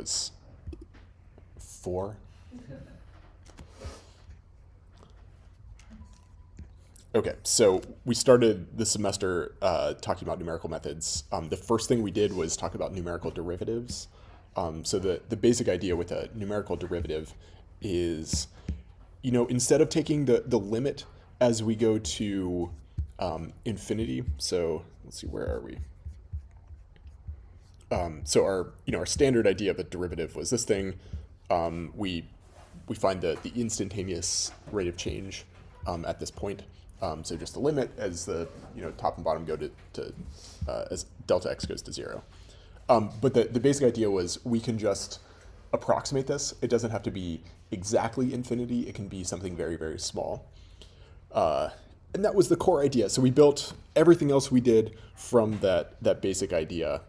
was 4. Okay, so we started this semester talking about numerical methods. The first thing we did was talk about numerical derivatives. So the basic idea with a numerical derivative is, instead of taking the limit as we go to infinity, so let's see, where are we? So our standard idea of a derivative was this thing. We find the instantaneous rate of change at this point. So just the limit as the top and bottom go to as delta x goes to 0. But the basic idea was we can just approximate this. It doesn't have to be exactly infinity. It can be something very, very small. And that was the core idea. So we built everything else we did from that basic idea.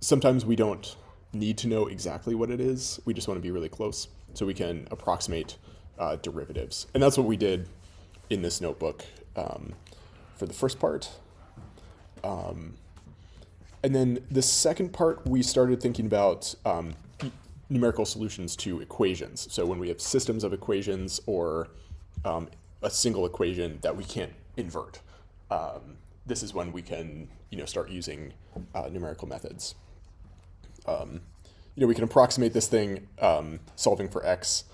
Sometimes we don't need to know exactly what it is. We just want to be really close. So we can approximate derivatives. And that's what we did in this notebook for the first part. And then the second part, we started thinking about numerical solutions to equations. So when we have systems of equations or a single equation that we can't invert, this is when we can start using numerical methods. We can approximate this thing solving for x.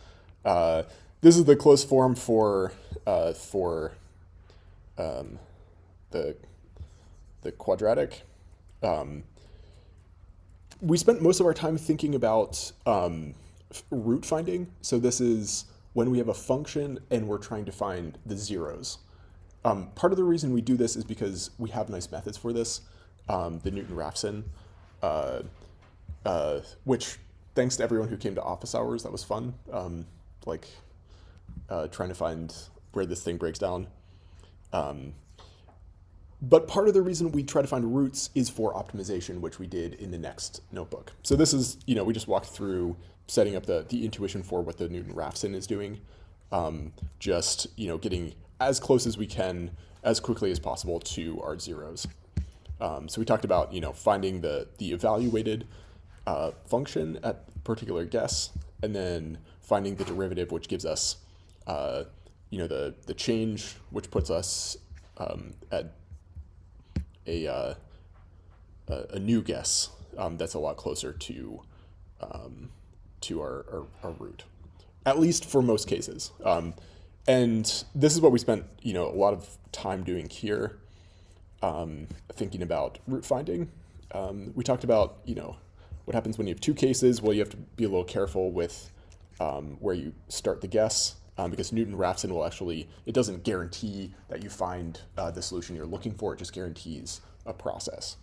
This is the closed form for the quadratic. We spent most of our time thinking about root finding. So this is when we have a function and we're trying to find the zeros. Part of the reason we do this is because we have nice methods for this. The Newton-Raphson, which thanks to everyone who came to office hours, that was fun. Trying to find where this thing breaks down. But part of the reason we try to find roots is for optimization, which we did in the next notebook. So this is, we just walked through setting up the intuition for what the Newton-Raphson is doing. Getting as close as we can, as quickly as possible to our zeros. So we talked about, finding the evaluated function at a particular guess, and then finding the derivative, which gives us, the change, which puts us at a new guess that's a lot closer to our root, at least for most cases. And this is what we spent a lot of time doing here, thinking about root finding. We talked about what happens when you have two cases. Well, you have to be a little careful with where you start the guess. Because Newton-Raphson will actually, it doesn't guarantee that you find the solution you're looking for, it just guarantees a process.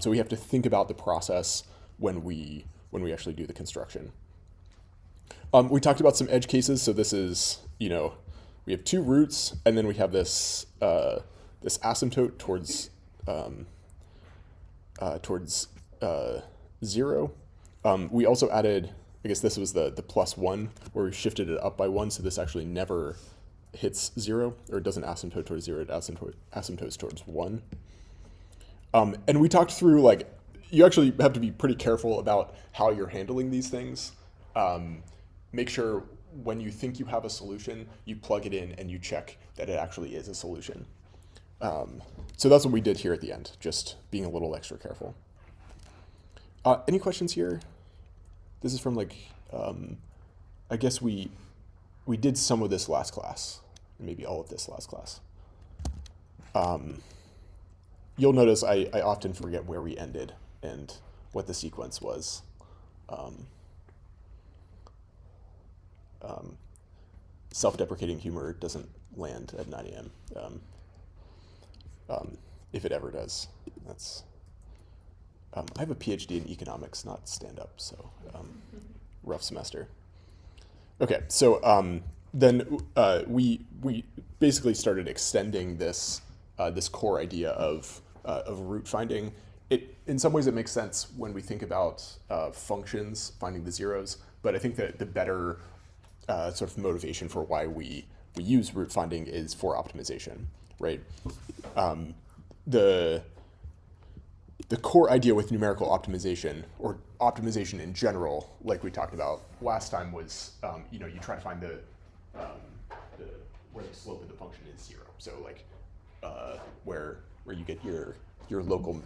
So we have to think about the process when we actually do the construction. We talked about some edge cases, so this is, we have two roots, and then we have this asymptote towards 0. We also added, I guess this was the +1, where we shifted it up by 1, so this actually never hits 0, or it doesn't asymptote towards 0, it asymptotes towards 1. And we talked through, you actually have to be pretty careful about how you're handling these things. Make sure when you think you have a solution, you plug it in and you check that it actually is a solution. So that's what we did here at the end, just being a little extra careful. Any questions here? This is from I guess we did some of this last class, maybe all of this last class. You'll notice I often forget where we ended and what the sequence was. Self-deprecating humor doesn't land at 9 a.m. If it ever does. That's. I have a PhD in economics, not stand-up, so rough semester. Okay, so then we basically started extending this core idea of root finding. In some ways it makes sense when we think about functions finding the zeros, but I think that the better sort of motivation for why we use root finding is for optimization, right? the core idea with numerical optimization, or optimization in general, like we talked about last time, was you try to find where the slope of the function is 0. So like where you get your local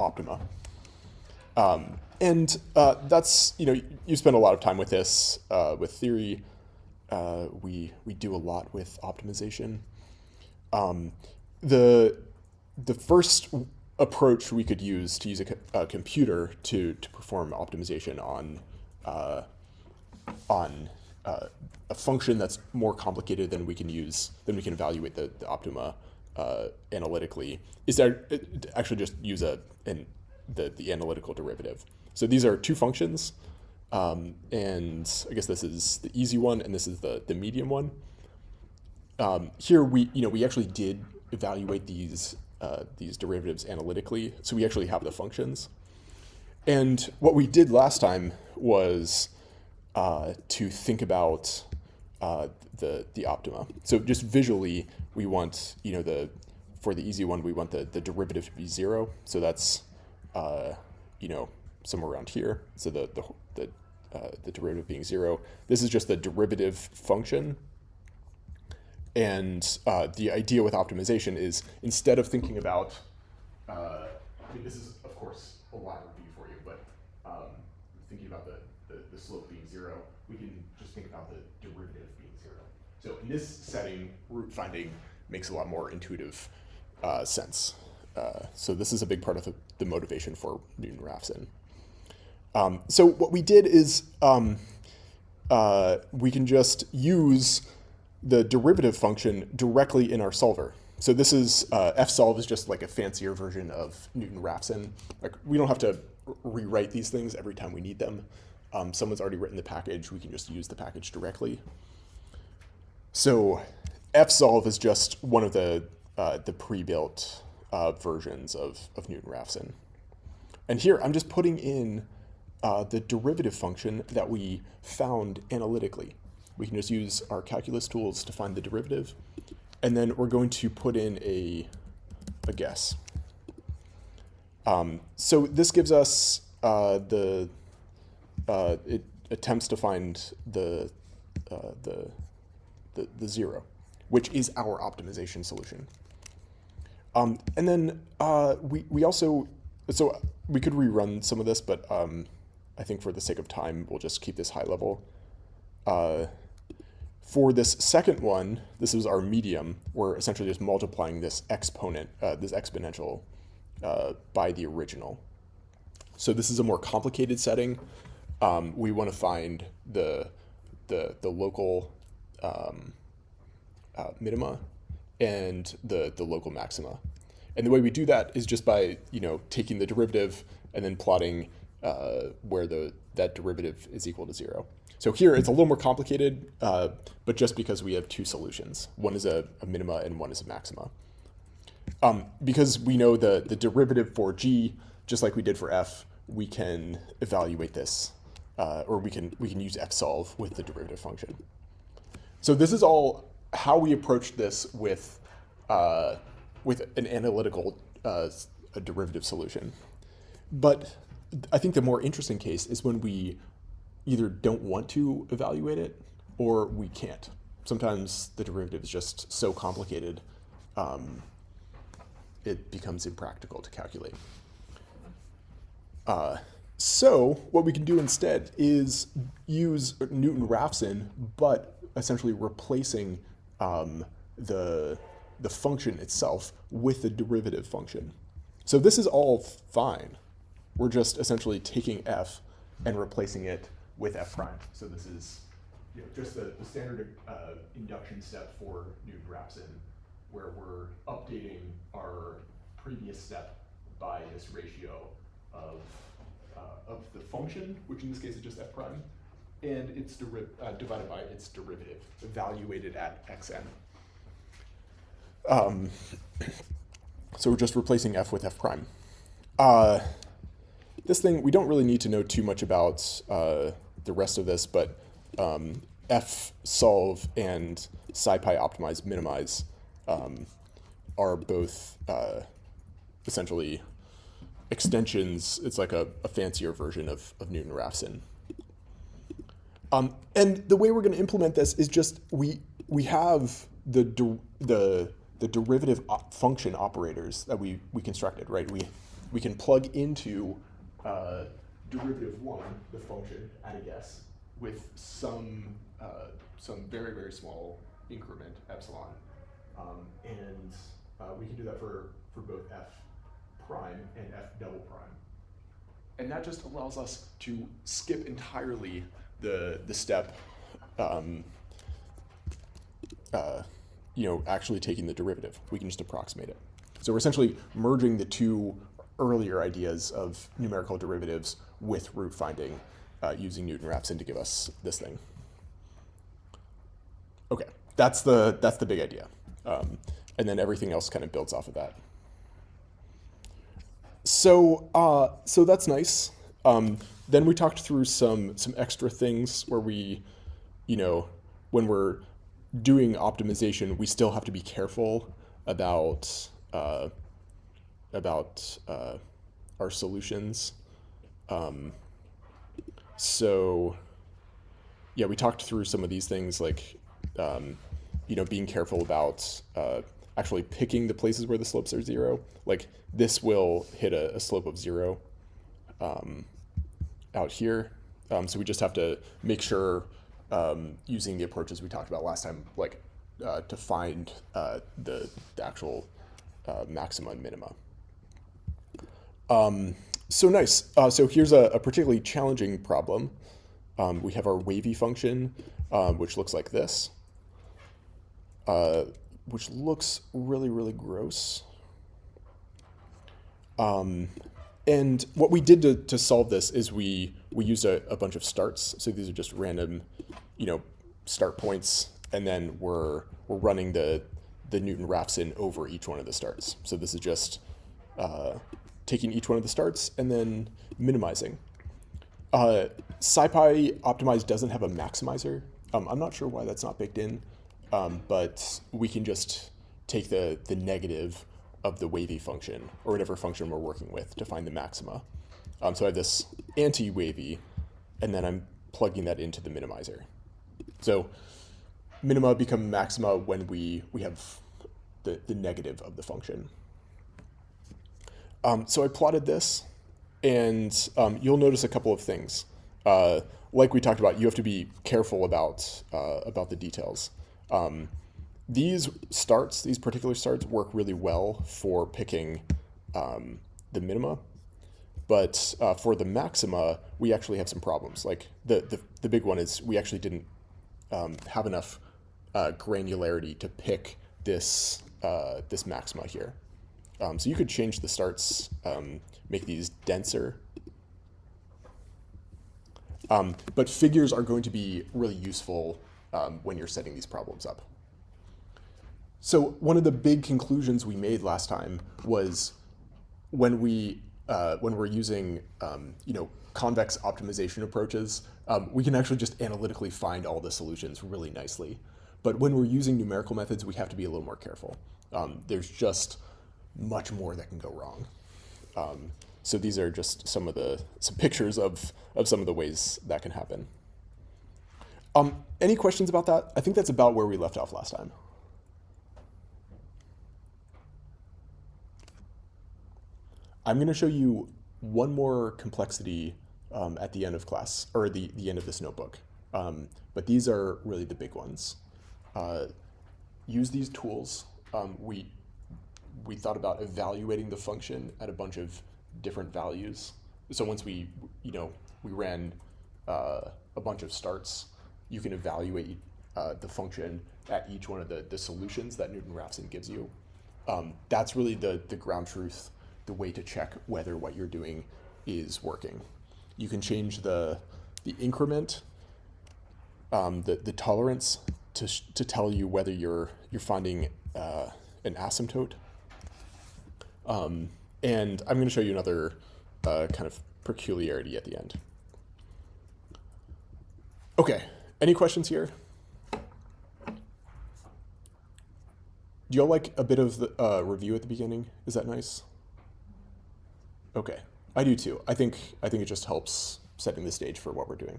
optima. And that's, you spend a lot of time with this, with theory. We do a lot with optimization. The first approach we could use to use a computer to perform optimization on a function that's more complicated than we can evaluate the optima analytically, is to actually just use the analytical derivative. So these are two functions, and I guess this is the easy one and this is the medium one. Here we actually did evaluate these derivatives analytically, so we actually have the functions. And what we did last time was to think about the optima. So just visually, we want for the easy one, we want the derivative to be 0. So that's somewhere around here. So the derivative being 0. This is just the derivative function. And the idea with optimization is, instead of thinking about, this is of course a lot of review for you, but thinking about the slope being 0, we can just think about the derivative being 0. So in this setting, root finding makes a lot more intuitive sense. So this is a big part of the motivation for Newton-Raphson. So what we did is we can just use the derivative function directly in our solver. So this is, fsolve is just like a fancier version of Newton-Raphson. Like, we don't have to rewrite these things every time we need them. Someone's already written the package, we can just use the package directly. So fsolve is just one of the pre-built versions of Newton-Raphson. And here I'm just putting in the derivative function that we found analytically. We can just use our calculus tools to find the derivative, and then we're going to put in a guess. So this gives us it attempts to find the 0, which is our optimization solution. And then we also, so we could rerun some of this, but I think for the sake of time, we'll just keep this high level. For this second one, this is our medium. We're essentially just multiplying this exponent, this exponential, by the original. So this is a more complicated setting. We want to find the local minima and the local maxima. And the way we do that is just by taking the derivative and then plotting where that derivative is equal to 0. So here it's a little more complicated, but just because we have two solutions. One is a minima and one is a maxima. Because we know the derivative for g, just like we did for f, we can evaluate this, or we can use fsolve with the derivative function. So this is all how we approach this with an analytical a derivative solution. But I think the more interesting case is when we either don't want to evaluate it or we can't. Sometimes the derivative is just so complicated, it becomes impractical to calculate. So what we can do instead is use Newton-Raphson, but essentially replacing the function itself with the derivative function. So this is all fine. We're just essentially taking f and replacing it with f prime. So this is just the standard induction step for Newton-Raphson, where we're updating our previous step by this ratio of the function, which in this case is just f prime, and it's divided by its derivative, evaluated at xn. So we're just replacing f with f prime. This thing, we don't really need to know too much about the rest of this, but fsolve and scipy optimize minimize are both essentially extensions. It's like a fancier version of Newton-Raphson. And the way we're going to implement this is just we have the derivative function operators that we constructed, right? We can plug into derivative one, the function at a guess, with some very, very small increment epsilon, and we can do that for both f prime and f double prime, and that just allows us to skip entirely the step, actually taking the derivative. We can just approximate it. So we're essentially merging the two earlier ideas of numerical derivatives with root finding, using Newton-Raphson to give us this thing. Okay, that's the big idea, and then everything else kind of builds off of that. So that's nice. Then we talked through some extra things where we, when we're doing optimization, we still have to be careful about our solutions. So yeah, we talked through some of these things, like being careful about actually picking the places where the slopes are zero. Like this will hit a slope of 0 out here. So we just have to make sure, using the approaches we talked about last time, like to find the actual maxima and minima. So nice. So here's a particularly challenging problem. We have our wavy function, which looks like this, which looks really, really gross. And what we did to solve this is we used a bunch of starts. So these are just random, start points, and then we're running the Newton-Raphson over each one of the starts. So this is just taking each one of the starts and then minimizing. SciPy optimized doesn't have a maximizer. I'm not sure why that's not baked in, but we can just take the negative of the wavy function, or whatever function we're working with, to find the maxima. So I have this anti-wavy, and then I'm plugging that into the minimizer. So minima become maxima when we have the negative of the function. So I plotted this, and you'll notice a couple of things. Like we talked about, you have to be careful about the details. These particular starts work really well for picking the minima, but for the maxima, we actually have some problems. Like the big one is we actually didn't have enough granularity to pick this maxima here. So you could change the starts, make these denser. But figures are going to be really useful when you're setting these problems up. So one of the big conclusions we made last time was when we're using convex optimization approaches, we can actually just analytically find all the solutions really nicely. But when we're using numerical methods, we have to be a little more careful. There's just much more that can go wrong. So these are just some pictures of some of the ways that can happen. Any questions about that? I think that's about where we left off last time. I'm going to show you one more complexity at the end of class, or the end of this notebook. But these are really the big ones. Use these tools. We thought about evaluating the function at a bunch of different values. So once we ran a bunch of starts, you can evaluate the function at each one of the solutions that Newton-Raphson gives you. That's really the ground truth, the way to check whether what you're doing is working. You can change the increment, the tolerance to tell you whether you're finding an asymptote. And I'm going to show you another kind of peculiarity at the end. Okay, any questions here? Do y'all like a bit of the review at the beginning? Is that nice? Okay, I do too. I think it just helps setting the stage for what we're doing.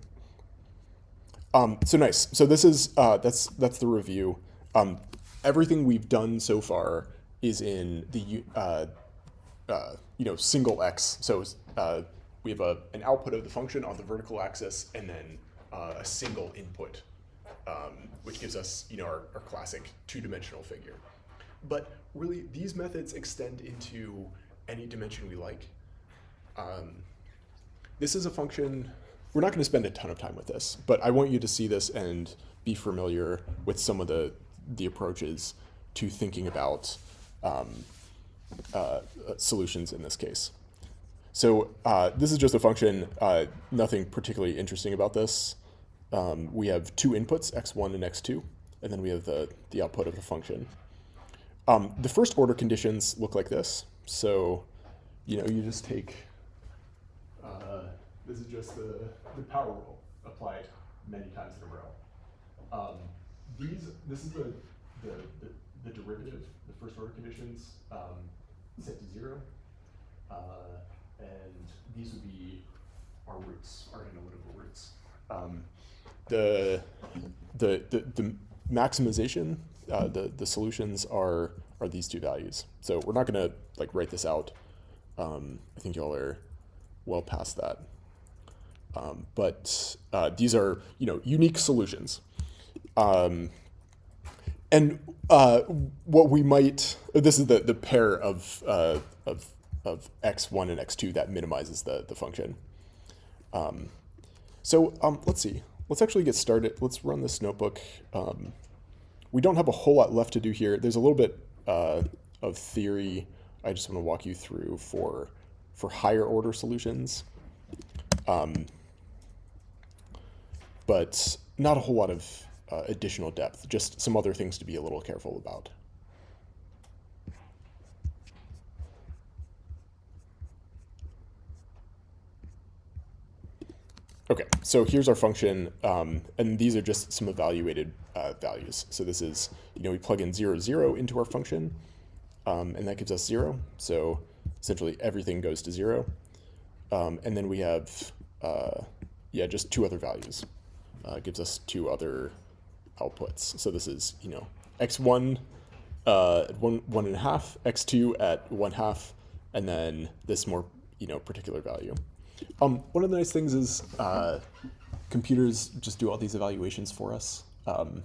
So nice. So this is that's the review. Everything we've done so far is in the single x. So we have an output of the function on the vertical axis, and then a single input, which gives us our classic two-dimensional figure. But really, these methods extend into any dimension we like. This is a function. We're not going to spend a ton of time with this, but I want you to see this and be familiar with some of the approaches to thinking about solutions in this case. So this is just a function, nothing particularly interesting about this. We have two inputs, x1 and x2, and then we have the output of the function. The first order conditions look like this. So, you just take, this is just the power rule applied many times in a row. This is the derivative, the first order conditions set to 0. And these would be our roots, our analytical roots. The maximization, the solutions are these two values. So we're not going to write this out. I think y'all are well past that. But these are unique solutions. And what we might, this is the pair of x1 and x2 that minimizes the function. So let's see. Let's actually get started. Let's run this notebook. We don't have a whole lot left to do here. There's a little bit of theory I just want to walk you through for higher order solutions. But not a whole lot of additional depth, just some other things to be a little careful about. Okay, so here's our function, and these are just some evaluated values. So this is, we plug in 0, 0 into our function, and that gives us 0. So essentially everything goes to 0. And then we have, just two other values. Gives us two other outputs. So this is, x1 at 1.5, x2 at 1/2, and then this more, particular value. One of the nice things is computers just do all these evaluations for us. I've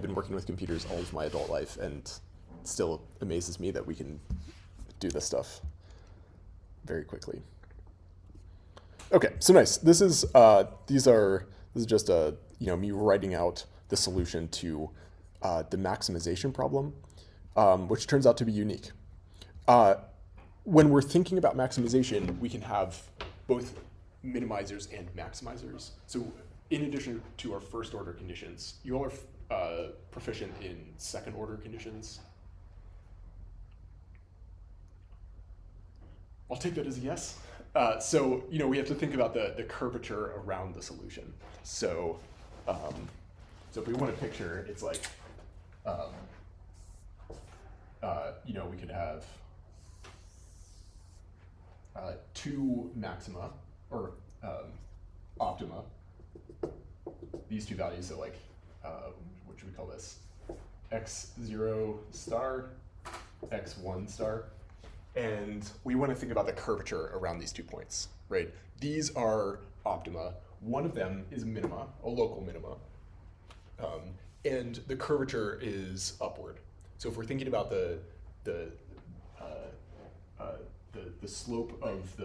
been working with computers all of my adult life, and it still amazes me that we can do this stuff very quickly. Okay, so nice. This is just me writing out the solution to the maximization problem, which turns out to be unique. When we're thinking about maximization, we can have both minimizers and maximizers. So in addition to our first order conditions, you all are proficient in second order conditions. I'll take that as a yes. So we have to think about the curvature around the solution. So if we want to picture, it's like, we could have two maxima, or optima, these two values, so what should we call this? x0 star, x1 star. And we want to think about the curvature around these 2 points, right? These are optima. One of them is a minima, a local minima. And the curvature is upward. So if we're thinking about the slope of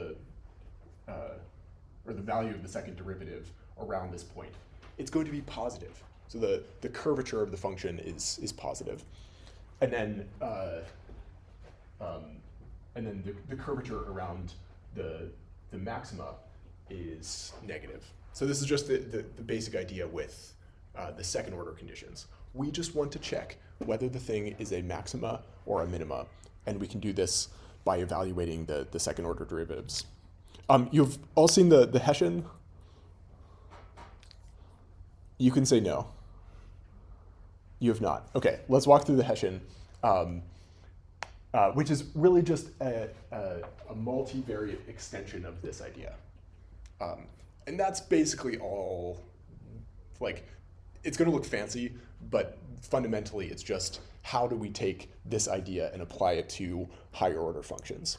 or the value of the second derivative around this point, it's going to be positive. So the curvature of the function is positive. And then the curvature around the maxima is negative. So this is just the basic idea with the second order conditions. We just want to check whether the thing is a maxima or a minima, and we can do this by evaluating the second order derivatives. You've all seen the Hessian? You can say no. You have not. Okay, let's walk through the Hessian. which is really just a multivariate extension of this idea. And that's basically all, like, it's going to look fancy, but fundamentally it's just how do we take this idea and apply it to higher order functions.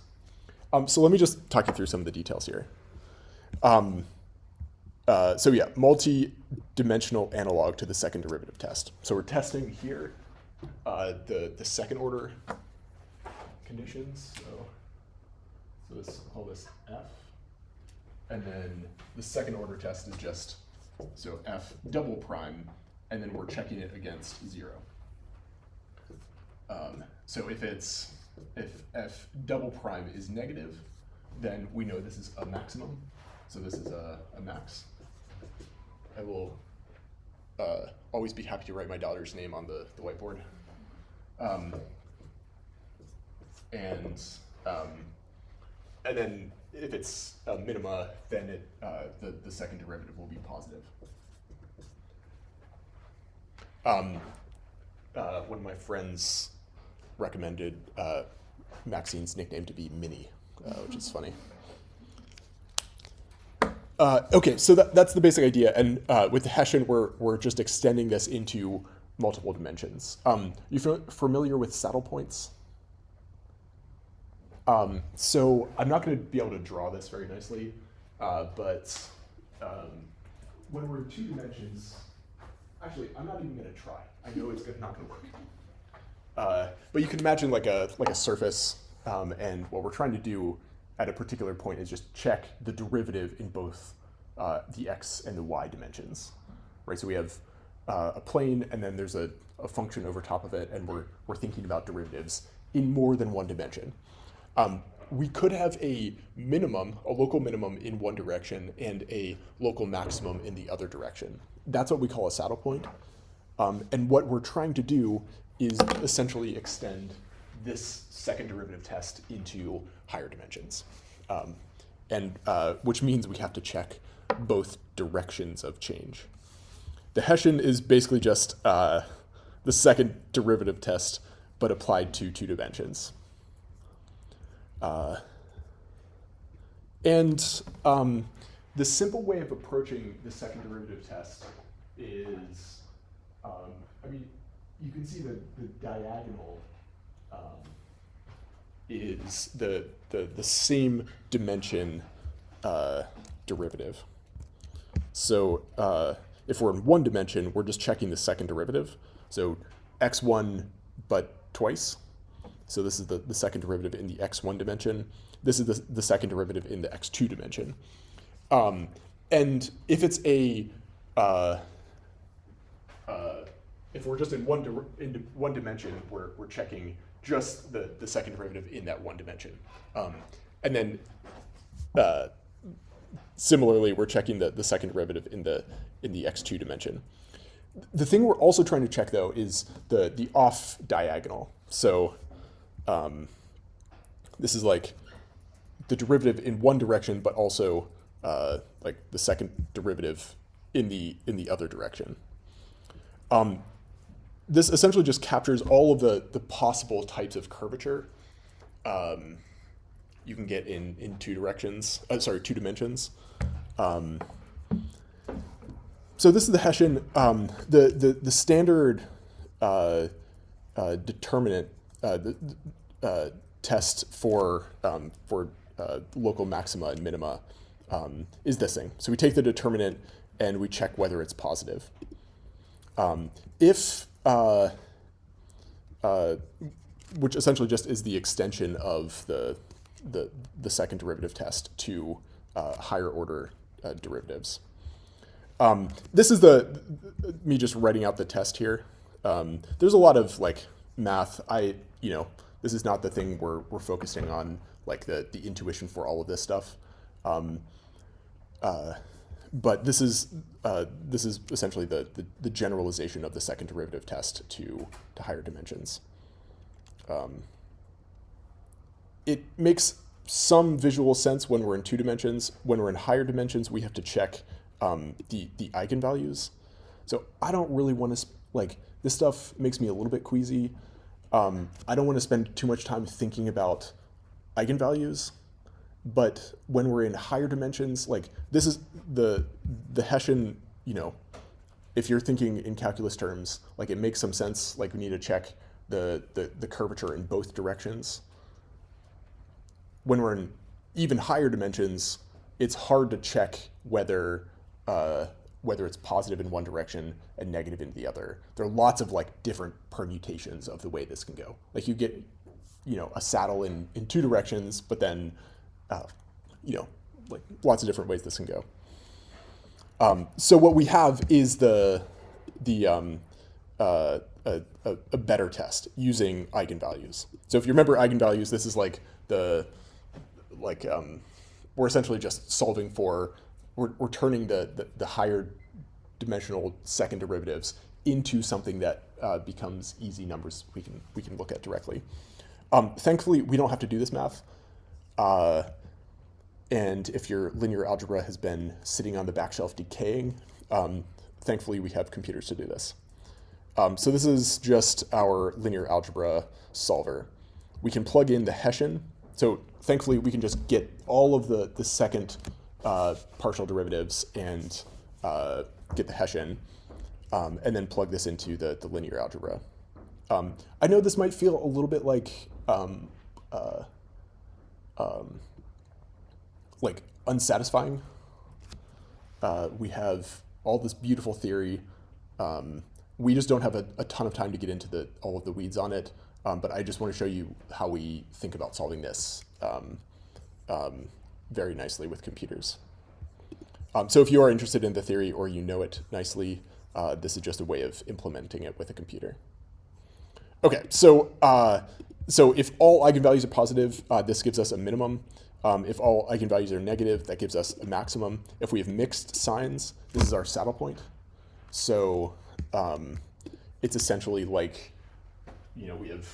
So let me just talk you through some of the details here. So yeah, multi-dimensional analog to the second derivative test. So we're testing here the second order conditions. So let's call this F. And then the second order test is just, so F double prime, and then we're checking it against 0. So if F double prime is negative, then we know this is a maximum. So this is a max. I will always be happy to write my daughter's name on the whiteboard. And then if it's a minima, then the second derivative will be positive. One of my friends recommended Maxine's nickname to be Minnie, which is funny. Okay, so that's the basic idea, and with the Hessian, we're just extending this into multiple dimensions. You familiar with saddle points? So I'm not going to be able to draw this very nicely, but when we're in 2 dimensions, actually, I'm not even going to try. I know it's not going to work. But you can imagine like a surface, and what we're trying to do at a particular point is just check the derivative in both the x and the y dimensions, right? So we have a plane, and then there's a function over top of it, and we're thinking about derivatives in more than one dimension. We could have a minimum, a local minimum in one direction, and a local maximum in the other direction. That's what we call a saddle point. And what we're trying to do is essentially extend this second derivative test into higher dimensions. Which means we have to check both directions of change. The Hessian is basically just the second derivative test, but applied to 2 dimensions. The simple way of approaching the second derivative test is, you can see the diagonal is the same dimension derivative. So if we're in 1 dimension, we're just checking the second derivative. So x1 but twice. So this is the second derivative in the x1 dimension. This is the second derivative in the x2 dimension. And if it's if we're just in one dimension, we're checking just the second derivative in that 1 dimension. And then similarly, we're checking the second derivative in the x2 dimension. The thing we're also trying to check, though, is the off diagonal. So this is like the derivative in one direction, but also like the second derivative in the other direction. This essentially just captures all of the possible types of curvature you can get in 2 directions. 2 dimensions. So this is the Hessian. The standard determinant test for local maxima and minima is this thing. So we take the determinant and we check whether it's positive. Which essentially just is the extension of the second derivative test to higher order derivatives. This is me just writing out the test here. There's a lot of like math. This is not the thing we're focusing on, like the intuition for all of this stuff. But this is essentially the generalization of the second derivative test to higher dimensions. It makes some visual sense when we're in 2 dimensions. When we're in higher dimensions, we have to check the eigenvalues. So I don't really want to, this stuff makes me a little bit queasy. I don't want to spend too much time thinking about eigenvalues, but when we're in higher dimensions, like this is the Hessian, if you're thinking in calculus terms, like it makes some sense, like we need to check the curvature in both directions. When we're in even higher dimensions, it's hard to check whether it's positive in one direction and negative in the other. There are lots of like different permutations of the way this can go. Like you get, a saddle in two directions, but then, like lots of different ways this can go. So what we have is a better test using eigenvalues. So if you remember eigenvalues, this is like we're essentially just solving for, we're turning the higher dimensional second derivatives into something that becomes easy numbers we can look at directly. Thankfully, we don't have to do this math. And if your linear algebra has been sitting on the back shelf decaying, thankfully we have computers to do this. So this is just our linear algebra solver. We can plug in the Hessian. So thankfully we can just get all of the second partial derivatives and get the Hessian, and then plug this into the linear algebra. I know this might feel a little bit like unsatisfying. We have all this beautiful theory. We just don't have a ton of time to get into all of the weeds on it, but I just want to show you how we think about solving this very nicely with computers. So if you are interested in the theory or you know it nicely, this is just a way of implementing it with a computer. Okay, so if all eigenvalues are positive, this gives us a minimum. If all eigenvalues are negative, that gives us a maximum. If we have mixed signs, this is our saddle point. So it's essentially like, we have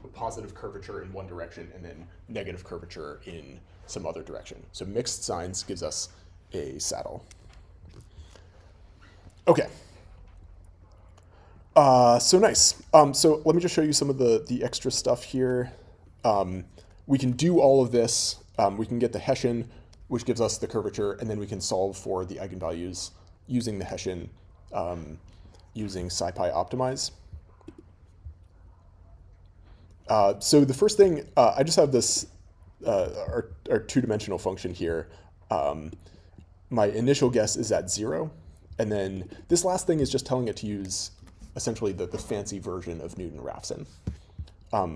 a positive curvature in one direction and then negative curvature in some other direction. So mixed signs gives us a saddle. Okay. So nice. So let me just show you some of the extra stuff here. We can do all of this. We can get the Hessian, which gives us the curvature, and then we can solve for the eigenvalues using the Hessian, using SciPy optimize. So the first thing, I just have this, our two-dimensional function here. My initial guess is at 0. And then this last thing is just telling it to use essentially the fancy version of Newton-Raphson,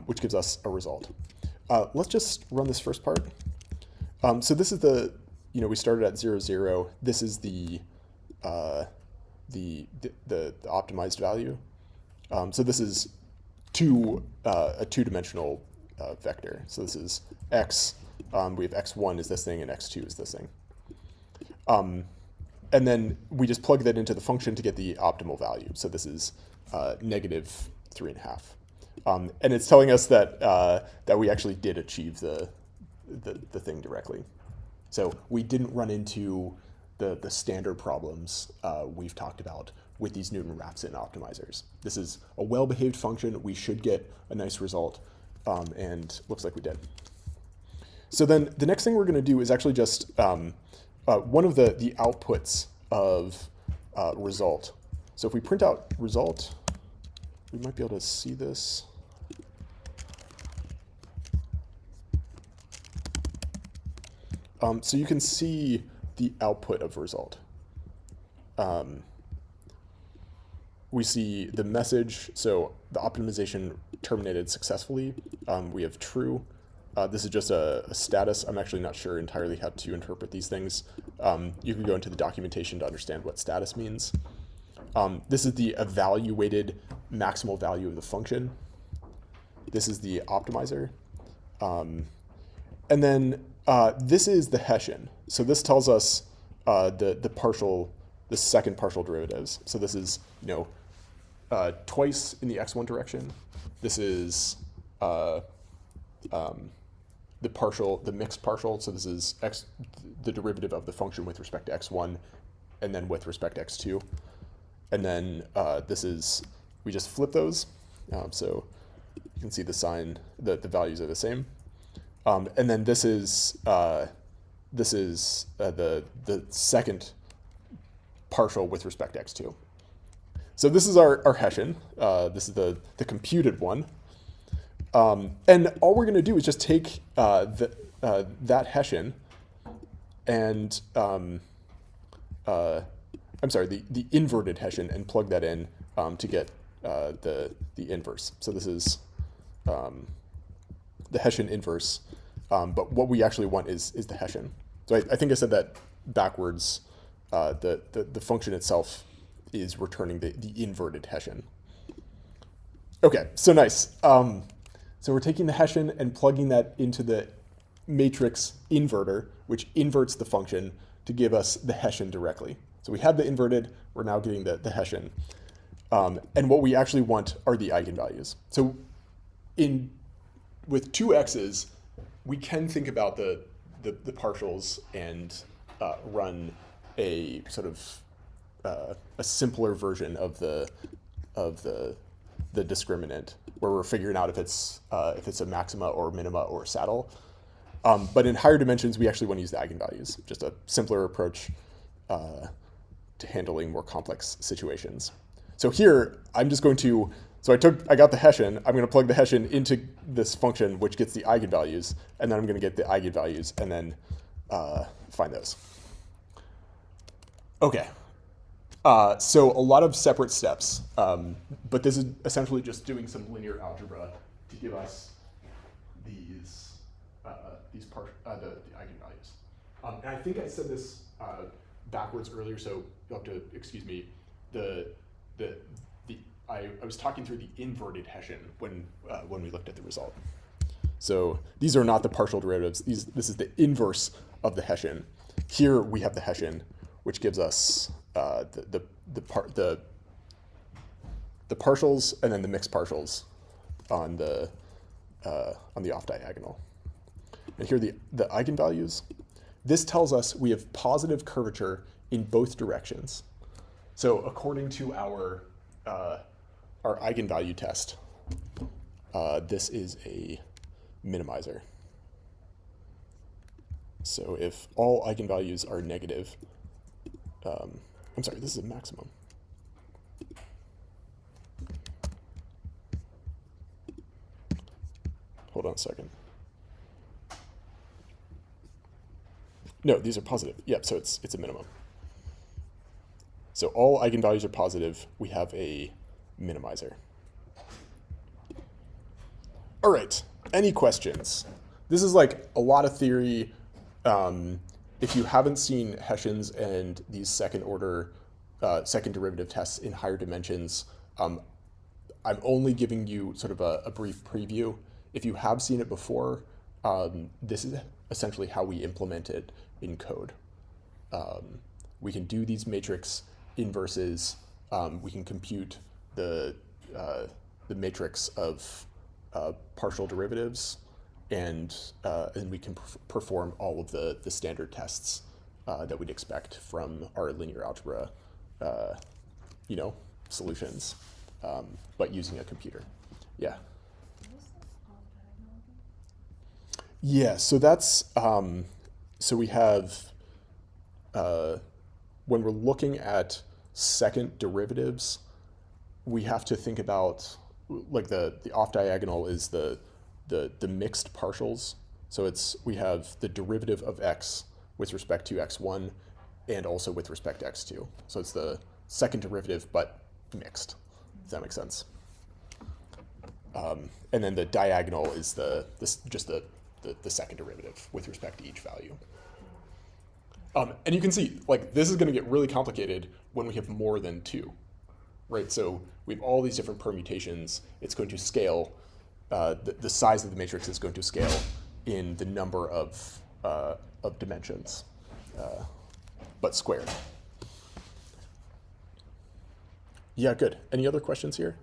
which gives us a result. Let's just run this first part. So this is we started at 0, 0. This is the optimized value. So this is a two-dimensional vector. So this is x. We have x1 is this thing and x2 is this thing. And then we just plug that into the function to get the optimal value. So this is negative 3.5. And it's telling us that we actually did achieve the thing directly. So we didn't run into the standard problems we've talked about with these Newton-Raphson optimizers. This is a well-behaved function. We should get a nice result, and looks like we did. So then the next thing we're going to do is actually just one of the outputs of result. So if we print out result, we might be able to see this. So you can see the output of result. We see the message, so the optimization terminated successfully. We have true. This is just a status. I'm actually not sure entirely how to interpret these things. You can go into the documentation to understand what status means. This is the evaluated maximal value of the function. This is the optimizer. And then this is the Hessian. So this tells us the second partial derivatives. So this is twice in the x1 direction. This is the mixed partial. So this is the derivative of the function with respect to x1, and then with respect to x2. And then this is, we just flip those. So You can see the sign, the values are the same. And then this is the second partial with respect to x2. So this is our Hessian. This is the computed one. And all we're going to do is just take that Hessian and, I'm sorry, the inverted Hessian and plug that in to get the inverse. So this is the Hessian inverse. But what we actually want is the Hessian. So I think I said that backwards. The function itself is returning the inverted Hessian. Okay, so nice. So we're taking the Hessian and plugging that into the matrix inverter, which inverts the function to give us the Hessian directly. So we had the inverted, we're now getting the Hessian. And what we actually want are the eigenvalues. So with two x's, we can think about the partials and run a sort of a simpler version of the discriminant, where we're figuring out if it's a maxima or minima or saddle. But in higher dimensions, we actually want to use the eigenvalues, just a simpler approach to handling more complex situations. So here, I'm just going to, I got the Hessian, I'm going to plug the Hessian into this function, which gets the eigenvalues, and then I'm going to get the eigenvalues, and then find those. Okay. So a lot of separate steps, but this is essentially just doing some linear algebra to give us the eigenvalues. And I think I said this backwards earlier, so you'll have to excuse me. I was talking through the inverted Hessian when we looked at the result. So these are not the partial derivatives. This is the inverse of the Hessian. Here we have the Hessian, which gives us the partials and then the mixed partials on the off diagonal. And here the eigenvalues. This tells us we have positive curvature in both directions. So according to our eigenvalue test, this is a minimizer. So if all eigenvalues are negative, I'm sorry, this is a maximum. Hold on a second. No, these are positive. Yep, so it's a minimum. So all eigenvalues are positive. We have a minimizer. All right, any questions? This is like a lot of theory. If you haven't seen Hessians and these second derivative tests in higher dimensions, I'm only giving you sort of a brief preview. If you have seen it before, this is essentially how we implement it in code. We can do these matrix inverses. We can compute the matrix of partial derivatives, and we can perform all of the standard tests that we'd expect from our linear algebra, solutions, but using a computer. Yeah. Yeah. So that's so we have when we're looking at second derivatives, we have to think about like the off diagonal is the mixed partials. So we have the derivative of x with respect to x1 and also with respect to x2. So it's the second derivative but mixed. Does that make sense? And then the diagonal is just the second derivative with respect to each value. And you can see, like, this is going to get really complicated when we have more than two, right? So we have all these different permutations. It's going to scale. The size of the matrix is going to scale in the number of dimensions, but squared. Yeah, good. Any other questions here?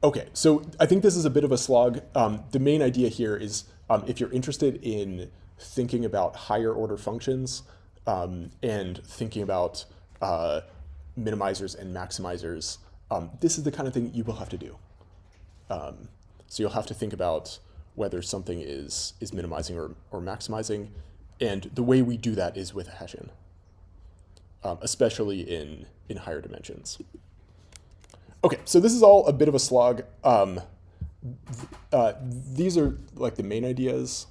Okay, so I think this is a bit of a slog. The main idea here is if you're interested in thinking about higher order functions and thinking about minimizers and maximizers, this is the kind of thing you will have to do. So you'll have to think about whether something is minimizing or maximizing, and the way we do that is with a Hessian, especially in higher dimensions. Okay, so this is all a bit of a slog. These are like the main ideas.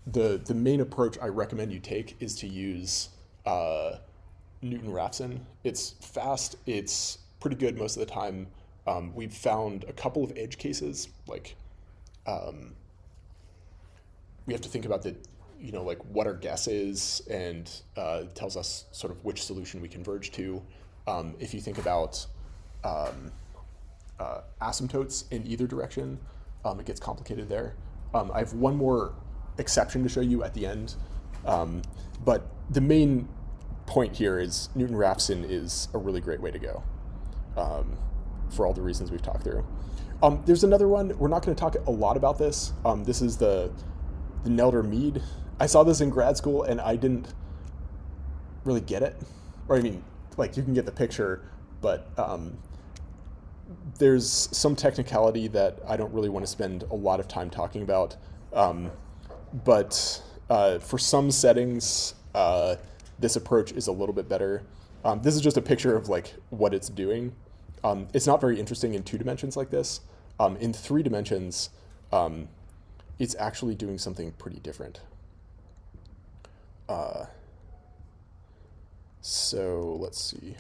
The main approach I recommend you take is to use Newton-Raphson. It's fast, it's pretty good most of the time. We've found a couple of edge cases, like we have to think about like what our guess is, and it tells us sort of which solution we converge to. If you think about asymptotes in either direction, it gets complicated there. I have one more exception to show you at the end, but the main point here is Newton-Raphson is a really great way to go, for all the reasons we've talked through. There's another one. We're not going to talk a lot about this. This is the Nelder-Mead. I saw this in grad school and I didn't really get it. Or I mean, like, you can get the picture, but there's some technicality that I don't really want to spend a lot of time talking about. But for some settings, this approach is a little bit better. This is just a picture of like what it's doing. It's not very interesting in 2 dimensions like this. In 3 dimensions, it's actually doing something pretty different. So let's see.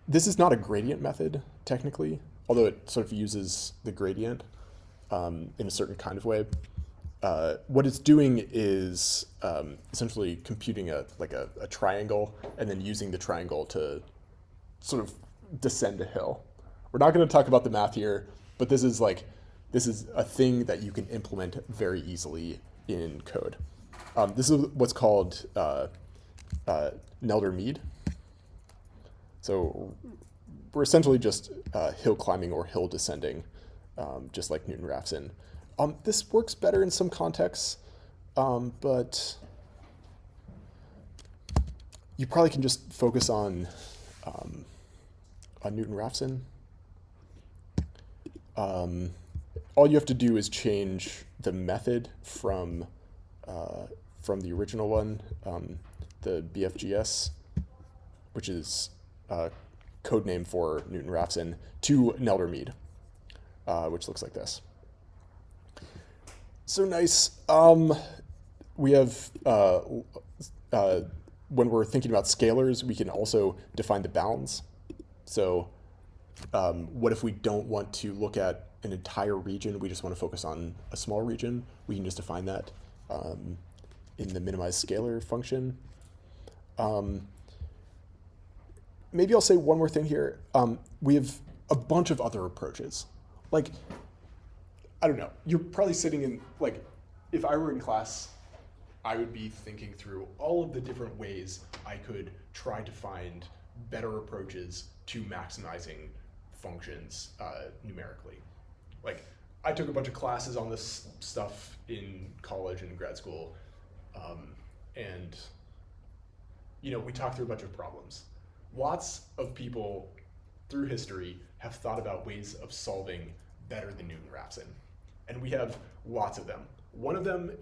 This is not a gradient method, technically, although it sort of uses the gradient in a certain kind of way. What it's doing is essentially computing a triangle and then using the triangle to sort of descend a hill. We're not going to talk about the math here, but this is a thing that you can implement very easily in code. This is what's called Nelder-Mead. So we're essentially just hill climbing or hill descending, just like Newton-Raphson. This works better in some contexts, but you probably can just focus on Newton-Raphson. All you have to do is change the method from the original one, the BFGS, which is code name for Newton-Raphson, to Nelder-Mead, which looks like this. So nice. We have, when we're thinking about scalars, we can also define the bounds. So what if we don't want to look at an entire region, we just want to focus on a small region? We can just define that in the minimize scalar function. Maybe I'll say one more thing here. We have a bunch of other approaches. Like, I don't know, you're probably sitting in, like, if I were in class, I would be thinking through all of the different ways I could try to find better approaches to maximizing functions numerically. Like, I took a bunch of classes on this stuff in college and grad school, and we talked through a bunch of problems. Lots of people through history have thought about ways of solving better than Newton-Raphson, and we have lots of them. One of them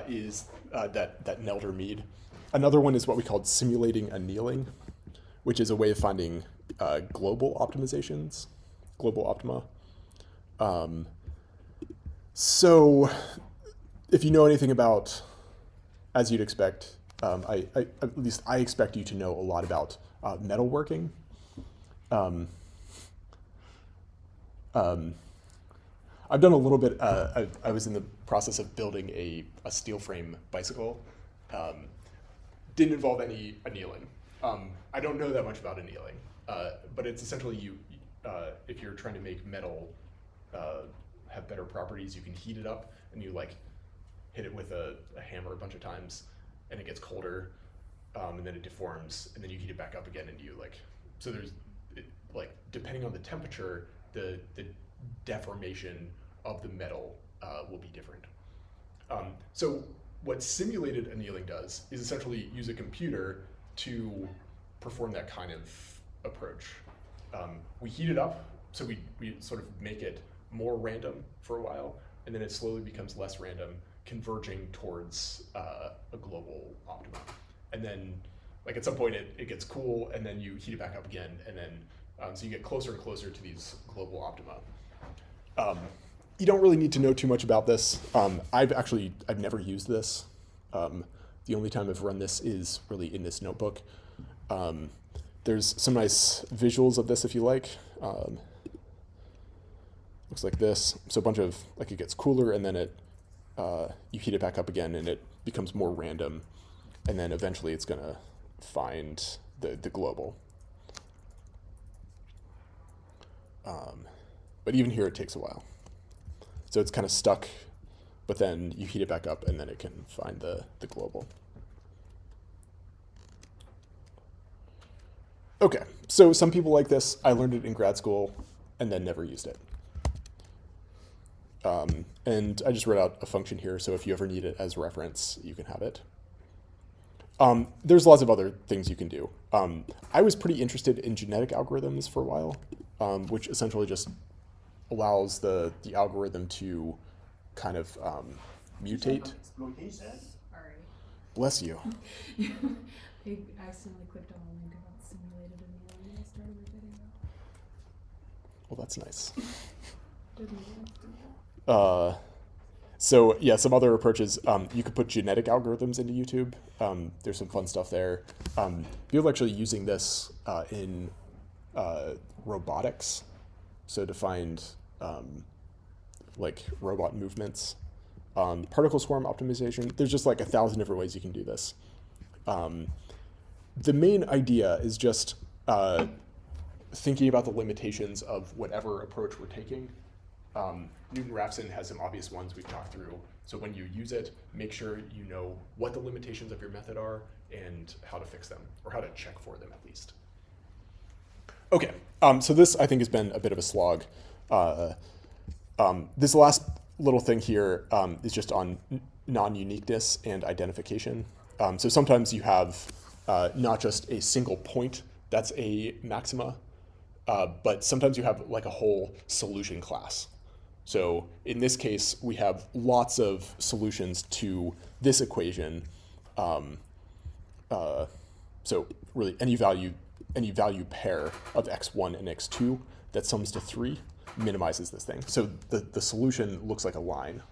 is that Nelder-Mead. Another one is what we called simulating annealing, which is a way of finding global optimizations, global optima. So if you know anything about, as you'd expect, at least I expect you to know a lot about metalworking. I've done a little bit, I was in the process of building a steel frame bicycle. Didn't involve any annealing. I don't know that much about annealing, but it's essentially if you're trying to make metal have better properties, you can heat it up and you hit it with a hammer a bunch of times and it gets colder, and then it deforms, and then you heat it back up again and you so there's depending on the temperature, the deformation of the metal will be different. So what simulated annealing does is essentially use a computer to perform that kind of approach. We heat it up, so we sort of make it more random for a while, and then it slowly becomes less random, converging towards a global optima. And then, like at some point, it gets cool, and then you heat it back up again, and then so you get closer and closer to these global optima. You don't really need to know too much about this. I've never used this. The only time I've run this is really in this notebook. There's some nice visuals of this if you like. Looks like this. So a bunch of, like, it gets cooler, and then you heat it back up again, and it becomes more random, and then eventually it's gonna find the global. But even here it takes a while. So it's kind of stuck, but then you heat it back up, and then it can find the global. Okay, so some people like this. I learned it in grad school and then never used it. And I just wrote out a function here, so if you ever need it as reference, you can have it. There's lots of other things you can do. I was pretty interested in genetic algorithms for a while, which essentially just allows the algorithm to kind of mutate. Sorry. Bless you. I accidentally clicked on a link about simulated annealing and I started my video. Well, that's nice. Didn't even do that. So yeah, some other approaches. You could put genetic algorithms into YouTube. There's some fun stuff there. People are actually using this in robotics. So to find like robot movements. Particle swarm optimization. There's just like 1,000 different ways you can do this. The main idea is just thinking about the limitations of whatever approach we're taking. Newton-Raphson has some obvious ones we've talked through. So when you use it, make sure you know what the limitations of your method are and how to fix them, or how to check for them at least. Okay, so this I think has been a bit of a slog. This last little thing here is just on non-uniqueness and identification. So sometimes you have not just a single point that's a maxima, but sometimes you have like a whole solution class. So in this case, we have lots of solutions to this equation. So really any value pair of x1 and x2 that sums to 3 minimizes this thing. So the solution looks like a line.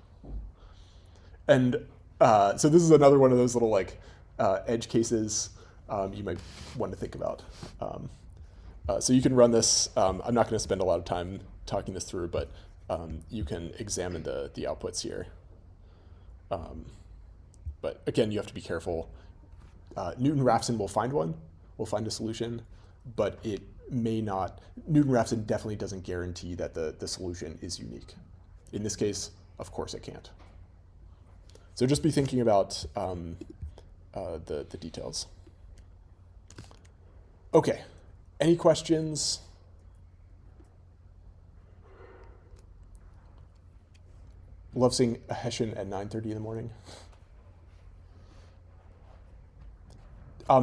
And so this is another one of those little like edge cases you might want to think about. So you can run this. I'm not going to spend a lot of time talking this through, but you can examine the outputs here. But again, you have to be careful. Newton-Raphson will find one, will find a solution, but it may not. Newton-Raphson definitely doesn't guarantee that the solution is unique. In this case, of course it can't. So just be thinking about the details. Okay, any questions? Love seeing a Hessian at 9:30 in the morning.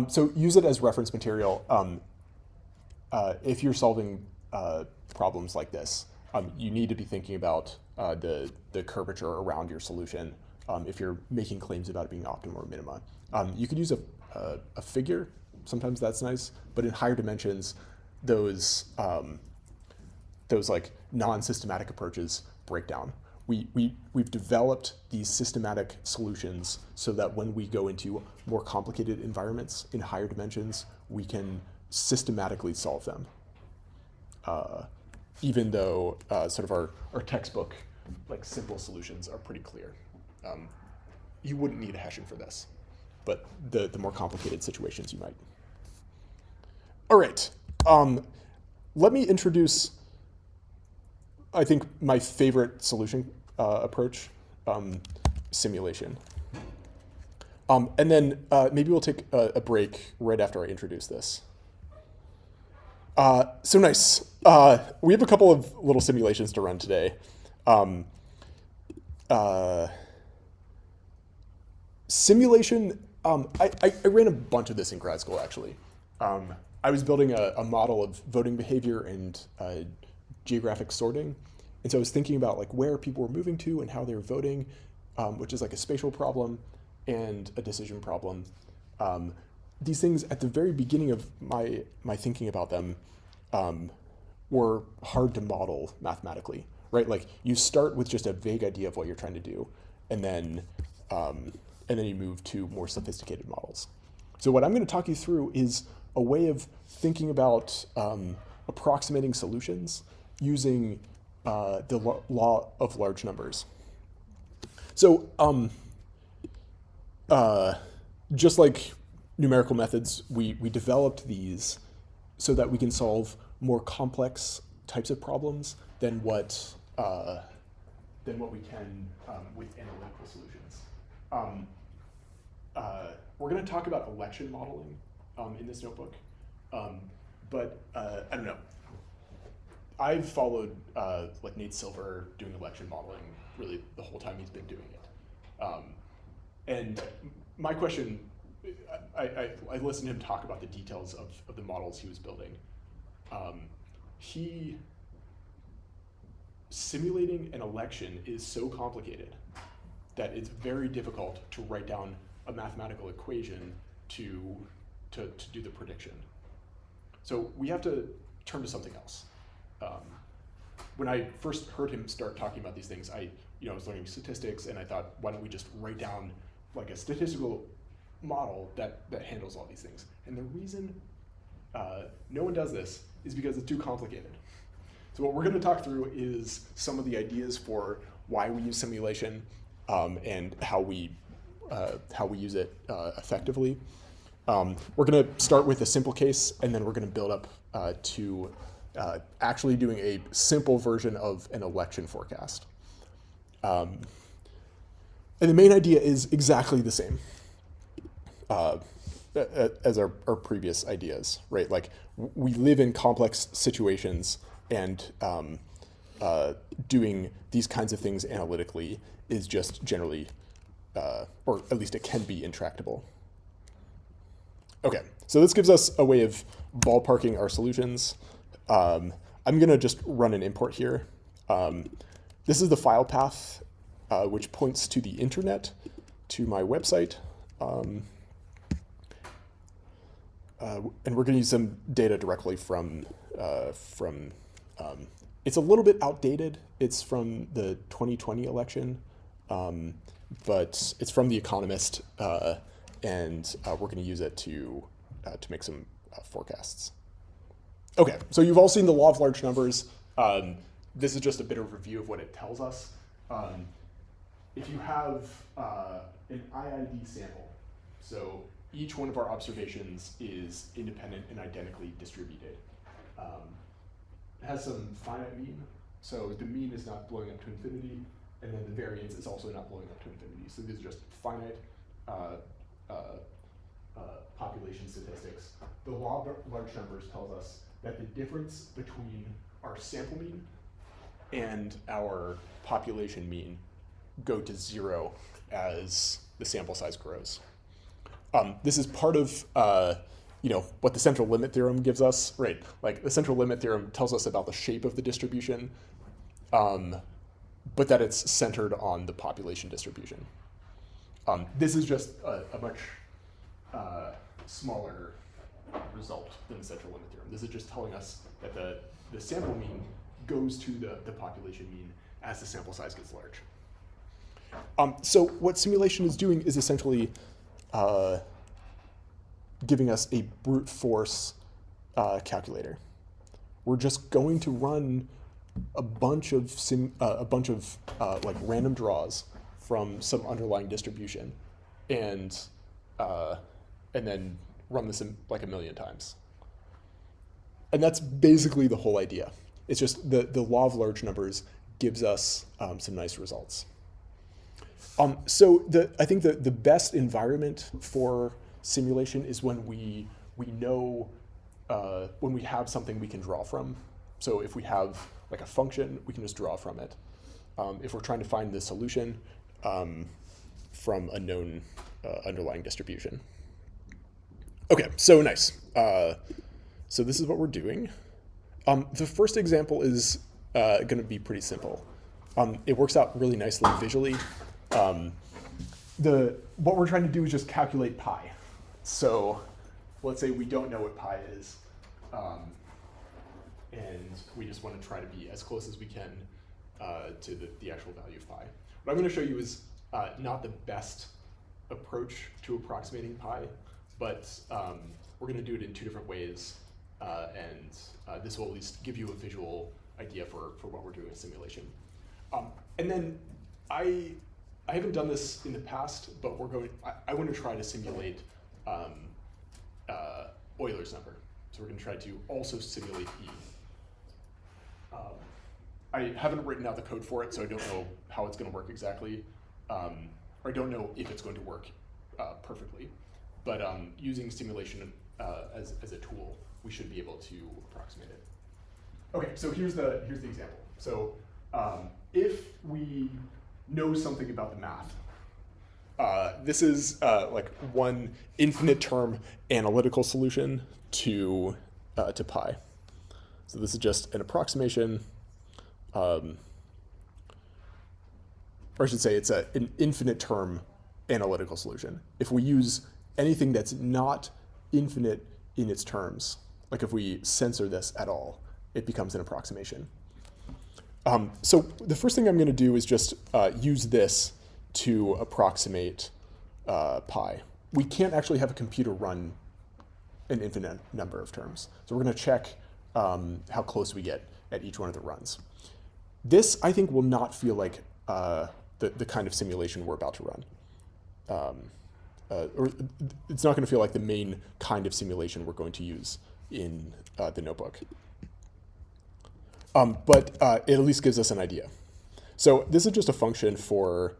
So use it as reference material. If you're solving problems like this, you need to be thinking about the curvature around your solution if you're making claims about it being optimum or minima. You could use a figure. Sometimes that's nice, but in higher dimensions, those like non-systematic approaches break down. We've developed these systematic solutions so that when we go into more complicated environments in higher dimensions, we can systematically solve them. Even though sort of our textbook, like simple solutions are pretty clear. You wouldn't need a Hessian for this, but the more complicated situations you might. All right, let me introduce, I think, my favorite solution approach, simulation. And then maybe we'll take a break right after I introduce this. So nice. We have a couple of little simulations to run today. Simulation, I ran a bunch of this in grad school, actually. I was building a model of voting behavior and geographic sorting. And so I was thinking about like where people were moving to and how they were voting, which is like a spatial problem and a decision problem. These things at the very beginning of my thinking about them were hard to model mathematically, right? Like you start with just a vague idea of what you're trying to do, and then you move to more sophisticated models. So what I'm going to talk you through is a way of thinking about approximating solutions using the law of large numbers. So just like numerical methods, we developed these so that we can solve more complex types of problems than what we can with analytical solutions. We're going to talk about election modeling in this notebook, but I don't know. I've followed like Nate Silver doing election modeling really the whole time he's been doing it. And my question, I listened to him talk about the details of the models he was building. Simulating an election is so complicated that it's very difficult to write down a mathematical equation to do the prediction. So we have to turn to something else. When I first heard him start talking about these things, I was learning statistics, and I thought, why don't we just write down like a statistical model that handles all these things? And the reason no one does this is because it's too complicated. So what we're going to talk through is some of the ideas for why we use simulation and how we use it effectively. We're going to start with a simple case, and then we're going to build up to actually doing a simple version of an election forecast. And the main idea is exactly the same as our previous ideas, right? Like we live in complex situations, and doing these kinds of things analytically is just generally, or at least it can be intractable. Okay, so this gives us a way of ballparking our solutions. I'm going to just run an import here. This is the file path, which points to the internet, to my website. And we're going to use some data directly from it's a little bit outdated. It's from the 2020 election, but it's from The Economist, and we're going to use it to make some forecasts. Okay, so you've all seen the law of large numbers. This is just a bit of a review of what it tells us. If you have an IID sample, so each one of our observations is independent and identically distributed. It has some finite mean, so the mean is not blowing up to infinity, and then the variance is also not blowing up to infinity. So these are just finite population statistics. The law of large numbers tells us that the difference between our sample mean and our population mean go to 0 as the sample size grows. This is part of what the central limit theorem gives us, right? Like the central limit theorem tells us about the shape of the distribution, but that it's centered on the population distribution. This is just a much smaller result than the central limit theorem. This is just telling us that the sample mean goes to the population mean as the sample size gets large. So what simulation is doing is essentially giving us a brute force calculator. We're just going to run a bunch of like random draws from some underlying distribution, and then run this in like 1,000,000 times. And that's basically the whole idea. It's just the law of large numbers gives us some nice results. So I think the best environment for simulation is when we know, when we have something we can draw from. So if we have like a function, we can just draw from it. If we're trying to find the solution from a known underlying distribution. Okay, so nice. So this is what we're doing. The first example is going to be pretty simple. It works out really nicely visually. What we're trying to do is just calculate pi. So let's say we don't know what pi is, and we just want to try to be as close as we can to the actual value of pi. What I'm going to show you is not the best approach to approximating pi, but we're going to do it in two different ways, and this will at least give you a visual idea for what we're doing in simulation. And then I haven't done this in the past, but I want to try to simulate Euler's number. So we're going to try to also simulate E. I haven't written out the code for it, so I don't know how it's going to work exactly. Or I don't know if it's going to work perfectly. But using simulation as a tool, we should be able to approximate it. Okay, so here's the example. So if we know something about the math, this is like one infinite term analytical solution to pi. So this is just an approximation, or I should say it's an infinite term analytical solution. If we use anything that's not infinite in its terms, like if we censor this at all, it becomes an approximation. So the first thing I'm going to do is just use this to approximate pi. We can't actually have a computer run an infinite number of terms. So we're going to check how close we get at each one of the runs. This, I think, will not feel like the kind of simulation we're about to run. Or it's not going to feel like the main kind of simulation we're going to use in the notebook. But it at least gives us an idea. So this is just a function for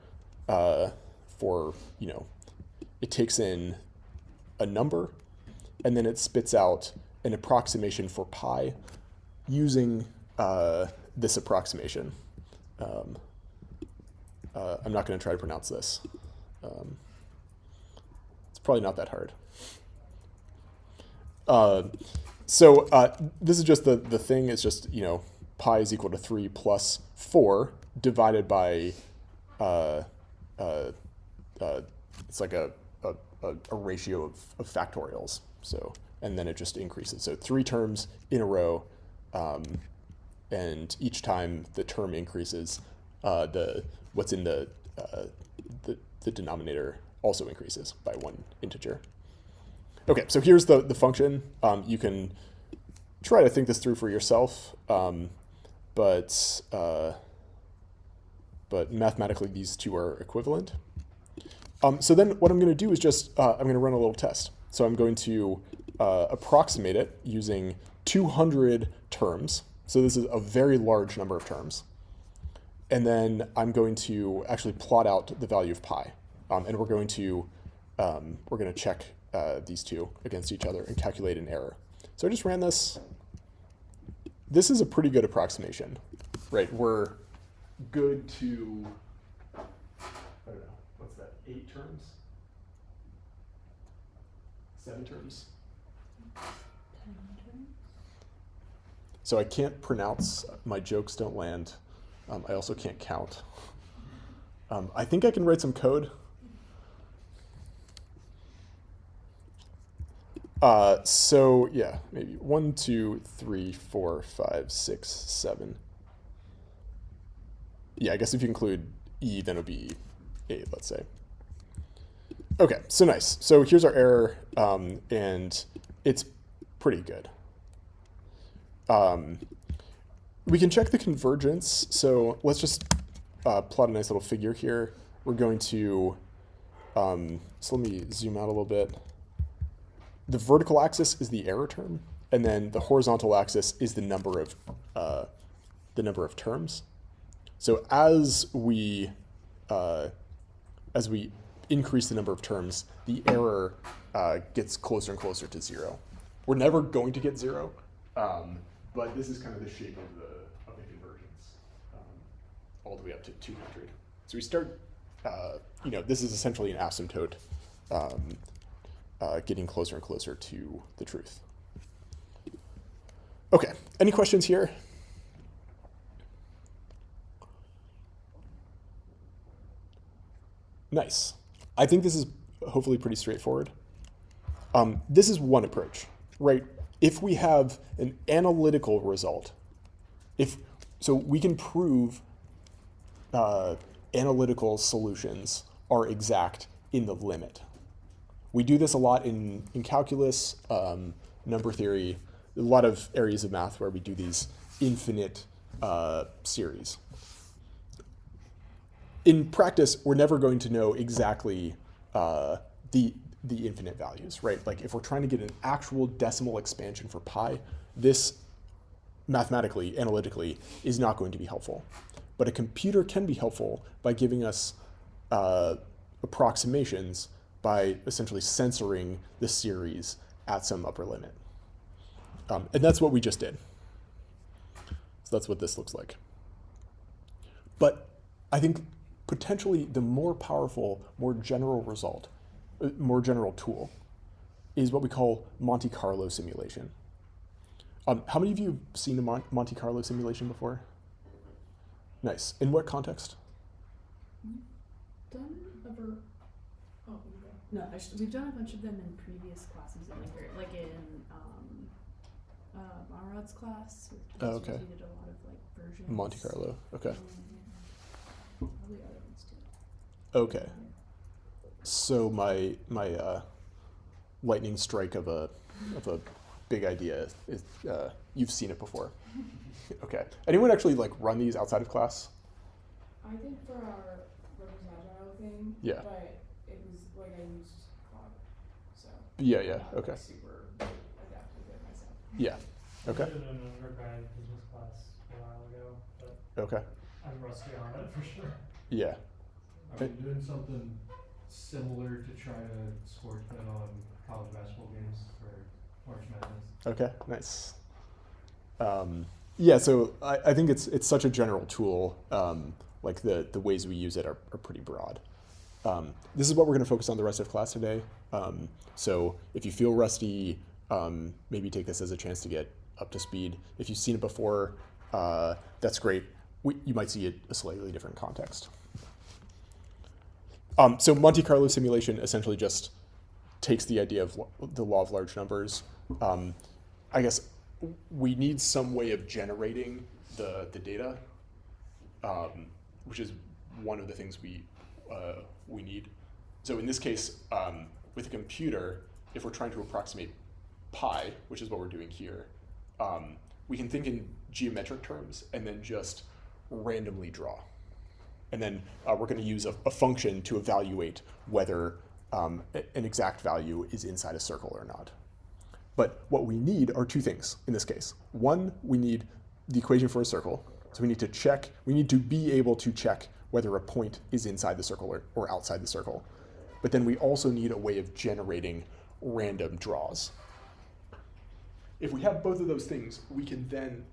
it takes in a number, and then it spits out an approximation for pi using this approximation. I'm not going to try to pronounce this. It's probably not that hard. So this is just the thing. It's just, pi is equal to 3 plus 4 divided by, it's like a ratio of factorials. So, and then it just increases. So 3 terms in a row, and each time the term increases, what's in the denominator also increases by 1 integer. Okay, so here's the function. You can try to think this through for yourself, but mathematically these two are equivalent. So then what I'm going to do is just, I'm going to run a little test. So I'm going to approximate it using 200 terms. So this is a very large number of terms. And then I'm going to actually plot out the value of pi. And we're going to check these two against each other and calculate an error. So I just ran this. This is a pretty good approximation, right? We're good to, I don't know, what's that, 8 terms? 7 terms? 10 terms? So I can't pronounce, my jokes don't land. I also can't count. I think I can write some code. So yeah, maybe 1, 2, 3, 4, 5, 6, 7. Yeah, I guess if you include E, then it'll be 8, let's say. Okay, so nice. So here's our error, and it's pretty good. We can check the convergence. So let's just plot a nice little figure here. We're going to, so let me zoom out a little bit. The vertical axis is the error term, and then the horizontal axis is the number of terms. So as we increase the number of terms, the error gets closer and closer to 0. We're never going to get 0, but this is kind of the shape of the convergence, all the way up to 200. So we start, this is essentially an asymptote getting closer and closer to the truth. Okay, any questions here? Nice. I think this is hopefully pretty straightforward. This is one approach, right? If we have an analytical result, so we can prove analytical solutions are exact in the limit. We do this a lot in calculus, number theory, a lot of areas of math where we do these infinite series. In practice, we're never going to know exactly the infinite values, right? Like if we're trying to get an actual decimal expansion for pi, this mathematically, analytically, is not going to be helpful. But a computer can be helpful by giving us approximations by essentially censoring the series at some upper limit. And that's what we just did. So that's what this looks like. But I think potentially the more powerful, more general result, more general tool is what we call Monte Carlo simulation. How many of you have seen a Monte Carlo simulation before? Nice. In what context? Done ever? Oh, no. We've done a bunch of them in previous classes, like in Monrod's class. Oh, okay. We did a lot of like versions. Monte Carlo. Okay. Probably other ones too. Okay. So my lightning strike of a big idea is you've seen it before. Okay. Anyone actually like run these outside of class? I think for our Workers Agile thing, Yeah. but it was like I used Cloud, so Yeah. I'm not, Okay. like, super adept with it myself. Yeah. Okay. I did it in an undergrad business class a while ago, but Okay. I'm rusty on it for sure. Yeah. I've been doing something similar to try to score bet on college basketball games for March Madness. Okay. Nice. Yeah. So I think it's such a general tool. Like the ways we use it are pretty broad. This is what we're going to focus on the rest of class today. So if you feel rusty, maybe take this as a chance to get up to speed. If you've seen it before, that's great. You might see it a slightly different context. So Monte Carlo simulation essentially just takes the idea of the law of large numbers. I guess we need some way of generating the data, which is one of the things we need. So in this case, with a computer, if we're trying to approximate pi, which is what we're doing here, we can think in geometric terms and then just randomly draw. And then we're going to use a function to evaluate whether an exact value is inside a circle or not. But what we need are two things in this case. One, we need the equation for a circle. So we need to be able to check whether a point is inside the circle or outside the circle. But then we also need a way of generating random draws. If we have both of those things, we can then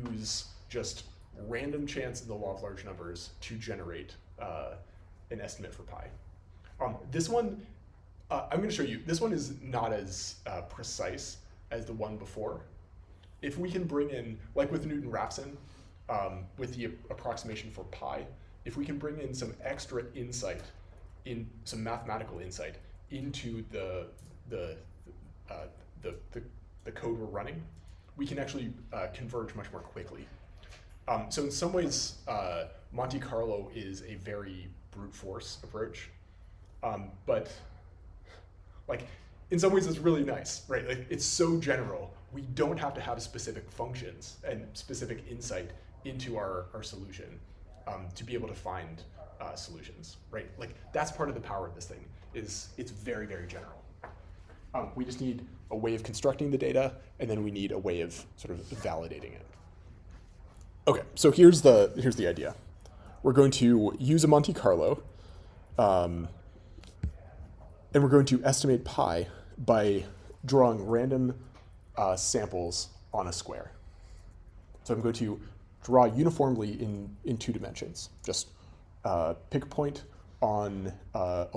use just random chance in the law of large numbers to generate an estimate for pi. This one, I'm going to show you, this one is not as precise as the one before. If we can bring in, like with Newton-Raphson, with the approximation for pi, if we can bring in some extra insight, some mathematical insight into the code we're running, we can actually converge much more quickly. So in some ways, Monte Carlo is a very brute force approach, but like in some ways it's really nice, right? Like it's so general. We don't have to have specific functions and specific insight into our solution to be able to find solutions, right? Like that's part of the power of this thing is it's very, very general. We just need a way of constructing the data, and then we need a way of sort of validating it. Okay, so here's the idea. We're going to use a Monte Carlo, and we're going to estimate pi by drawing random samples on a square. So I'm going to draw uniformly in 2 dimensions. Just pick a point, on a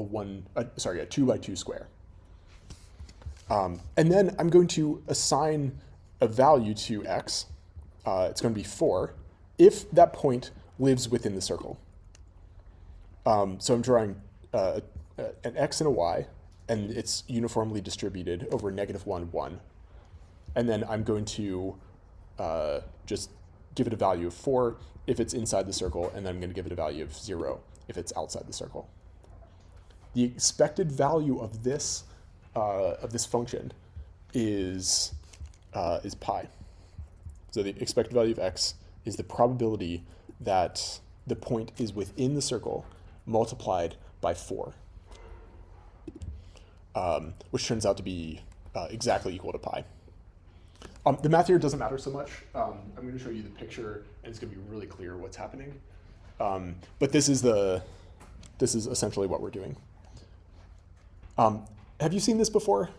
2 by 2 square. And then I'm going to assign a value to x. It's going to be 4 if that point lives within the circle. So I'm drawing an x and a y, and it's uniformly distributed over -1, 1. And then I'm going to just give it a value of 4 if it's inside the circle, and then I'm going to give it a value of 0 if it's outside the circle. The expected value of this function is pi. So the expected value of x is the probability that the point is within the circle multiplied by 4, which turns out to be exactly equal to pi. The math here doesn't matter so much. I'm going to show you the picture, and it's going to be really clear what's happening. But this is essentially what we're doing. Have you seen this before?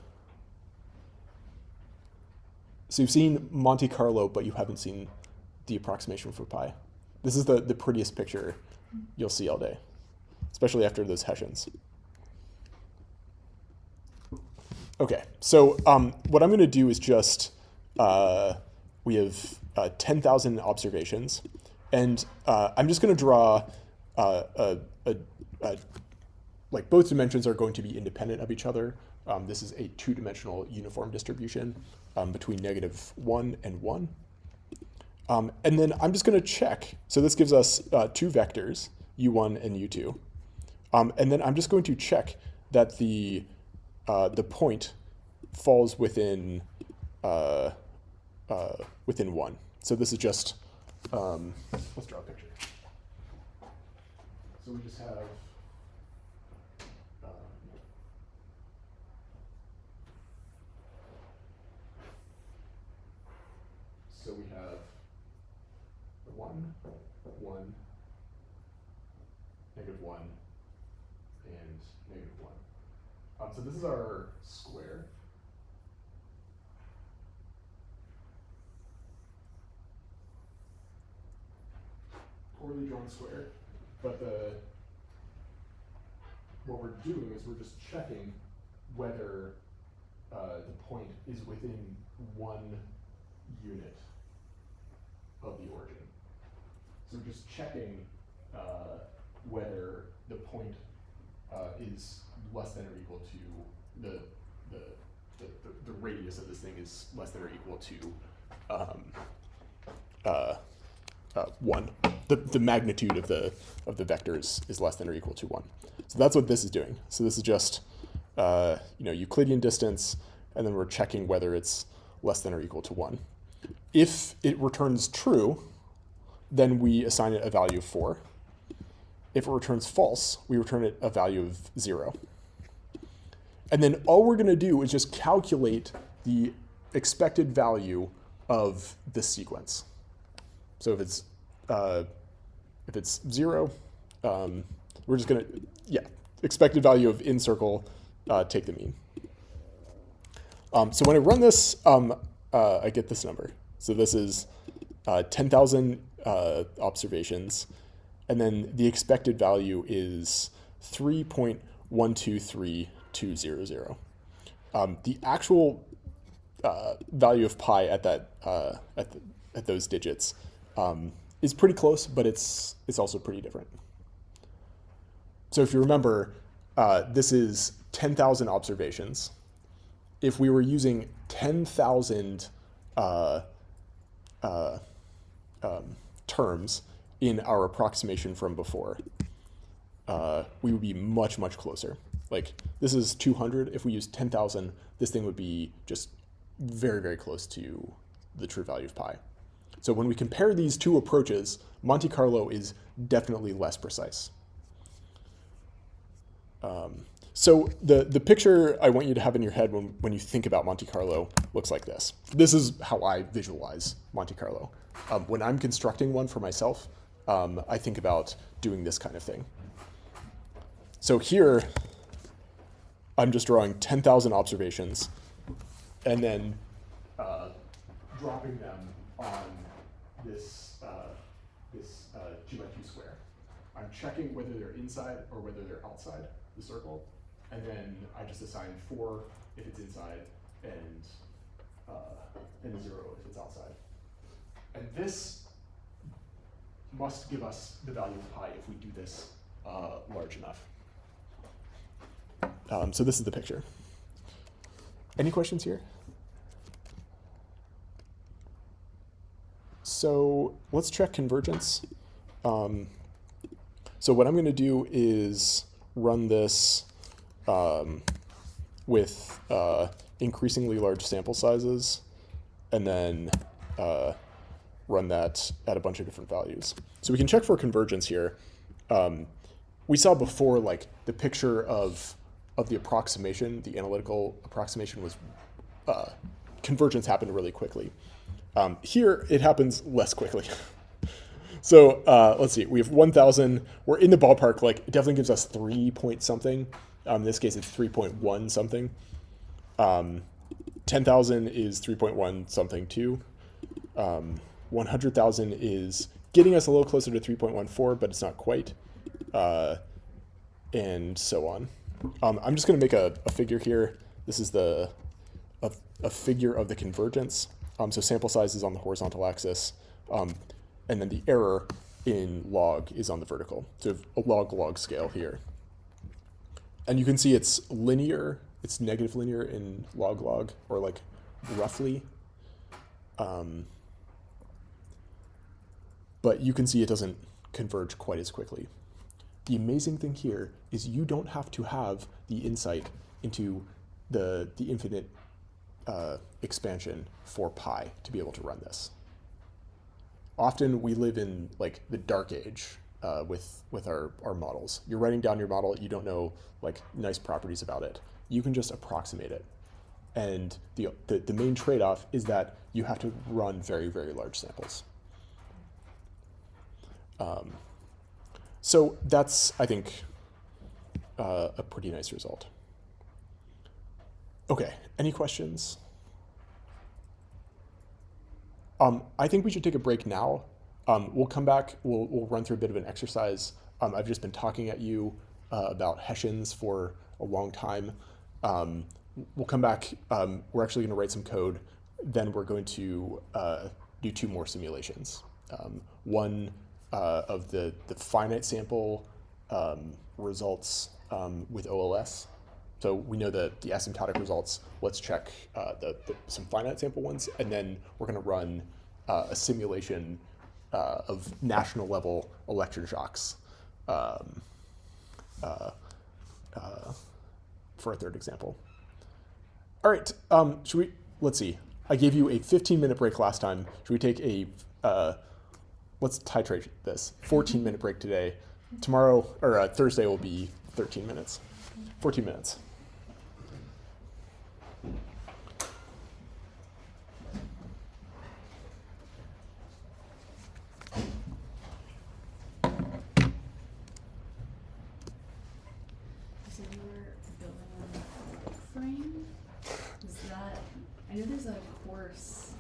So you've seen Monte Carlo, but you haven't seen the approximation for pi. This is the prettiest picture you'll see all day, especially after those Hessians. Okay, so what I'm going to do is just, we have 10,000 observations, and I'm just going to draw like both dimensions are going to be independent of each other. This is a 2-dimensional uniform distribution between -1 and 1. And then I'm just going to check. So this gives us 2 vectors, u1 and u2. And then I'm just going to check that the point falls within 1. So this is just, let's draw a picture. So we just have, so we have 1, 1, -1, and -1. So this is our square. Poorly drawn square, but what we're doing is we're just checking whether the point is within 1 unit of the origin. So we're just checking whether the point is less than or equal to the radius of this thing is less than or equal to 1. The magnitude of the vectors is less than or equal to 1. So that's what this is doing. So this is just Euclidean distance, and then we're checking whether it's less than or equal to 1. If it returns true, then we assign it a value of 4. If it returns false, we return it a value of 0. And then all we're going to do is just calculate the expected value of this sequence. So if it's 0, we're just going to, expected value of in circle, take the mean. So when I run this, I get this number. So this is 10,000 observations, and then the expected value is 3.123200. The actual value of pi at at those digits is pretty close, but it's also pretty different. So if you remember, this is 10,000 observations. If we were using 10,000 terms in our approximation from before, we would be much, much closer. Like, this is 200. If we use 10,000, this thing would be just very, very close to the true value of pi. So when we compare these two approaches, Monte Carlo is definitely less precise. So the picture I want you to have in your head when you think about Monte Carlo looks like this. This is how I visualize Monte Carlo. When I'm constructing one for myself, I think about doing this kind of thing. So here, I'm just drawing 10,000 observations and then dropping them on this 2 by 2 square. I'm checking whether they're inside or whether they're outside the circle, and then I just assign 4 if it's inside and 0 if it's outside. And this must give us the value of pi if we do this large enough. So this is the picture. Any questions here? So let's check convergence. So what I'm going to do is run this with increasingly large sample sizes, and then run that at a bunch of different values. So we can check for convergence here. We saw before, like, the picture of the approximation, the analytical approximation was convergence happened really quickly. Here, it happens less quickly. So let's see, we have 1,000. We're in the ballpark. Like, it definitely gives us 3 point something. In this case, it's 3.1 something. 10,000 is 3.1 something too. 100,000 is getting us a little closer to 3.14, but it's not quite. And so on. I'm just going to make a figure here. This is a figure of the convergence. So sample size is on the horizontal axis, and then the error in log is on the vertical. So a log-log scale here. And you can see it's linear. It's negative linear in log-log, or like roughly. But you can see it doesn't converge quite as quickly. The amazing thing here is you don't have to have the insight into the infinite expansion for pi to be able to run this. Often we live in like the dark age with our models. You're writing down your model, you don't know like nice properties about it. You can just approximate it. And the main trade-off is that you have to run very, very large samples. So that's, I think, a pretty nice result. Okay, any questions? I think we should take a break now. We'll come back, we'll run through a bit of an exercise. I've just been talking at you about Hessians for a long time. We'll come back, we're actually gonna write some code, then we're going to do 2 more simulations. One of the finite sample results with OLS. So we know the asymptotic results. Let's check some finite sample ones, and then we're going to run a simulation of national level election shocks for a third example. All right, let's see. I gave you a 15-minute break last time. Should we take let's titrate this, 14-minute break today. Tomorrow, or Thursday will be 13 minutes, 14 minutes. So you were building a frame? Is that, I know there's a course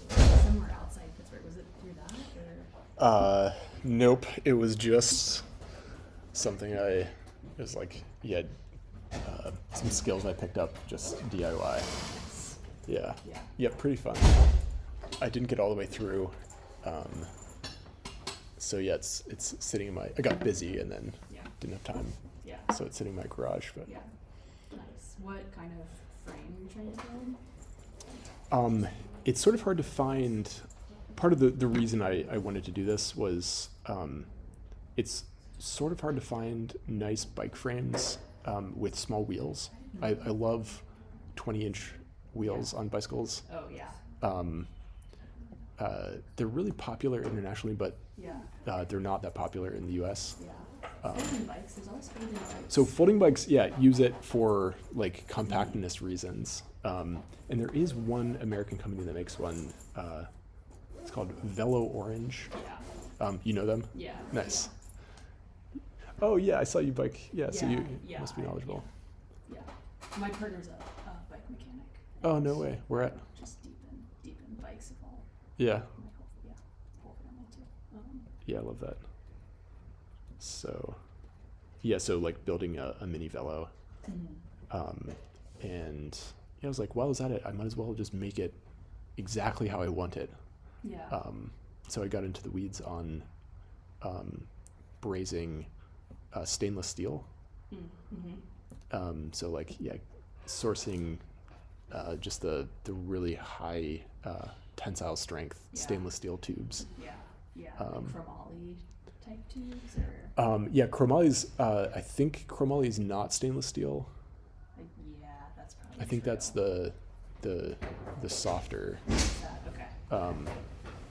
somewhere outside Pittsburgh. Was it through that, or? Nope, it was just something it was like, some skills I picked up, just DIY. Yeah. Yeah, pretty fun. I didn't get all the way through. So yeah, it's sitting in I got busy and then didn't have time. Yeah. So it's sitting in my garage, but. Yeah. Nice. What kind of frame are you trying to build? It's sort of hard to find. Part of the reason I wanted to do this was it's sort of hard to find nice bike frames with small wheels. I love 20-inch wheels on bicycles. Oh, yeah. They're really popular internationally, but they're not that popular in the US. Yeah. Folding bikes, there's always folding bikes. So folding bikes, use it for like compactness reasons. And there is one American company that makes one. It's called Velo Orange. Yeah. You know them? Yeah. Nice. Oh yeah, I saw you bike. Yeah, so you Yeah, must be knowledgeable. Yeah. My partner's a bike mechanic. Oh no way. Where at? Just deep in bikes of all. Yeah. Whole family too. Yeah, I love that. So, yeah, so like building a mini velo. Mhm. And yeah, I was like, while I was at it, I might as well just make it exactly how I want it. Yeah. So I got into the weeds on brazing stainless steel. Mm-hmm. So like, yeah, sourcing just the really high tensile strength Yeah. stainless steel tubes. Yeah. Yeah. Like chromoly type tubes, or Yeah, chromoly's, I think chromoly is not stainless steel. like, yeah, that's probably. I think true. that's the softer. Okay.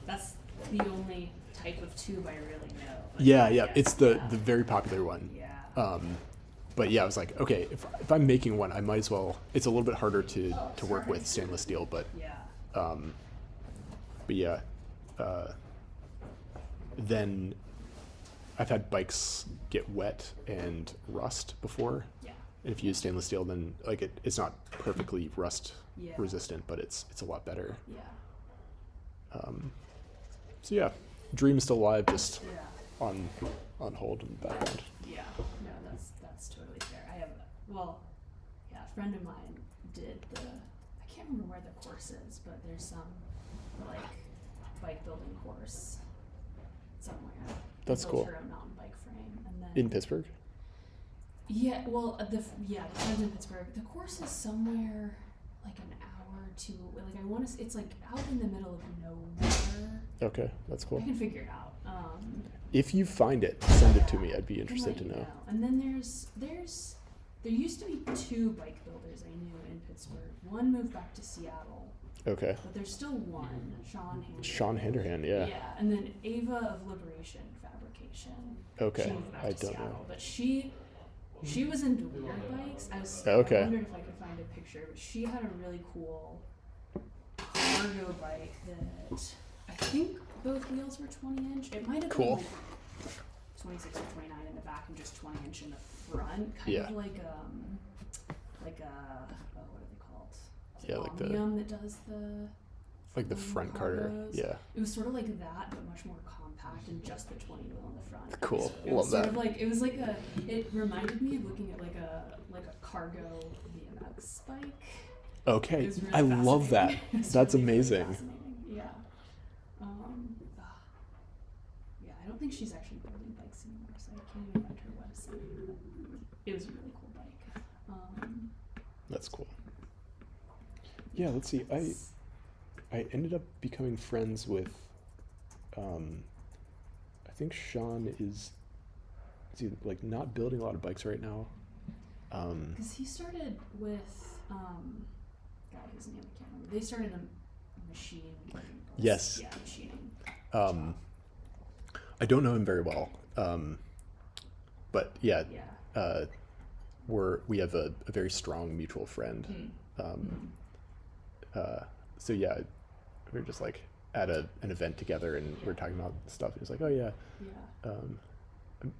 That's the only type of tube I really know. Like, Yeah, it's the yeah. very popular one. Yeah. But yeah, I was like, okay, if I'm making one, I might as well. It's a little bit harder to work with stainless steel, but Yeah. yeah. Then I've had bikes get wet and rust before. Yeah. And if you use stainless steel, then like it's not perfectly rust Yeah. resistant, but it's a lot better. Yeah. So yeah, dream is still alive, just Yeah. on hold in the background. Yeah. No, that's totally fair. I have, well, yeah, a friend of mine did I can't remember where the course is, but there's some like bike building course somewhere. That's Built cool. her own mountain bike frame, and then In Pittsburgh? yeah, well, the friends in Pittsburgh. The course is somewhere like an hour to, like, I want to. It's like out in the middle of nowhere. Okay, that's cool. I can figure it out. If you find it, send it to me. I'd be interested Right to know. now. And then there used to be 2 bike builders I knew in Pittsburgh. One moved back to Seattle, Okay. but there's still one, Sean Handerhan. Sean Handerhan, yeah. Yeah, and then Ava of Liberation Fabrication. Okay, She moved back I to don't Seattle, know. but she was into weird bikes. Okay. I wondered if I could find a picture, but she had a really cool cargo bike that I think both wheels were 20-inch. It might have Cool. been like 26 or 29 in the back and just 20-inch in the front, kind Yeah. of like what are they called? Is it Yeah, like the- Omnium that does the Like the front carter. cargos? Yeah. It was sort of like that, but much more compact and just the 20 wheel in the front. Cool. It was Love sort that. of like, it was like it reminded me of looking at like a cargo BMX bike. It Okay. was really I love that. fascinating. It was That's really, really amazing. fascinating. Yeah. Yeah, I don't think she's actually building bikes anymore, so I can't even find her website. But it was a really cool bike. That's cool. Yeah, let's see. I ended up becoming friends with I think Sean is he like not building a lot of bikes right now. Because he started with, God, his name I can't remember. They started a machine. Yes. Yeah, machining. I don't know him very well. But yeah, Yeah. we have a very strong mutual friend. So yeah, we were just like at an event together and we were talking about stuff. He was like, oh yeah, Yeah.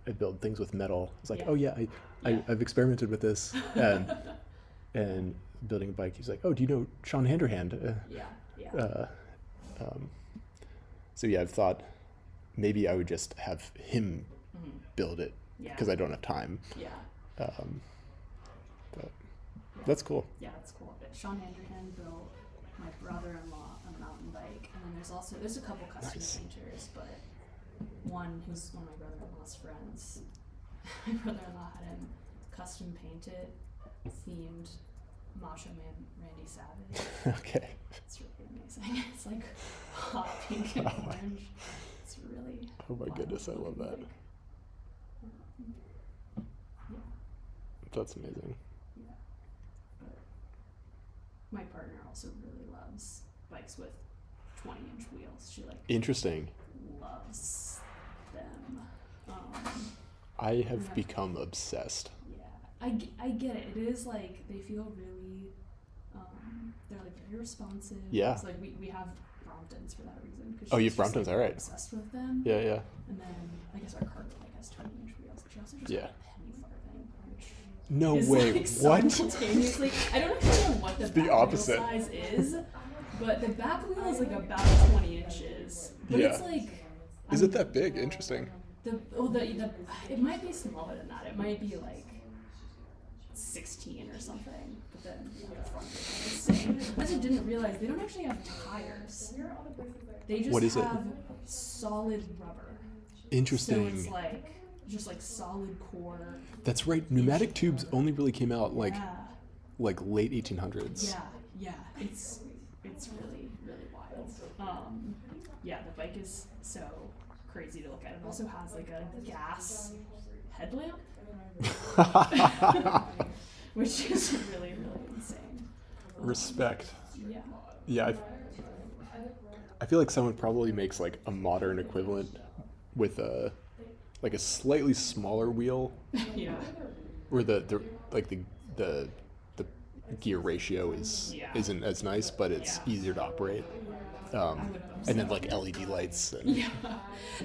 I build things with metal. It's like, Yeah. oh yeah, Yeah. I've experimented with this and building a bike. He's like, oh, do you know Sean Handerhand? Yeah. So yeah, I've thought maybe I would just have him Mhm. build it Yeah. because I don't have time. Yeah. But that's cool. Yeah, that's cool. But Sean Anderhan built my brother-in-law a mountain bike, and then there's a couple custom Nice. painters, but one who's one of my brother-in-law's friends. My brother-in-law had him custom painted, themed Macho Man Randy Savage. Okay. It's really amazing. It's like hot pink and Oh my- orange. It's really. Oh my wild goodness, I love looking that. bike. Yeah. That's amazing. Yeah. But my partner also really loves bikes with 20-inch wheels. She like Interesting. loves them. I have Yeah. become obsessed. Yeah, I get it. It is like they feel really, they're like very responsive. Yeah. It's like we have Bromptons for that reason. 'Cause Oh, you she's have just, Bromptons, like, alright. Obsessed with them. Yeah, yeah. And then I guess our cargo bike has 20-inch wheels. She also just Yeah. got a penny farthing, which No is way. like What? simultaneously. I don't actually know what the The back wheel opposite. size is, but the back wheel is like about 20 inches. But Yeah. it's like. Is it that big? Interesting. it might be smaller than that. It might be like 16 or something. But then the front is the same. I also didn't realize they don't actually have tires. They just What is it? have solid rubber. Interesting. So it's like just like solid core. That's right. Pneumatic tubes only really came out like Yeah. late 1800s. Yeah. It's really wild. Yeah, the bike is so crazy to look at. It also has like a gas headlamp, which is really insane. Respect. Yeah. Yeah, I feel like someone probably makes like a modern equivalent with a slightly smaller wheel, Yeah. where the gear ratio isn't as nice, but it's easier to operate. And then like LED lights and Yeah.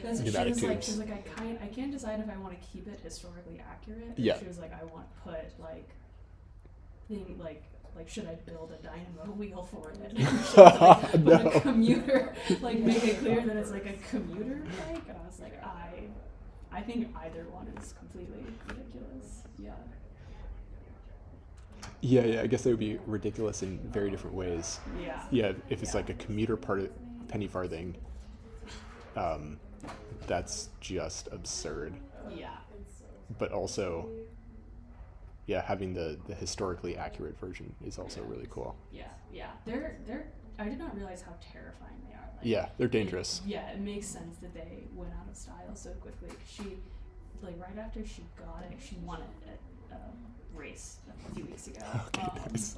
That's what pneumatic she tubes. was like I can't decide if I want to keep it historically accurate. Yeah. She was like, I want to put like should I build a dynamo wheel for it? Should I, put No. a commuter, make it clear that it's like a commuter bike? And I was like, I think either one is completely ridiculous. Yeah. Yeah, I guess they would be ridiculous in very different ways. Yeah. Yeah, if it's like a commuter penny farthing, that's just absurd. Yeah. But also, yeah, having the historically accurate version is also really cool. Yeah. They're I did not realize how terrifying they are. Like, Yeah, they're dangerous. it makes sense that they went out of style so quickly. She, like, right after she got it, she won it at a race a few weeks ago. Okay, nice.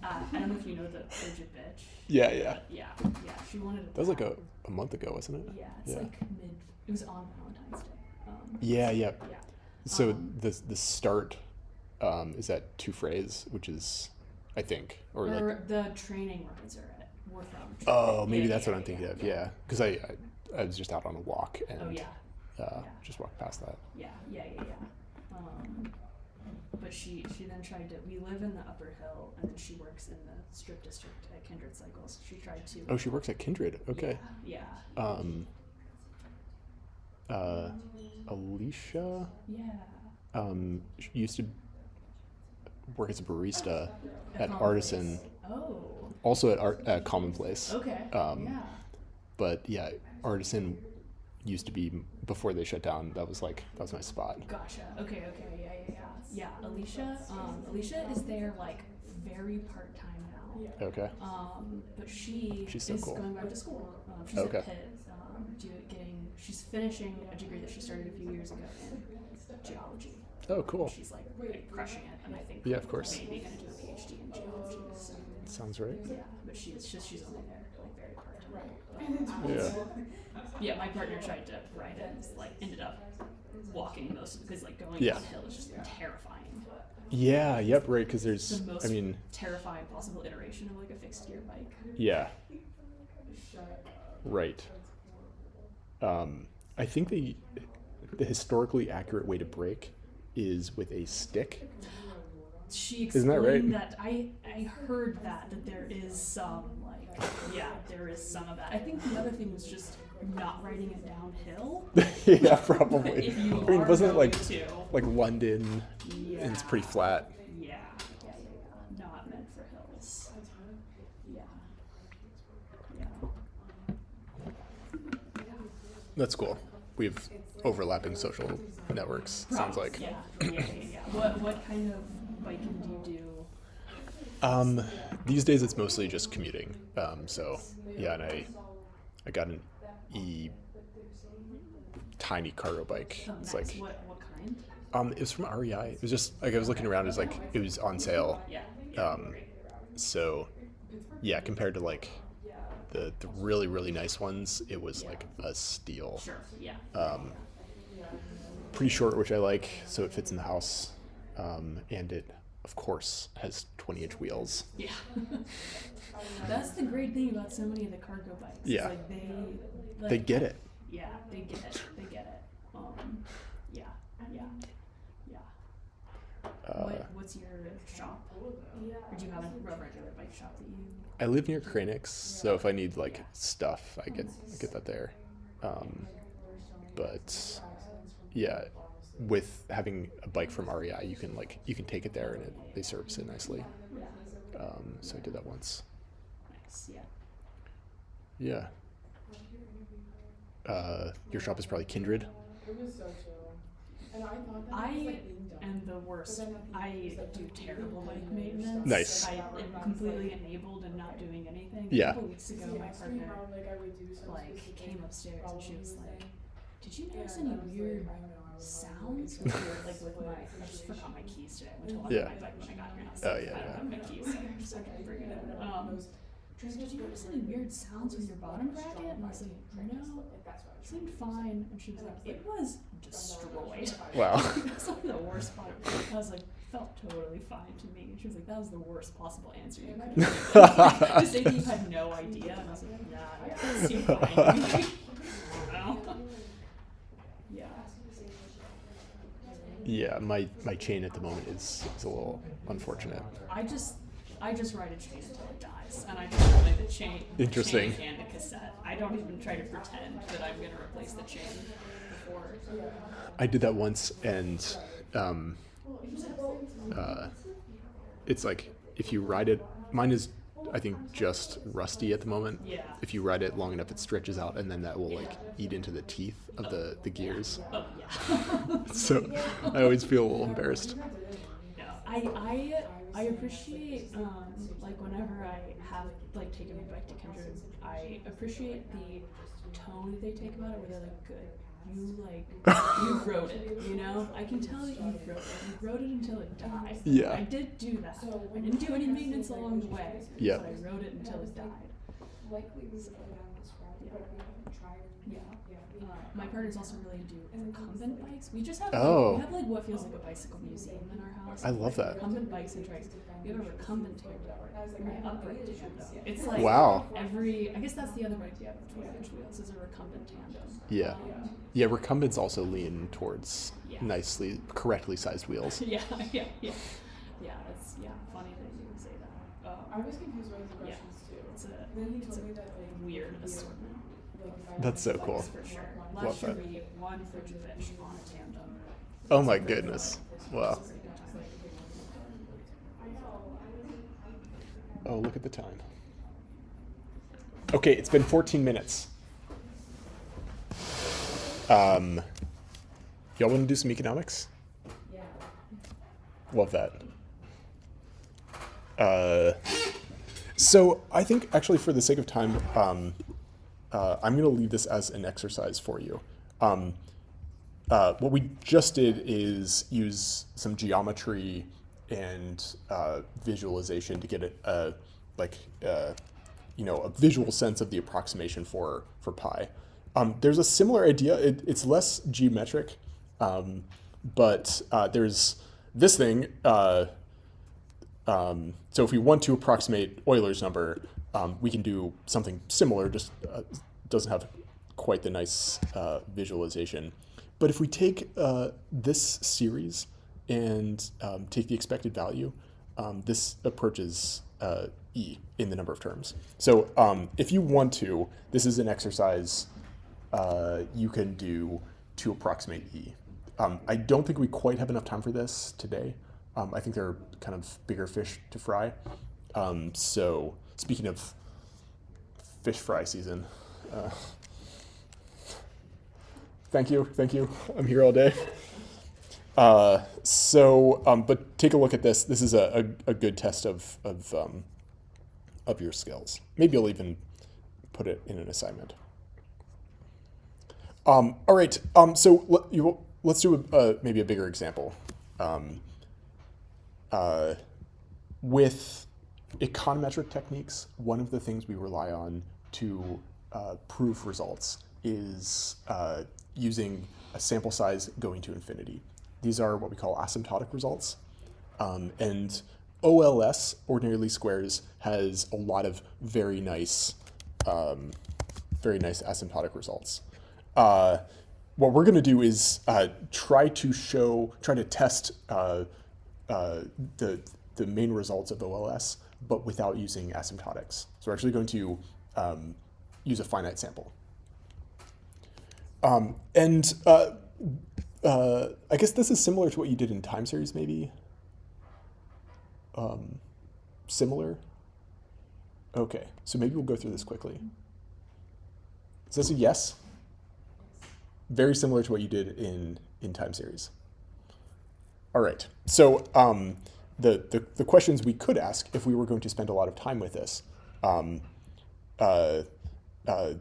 I don't know if you know the Frigid Bitch. Yeah. Yeah, she won it at That was like a month ago, wasn't it? Yeah, it's like it was on Valentine's Day. Yeah. Yeah. So the start is at Two Frays, which is, I think, or like. The training runs were from. Oh, maybe that's what I'm thinking of. Yeah, because I was just out on a walk and Oh yeah. just walked past that. Yeah. But she then tried to. We live in the Upper Hill, and then she works in the Strip District at Kindred Cycles. She tried to. Oh, she works at Kindred. Okay. Yeah. Alicia. Yeah. She used to work as a barista at Commonplace. Artisan, Oh. also at Commonplace. Okay. Yeah. But yeah, Artisan used to be, before they shut down, that was my spot. Gotcha. Okay. Yeah. Alicia is there like very part time now. Okay. But she's so cool. going back to school. She's Okay. at Pitt, she's finishing a degree that she started a few years ago in geology. Oh, cool. She's like crushing it, and I think Yeah, of course. maybe gonna do a PhD in geology. So, Sounds right. yeah, but she's only there like very part time. Yeah. My partner tried to ride it, and ended up walking most of because going Yeah. downhill is just terrifying. Yeah. Yep. Right. Because there's, The most I mean, terrifying possible iteration of like a fixed gear bike. yeah. Right. I think the historically accurate way to brake is with a stick. She Isn't that explained right? that I heard that there is some there is some of that. I think the other thing was just not riding it downhill. Yeah, probably. If you I mean, are wasn't it going like to. like London? Yeah. And it's pretty flat. Yeah. Not meant for hills. Yeah. That's cool. We have overlapping social networks. Sounds like. Yeah. What kind of biking do you do? These days it's mostly just commuting. So yeah, and I got an tiny cargo bike. Oh, It's nice. like What kind? it was from REI. It was just like I was looking around. It was like it was on sale. Yeah. So yeah, compared to like the really nice ones, it was like a steal. Sure. Yeah. Pretty short, which I like, so it fits in the house, and it of course has 20-inch wheels. Yeah. That's the great thing about so many of the cargo bikes. is, Yeah. Like They get it. Yeah, they get it. What's your shop? Or do you have a regular bike shop that you? I live near Cranix, so if I need like stuff, I get that there. But yeah, with having a bike from REI, you can take it there and they service it nicely. So I did that once. Nice. Yeah. Yeah. Your shop is probably Kindred. It was so chill. And I thought that I it was like being done. am the worst. I do terrible bike maintenance. Nice. I am completely enabled and not doing anything. Yeah. A couple weeks ago, my partner I would do some like came upstairs and she was like, "Did you yeah, notice and any I was weird like, I know, I was sounds like, with my? I just forgot my keys today. I went to lock Yeah. my bike when I got here. And I was Oh, like, yeah, I don't yeah. have my keys. So I can bring it in. She was like, "Did you notice any weird sounds with your bottom bracket?" And I was like, "No, it seemed fine." And she was like, "It was destroyed." Wow. That's like the worst part. I was like, felt totally fine to me. And she was like, "That was the worst possible answer you could have." Just saying you had no idea. And I was like, "Nah, yeah, it seemed fine to me." I don't know. Yeah. Yeah, my chain at the moment is a little unfortunate. I just ride a chain until it dies, and I just play the chain. Interesting. Chain and a cassette. I don't even try to pretend that I'm gonna replace the chain before. I did that once, and it's like if you ride it, mine is I think just rusty at the moment. Yeah. If you ride it long enough, it stretches out, and then that will like eat into the teeth of the gears. Oh yeah. So I always feel a little embarrassed. No, I appreciate like whenever I have like taken my bike to Kindred, I appreciate the tone that they take about it, where they're like, "Good, you rode it, you know? I can tell that you rode it. You rode it until it died." Yeah. I did do that. I didn't do any maintenance along the way. Yeah. But I rode it until it died. Likely we would go down this route, but we haven't tried. Yeah. Yeah. My partner's also really into recumbent bikes. We just have Oh. we have like what feels like a bicycle museum in our house. I love that. Recumbent bikes and trikes. We have a recumbent tandem and an upright tandem. It's like Wow. I guess that's the other bike we have with 12-inch wheels is a recumbent tandem. Yeah. Yeah, recumbents also lean towards Yeah. nicely, correctly sized wheels. Yeah, yeah. It's funny that you would say that. I was confused by the Yeah. questions too. It's Then he a told me that like weird assortment. That's so cool. For sure. Love Last year that. we won Fridge Fish on a tandem. Oh my goodness. Wow. Oh, look at the time. Okay, it's been 14 minutes. Y'all want to do some economics? Yeah. Love that. So I think actually for the sake of time, I'm going to leave this as an exercise for you. What we just did is use some geometry and visualization to get a visual sense of the approximation for pi. There's a similar idea. It's less geometric, but there's this thing. So if we want to approximate Euler's number, we can do something similar, just doesn't have quite the nice visualization. But if we take this series and take the expected value, this approaches E in the number of terms. So if you want to, this is an exercise you can do to approximate E. I don't think we quite have enough time for this today. I think there are kind of bigger fish to fry. So speaking of fish fry season, thank you. I'm here all day. But take a look at this. This is a good test of your skills. Maybe I'll even put it in an assignment. All right. So let's do maybe a bigger example. With econometric techniques, one of the things we rely on to prove results is using a sample size going to infinity. These are what we call asymptotic results. And OLS, ordinary least squares, has a lot of very nice asymptotic results. What we're going to do is try to test the main results of OLS, but without using asymptotics. So we're actually going to use a finite sample. I guess this is similar to what you did in time series, maybe. Similar. Okay, so maybe we'll go through this quickly. Is this a yes? Very similar to what you did in time series. All right, so the questions we could ask if we were going to spend a lot of time with this,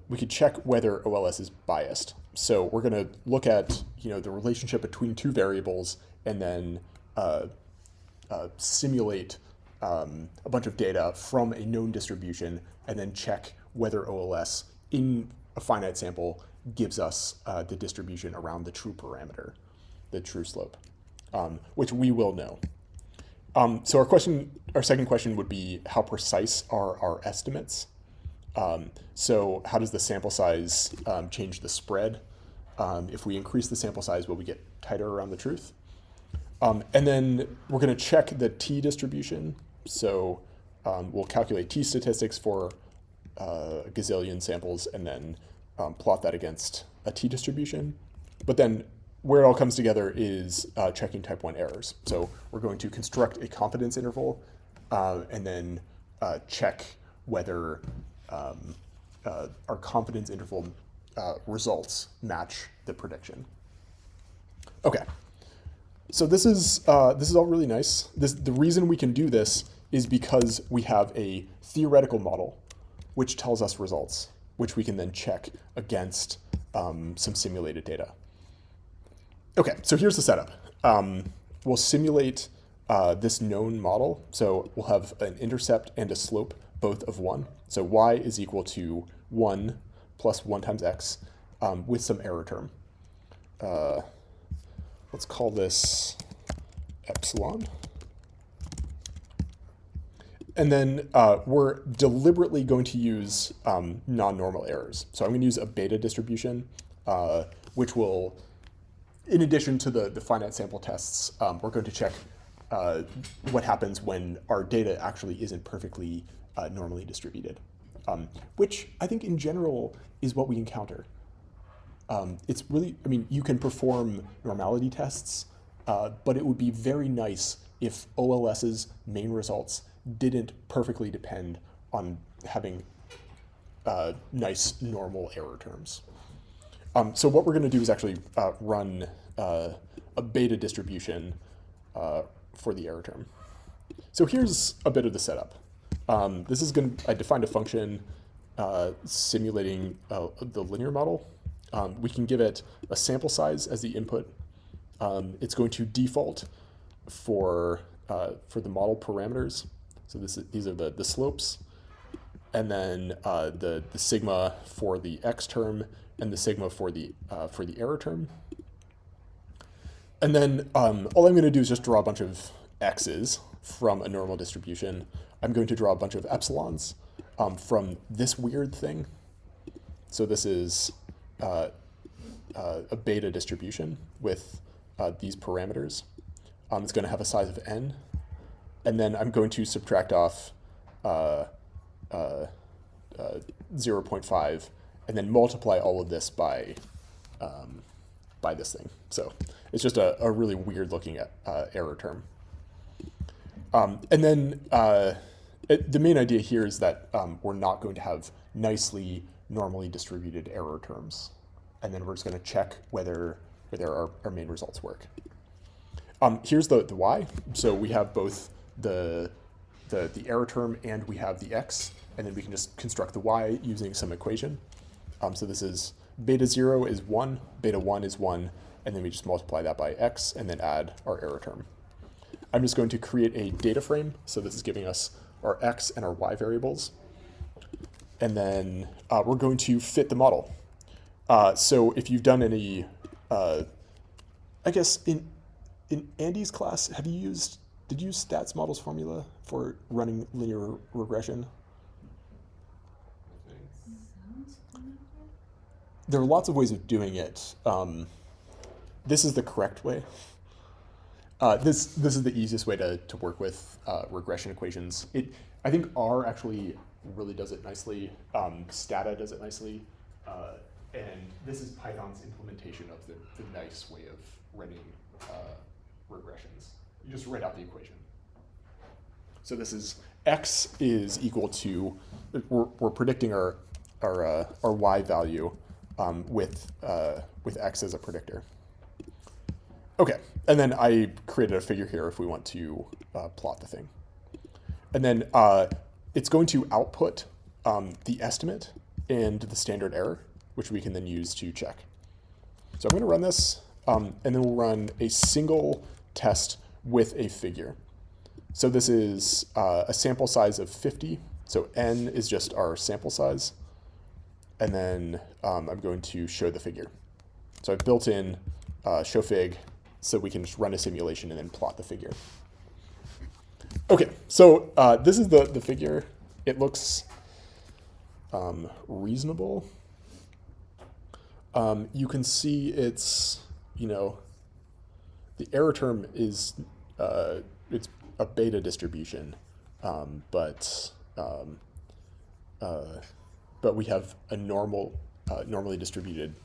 we could check whether OLS is biased. So we're going to look at the relationship between two variables and then simulate a bunch of data from a known distribution and then check whether OLS in a finite sample gives us the distribution around the true parameter, the true slope, which we will know. So our second question would be, how precise are our estimates? So how does the sample size change the spread? If we increase the sample size, will we get tighter around the truth? And then we're going to check the t distribution. So we'll calculate t statistics for a gazillion samples and then plot that against a t distribution. But then where it all comes together is checking type 1 errors. So we're going to construct a confidence interval and then check whether our confidence interval results match the prediction. Okay, so this is all really nice. The reason we can do this is because we have a theoretical model which tells us results, which we can then check against some simulated data. Okay, so here's the setup. We'll simulate this known model. So we'll have an intercept and a slope, both of 1. So y is equal to 1 plus 1 times x with some error term. Let's call this epsilon. And then we're deliberately going to use non-normal errors. So I'm going to use a beta distribution, which will, in addition to the finite sample tests, we're going to check what happens when our data actually isn't perfectly normally distributed, which I think in general is what we encounter. It's really, you can perform normality tests, but it would be very nice if OLS's main results didn't perfectly depend on having nice normal error terms. So what we're going to do is actually run a beta distribution for the error term. So here's a bit of the setup. I defined a function simulating the linear model. We can give it a sample size as the input. It's going to default for the model parameters. So these are the slopes, and then the sigma for the x term and the sigma for the error term. And then all I'm going to do is just draw a bunch of x's from a normal distribution. I'm going to draw a bunch of epsilons from this weird thing. So this is a beta distribution with these parameters. It's going to have a size of n. And then I'm going to subtract off 0.5 and then multiply all of this by this thing. So it's just a really weird looking error term. And then the main idea here is that we're not going to have nicely normally distributed error terms. And then we're just going to check whether our main results work. Here's the y. So we have both the error term and we have the x, and then we can just construct the y using some equation. So this is beta 0 is 1, beta 1 is 1, and then we just multiply that by x and then add our error term. I'm just going to create a data frame. So this is giving us our x and our y variables. And then we're going to fit the model. So if you've done any, I guess in Andy's class, did you use stats models formula for running linear regression? There are lots of ways of doing it. This is the correct way. This is the easiest way to work with regression equations. I think R actually really does it nicely. Stata does it nicely. And this is Python's implementation of the nice way of writing regressions. You just write out the equation. So this is x is equal to, we're predicting our y value with x as a predictor. Okay, and then I created a figure here if we want to plot the thing. And then it's going to output the estimate and the standard error, which we can then use to check. So I'm going to run this, and then we'll run a single test with a figure. So this is a sample size of 50. So n is just our sample size. And then I'm going to show the figure. So I've built in showfig so we can just run a simulation and then plot the figure. Okay, so this is the figure. It looks reasonable. You can see it's, the error term is, it's a beta distribution, but we have a normally distributed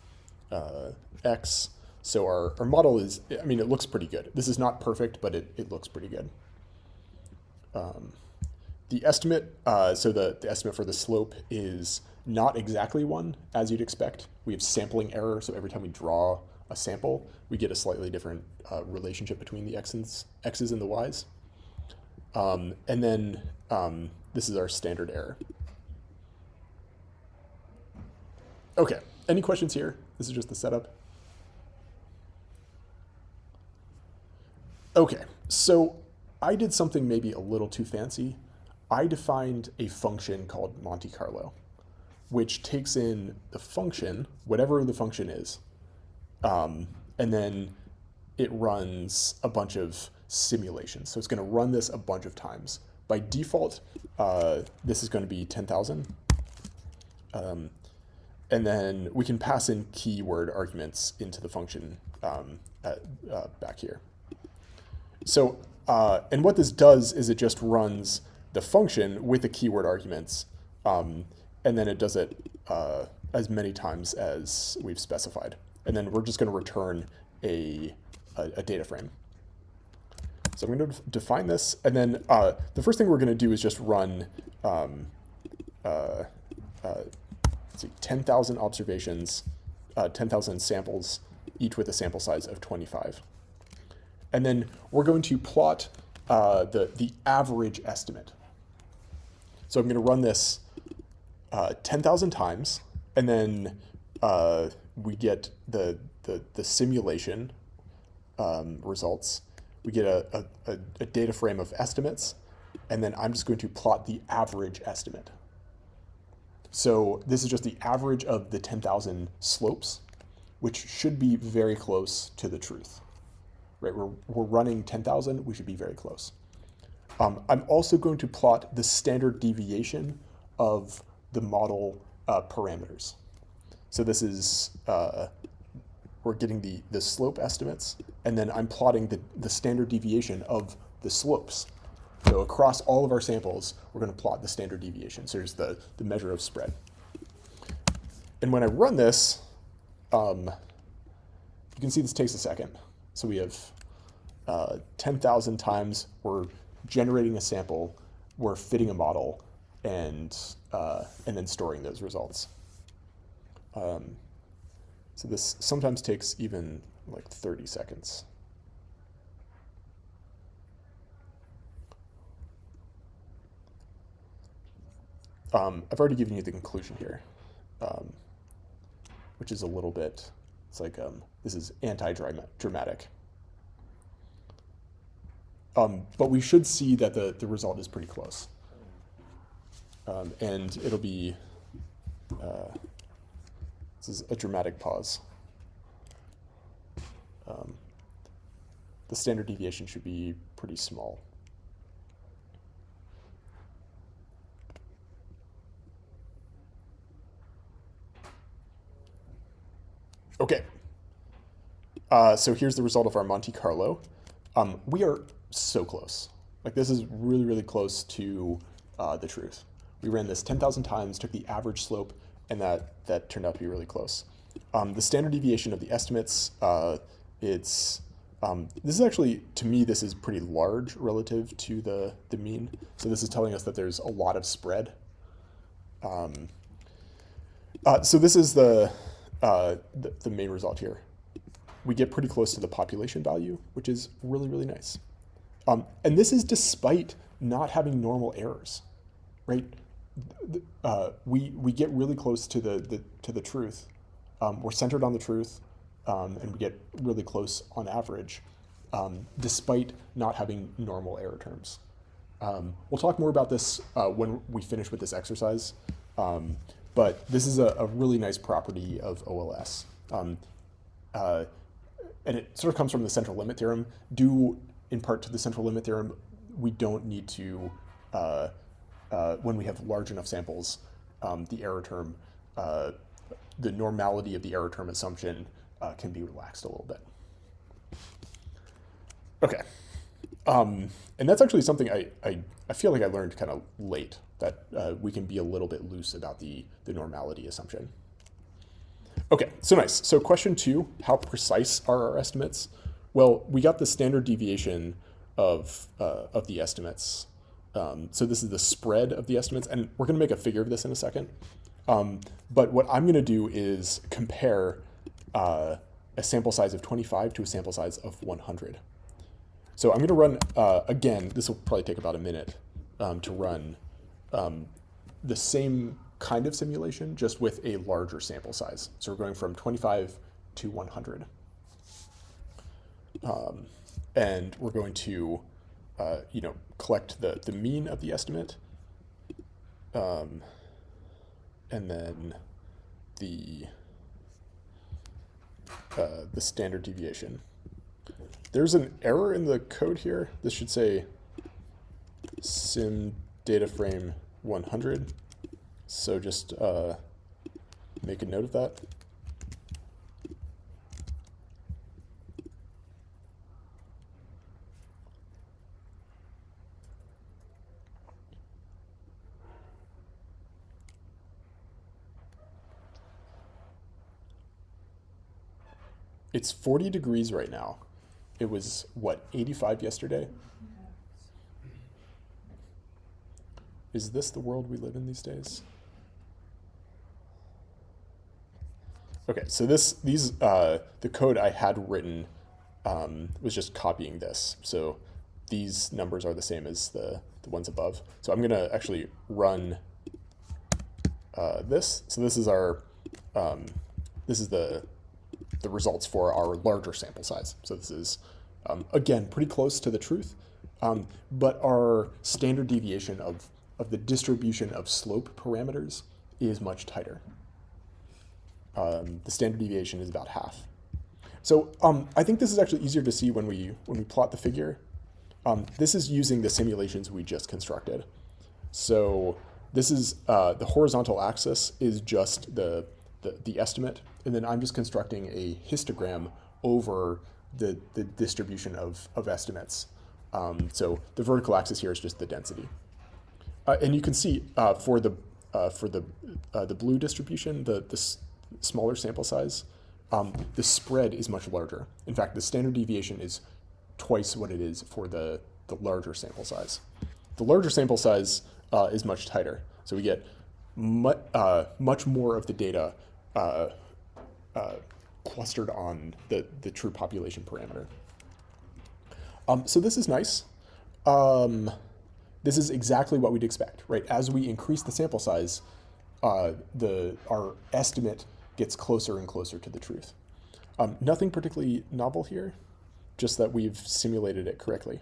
x. So our model is, it looks pretty good. This is not perfect, but it looks pretty good. The estimate, so the estimate for the slope is not exactly 1, as you'd expect. We have sampling error, so every time we draw a sample, we get a slightly different relationship between the x's and the y's. And then this is our standard error. Okay, any questions here? This is just the setup. Okay, so I did something maybe a little too fancy. I defined a function called Monte Carlo, which takes in the function, whatever the function is, and then it runs a bunch of simulations. So it's going to run this a bunch of times. By default, this is going to be 10,000. And then we can pass in keyword arguments into the function back here. So, and what this does is it just runs the function with the keyword arguments, and then it does it as many times as we've specified. And then we're just going to return a data frame. So I'm going to define this, and then the first thing we're going to do is just run 10,000 observations, 10,000 samples, each with a sample size of 25. And then we're going to plot the average estimate. So I'm going to run this 10,000 times, and then we get the simulation results. We get a data frame of estimates, and then I'm just going to plot the average estimate. So this is just the average of the 10,000 slopes, which should be very close to the truth. Right? We're running 10,000, we should be very close. I'm also going to plot the standard deviation of the model parameters. So this is, we're getting the slope estimates, and then I'm plotting the standard deviation of the slopes. So across all of our samples, we're going to plot the standard deviation. So here's the measure of spread. And when I run this, you can see this takes a second. So we have 10,000 times we're generating a sample, we're fitting a model, and then storing those results. So this sometimes takes even like 30 seconds. I've already given you the conclusion here, which is a little bit, it's like, this is anti-dramatic. But we should see that the result is pretty close. And it'll be, this is a dramatic pause. The standard deviation should be pretty small. Okay, so here's the result of our Monte Carlo. We are so close. Like, this is really, really close to the truth. We ran this 10,000 times, took the average slope, and that turned out to be really close. The standard deviation of the estimates, this is actually, to me, this is pretty large relative to the mean. So this is telling us that there's a lot of spread. So this is the main result here. We get pretty close to the population value, which is really, really nice. And this is despite not having normal errors, right? We get really close to the truth. We're centered on the truth, and we get really close on average, despite not having normal error terms. We'll talk more about this when we finish with this exercise, but this is a really nice property of OLS. And it sort of comes from the central limit theorem. Due in part to the central limit theorem, we don't need to, when we have large enough samples, the error term, the normality of the error term assumption can be relaxed a little bit. Okay. And that's actually something I feel like I learned kind of late, that we can be a little bit loose about the normality assumption. Okay, so nice. So question 2, how precise are our estimates? Well, we got the standard deviation of the estimates. So this is the spread of the estimates, and we're going to make a figure of this in a second. But what I'm going to do is compare a sample size of 25 to a sample size of 100. So I'm going to run, again, this will probably take about a minute to run the same kind of simulation, just with a larger sample size. So we're going from 25 to 100. And we're going to, collect the mean of the estimate, and then the standard deviation. There's an error in the code here. This should say sim data frame 100. So just make a note of that. It's 40 degrees right now. It was, what, 85 yesterday? Is this the world we live in these days? Okay, so the code I had written was just copying this. So these numbers are the same as the ones above. So I'm going to actually run this. So this is our this is the results for our larger sample size. So this is again pretty close to the truth, but our standard deviation of the distribution of slope parameters is much tighter. The standard deviation is about half. So I think this is actually easier to see when we plot the figure. This is using the simulations we just constructed. So this is the horizontal axis is just the estimate, and then I'm just constructing a histogram over the distribution of estimates. So the vertical axis here is just the density, and you can see for the blue distribution, the smaller sample size, the spread is much larger. In fact, the standard deviation is twice what it is for the larger sample size. The larger sample size is much tighter, so we get much more of the data clustered on the true population parameter. So this is nice. This is exactly what we'd expect, right? As we increase the sample size, our estimate gets closer and closer to the truth. Nothing particularly novel here, just that we've simulated it correctly.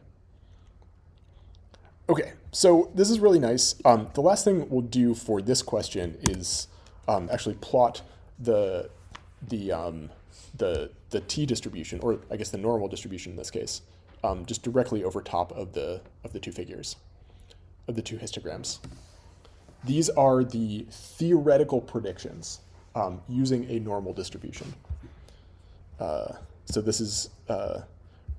Okay, so this is really nice. The last thing we'll do for this question is actually plot the t distribution, or I guess the normal distribution in this case, just directly over top of the two figures, of the two histograms. These are the theoretical predictions using a normal distribution. So this is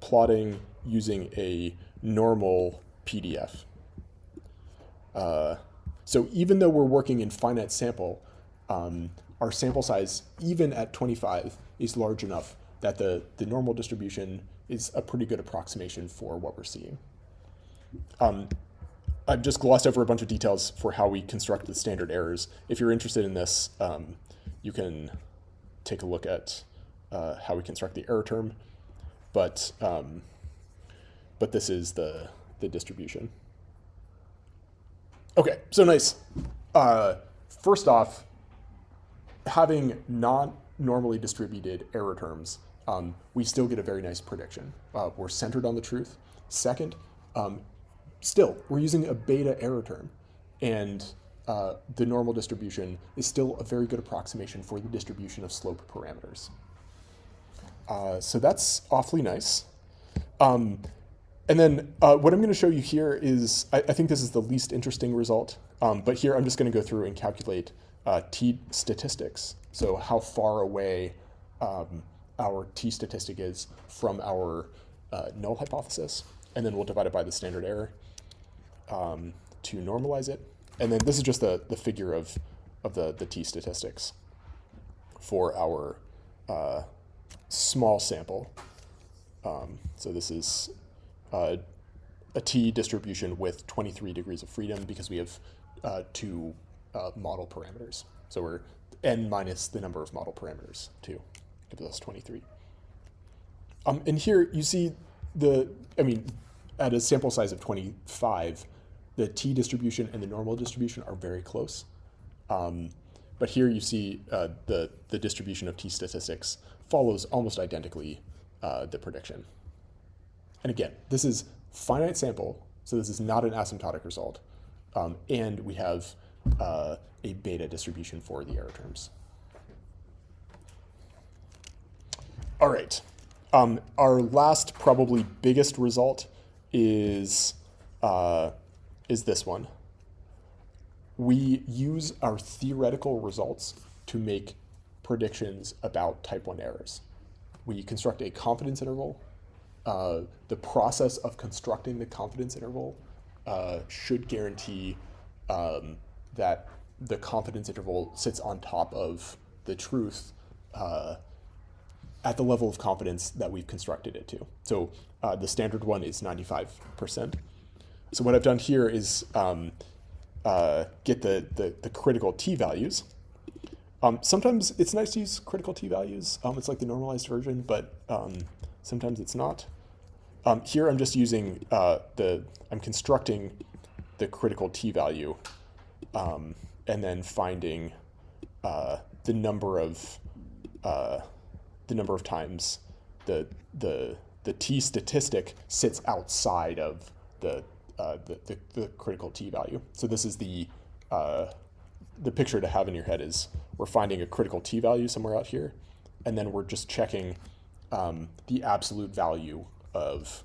plotting using a normal PDF. So even though we're working in finite sample, our sample size, even at 25, is large enough that the normal distribution is a pretty good approximation for what we're seeing. I've just glossed over a bunch of details for how we construct the standard errors. If you're interested in this, you can take a look at how we construct the error term, but this is the distribution. Okay, so nice. First off, having not normally distributed error terms, we still get a very nice prediction. We're centered on the truth. Second, still, we're using a beta error term, and the normal distribution is still a very good approximation for the distribution of slope parameters. So that's awfully nice. And then what I'm going to show you here is, I think this is the least interesting result, but here I'm just going to go through and calculate t statistics. So how far away our t statistic is from our null hypothesis, and then we'll divide it by the standard error to normalize it. And then this is just the figure of the t statistics for our small sample. So this is a t distribution with 23 degrees of freedom because we have two model parameters. So we're n minus the number of model parameters to give us 23. And here you see at a sample size of 25, the t distribution and the normal distribution are very close. But here you see the distribution of t statistics follows almost identically the prediction. And again, this is finite sample, so this is not an asymptotic result. And we have a beta distribution for the error terms. All right. Our last, probably biggest result is this one. We use our theoretical results to make predictions about type 1 errors. We construct a confidence interval. The process of constructing the confidence interval should guarantee that the confidence interval sits on top of the truth at the level of confidence that we've constructed it to. So the standard one is 95%. So what I've done here is get the critical t-values. Sometimes it's nice to use critical t-values. It's like the normalized version, but sometimes it's not. Here I'm just using I'm constructing the critical t-value and then finding the number of times the t statistic sits outside of the critical t-value. So this is the picture to have in your head is we're finding a critical t-value somewhere out here, and then we're just checking the absolute value of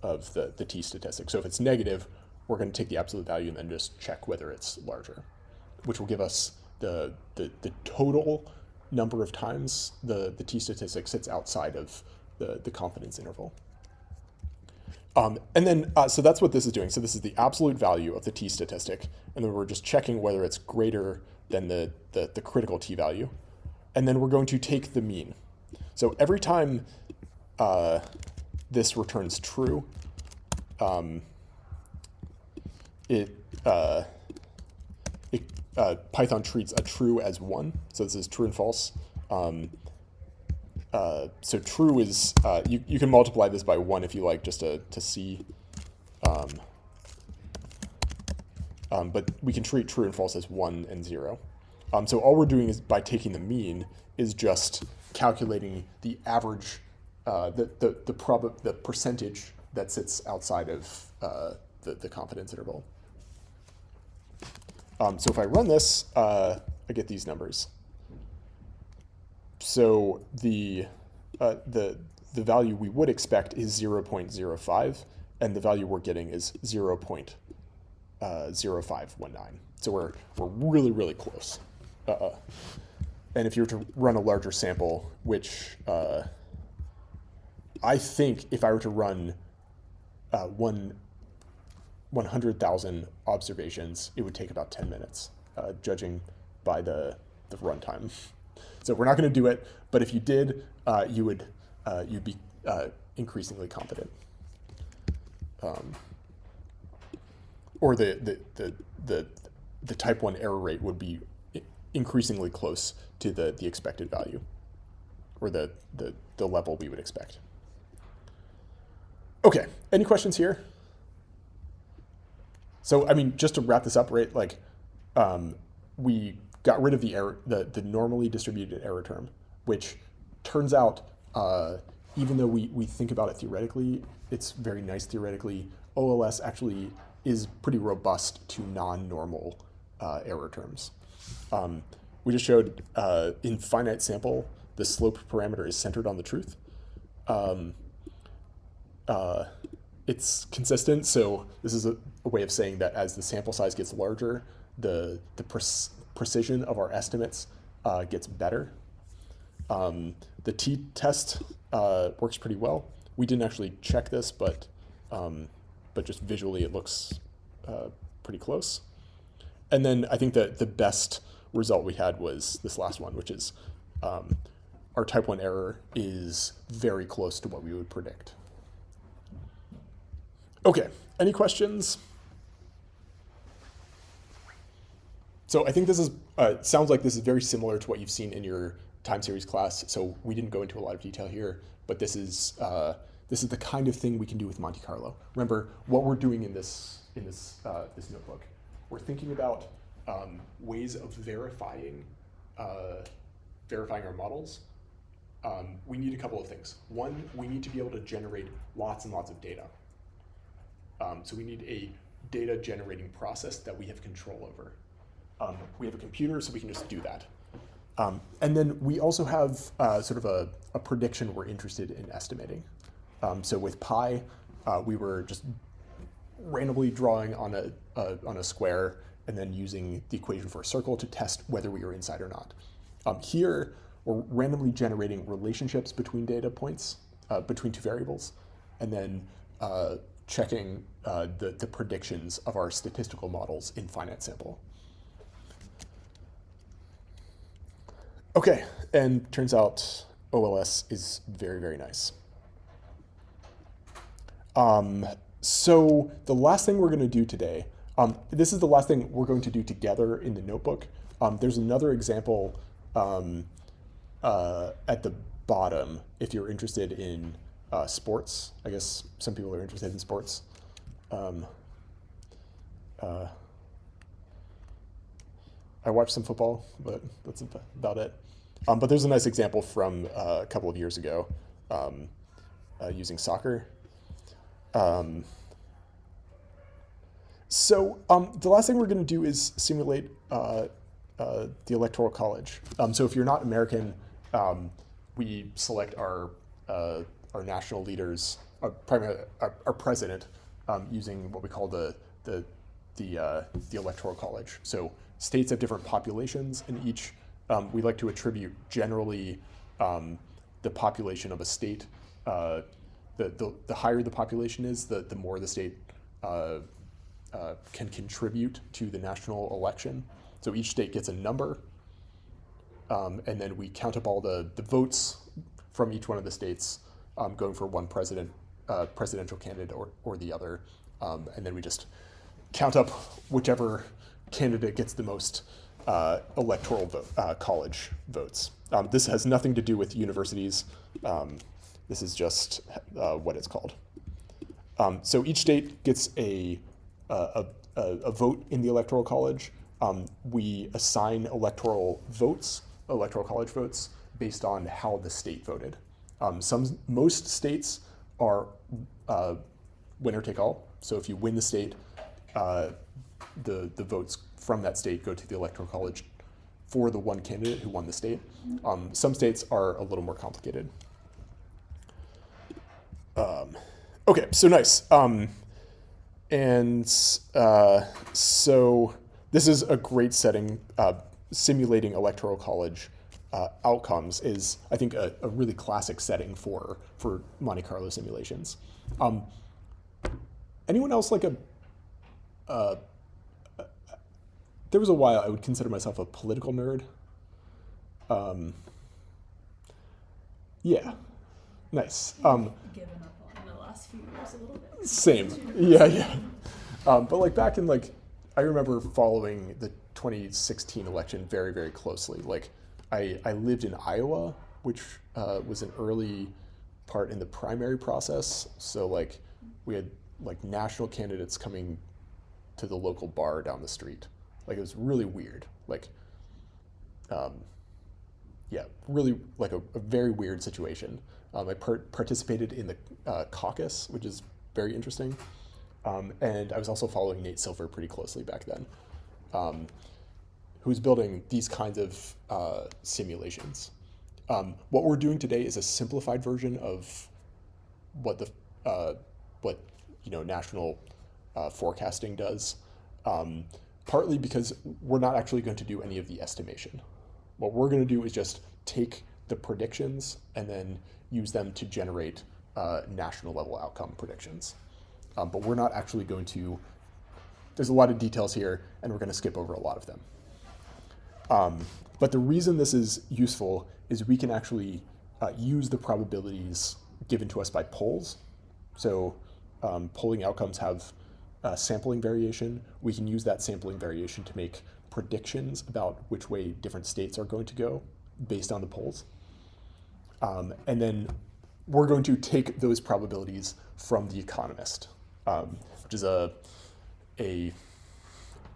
the t statistic. So if it's negative, we're going to take the absolute value and then just check whether it's larger, which will give us the total number of times the t statistic sits outside of the confidence interval. And then, so that's what this is doing. So this is the absolute value of the t statistic, and then we're just checking whether it's greater than the critical t-value. And then we're going to take the mean. So every time this returns true, Python treats a true as 1. So this is true and false. So true is, you can multiply this by 1 if you like, just to see. But we can treat true and false as 1 and 0. So all we're doing is, by taking the mean, is just calculating the average, the percentage that sits outside of the confidence interval. So if I run this, I get these numbers. So the value we would expect is 0.05, and the value we're getting is 0.0519. So we're really, really close. And if you were to run a larger sample, which I think if I were to run 100,000 observations, it would take about 10 minutes, judging by the the runtime. So we're not going to do it, but if you did, you'd be increasingly confident. Or the type 1 error rate would be increasingly close to the expected value, or the level we would expect. Okay, any questions here? So, I mean, just to wrap this up, right, like, we got rid of the normally distributed error term, which turns out, even though we think about it theoretically, it's very nice theoretically, OLS actually is pretty robust to non-normal error terms. We just showed in finite sample, the slope parameter is centered on the truth. It's consistent, so this is a way of saying that as the sample size gets larger, the precision of our estimates gets better. The t-test works pretty well. We didn't actually check this, but just visually it looks pretty close. And then I think that the best result we had was this last one, which is our type 1 error is very close to what we would predict. Okay, any questions? So I think this is sounds like this is very similar to what you've seen in your time series class. So we didn't go into a lot of detail here, but this is the kind of thing we can do with Monte Carlo. Remember what we're doing in this notebook. We're thinking about ways of verifying our models. We need a couple of things. One, we need to be able to generate lots and lots of data. So we need a data generating process that we have control over. We have a computer, so we can just do that. And then we also have sort of a prediction we're interested in estimating. So with pi, we were just randomly drawing on a square and then using the equation for a circle to test whether we were inside or not. Here, we're randomly generating relationships between data points, between two variables, and then checking the predictions of our statistical models in finite sample. Okay, and turns out OLS is very, very nice. So the last thing we're going to do today, this is the last thing we're going to do together in the notebook. There's another example at the bottom if you're interested in sports. I guess some people are interested in sports. I watch some football, but that's about it. But there's a nice example from a couple of years ago using soccer. So the last thing we're going to do is simulate the Electoral College. So if you're not American, we select our national leaders, our president, using what we call the Electoral College. So states have different populations, and each we like to attribute generally the population of a state. The higher the population is, the more the state can contribute to the national election. So each state gets a number, and then we count up all the votes from each one of the states, going for one presidential candidate or the other, and then we just count up whichever candidate gets the most electoral college votes. This has nothing to do with universities. This is just what it's called. So each state gets a vote in the Electoral College. We assign electoral college votes based on how the state voted. Most states are winner take all. So if you win the state, the votes from that state go to the Electoral College for the one candidate who won the state. Some states are a little more complicated. Okay, so nice. So this is a great setting. Simulating Electoral College outcomes is, I think, a really classic setting for Monte Carlo simulations. Anyone else like there was a while I would consider myself a political nerd. Yeah, nice. Given up on the last few years a little bit. Same. Yeah. But like back in like, I remember following the 2016 election very, very closely. Like, I lived in Iowa, which was an early part in the primary process. So like, we had like national candidates coming to the local bar down the street. Like, it was really weird. Like, yeah, really like a very weird situation. I participated in the caucus, which is very interesting. And I was also following Nate Silver pretty closely back then, who's building these kinds of simulations. What we're doing today is a simplified version of what national forecasting does, partly because we're not actually going to do any of the estimation. What we're going to do is just take the predictions and then use them to generate national level outcome predictions. But we're not actually going to, there's a lot of details here, and we're going to skip over a lot of them. But the reason this is useful is we can actually use the probabilities given to us by polls. So polling outcomes have sampling variation. We can use that sampling variation to make predictions about which way different states are going to go based on the polls. And then we're going to take those probabilities from The Economist, which is a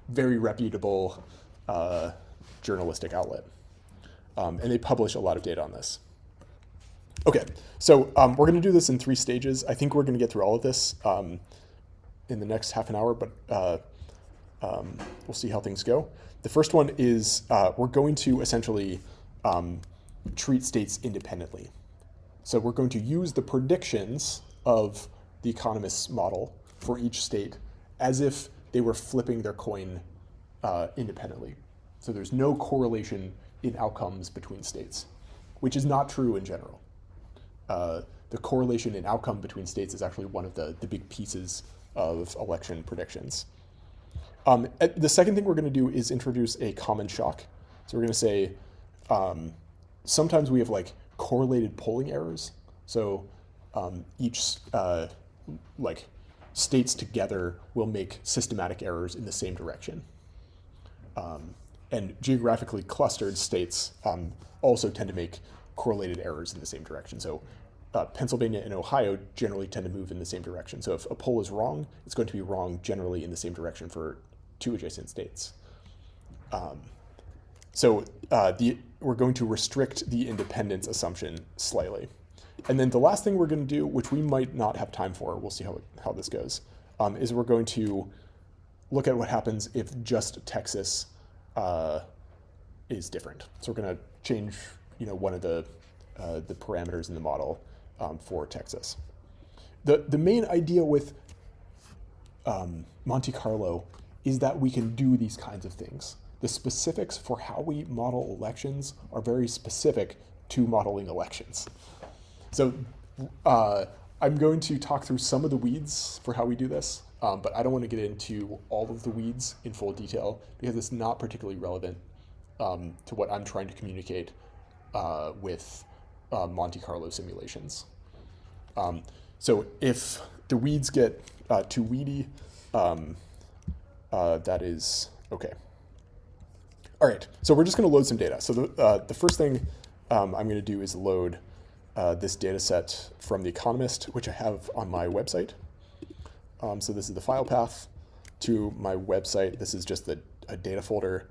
very reputable journalistic outlet. And they publish a lot of data on this. Okay, so we're going to do this in 3 stages. I think we're going to get through all of this in the next half an hour, but we'll see how things go. The first one is we're going to essentially treat states independently. So we're going to use the predictions of the economist's model for each state as if they were flipping their coin independently. So there's no correlation in outcomes between states, which is not true in general. The correlation in outcome between states is actually one of the big pieces of election predictions. The second thing we're going to do is introduce a common shock. So we're going to say sometimes we have like correlated polling errors. So each like states together will make systematic errors in the same direction. And geographically clustered states also tend to make correlated errors in the same direction. So Pennsylvania and Ohio generally tend to move in the same direction. So if a poll is wrong, it's going to be wrong generally in the same direction for 2 adjacent states. We're going to restrict the independence assumption slightly. And then the last thing we're going to do, which we might not have time for, we'll see how this goes, is we're going to look at what happens if just Texas is different. So we're going to change, one of the parameters in the model for Texas. The main idea with Monte Carlo is that we can do these kinds of things. The specifics for how we model elections are very specific to modeling elections. So I'm going to talk through some of the weeds for how we do this, but I don't want to get into all of the weeds in full detail because it's not particularly relevant to what I'm trying to communicate with Monte Carlo simulations. So if the weeds get too weedy, that is okay. All right, so we're just going to load some data. So the first thing I'm going to do is load this data set from The Economist, which I have on my website. So this is the file path to my website. This is just a data folder.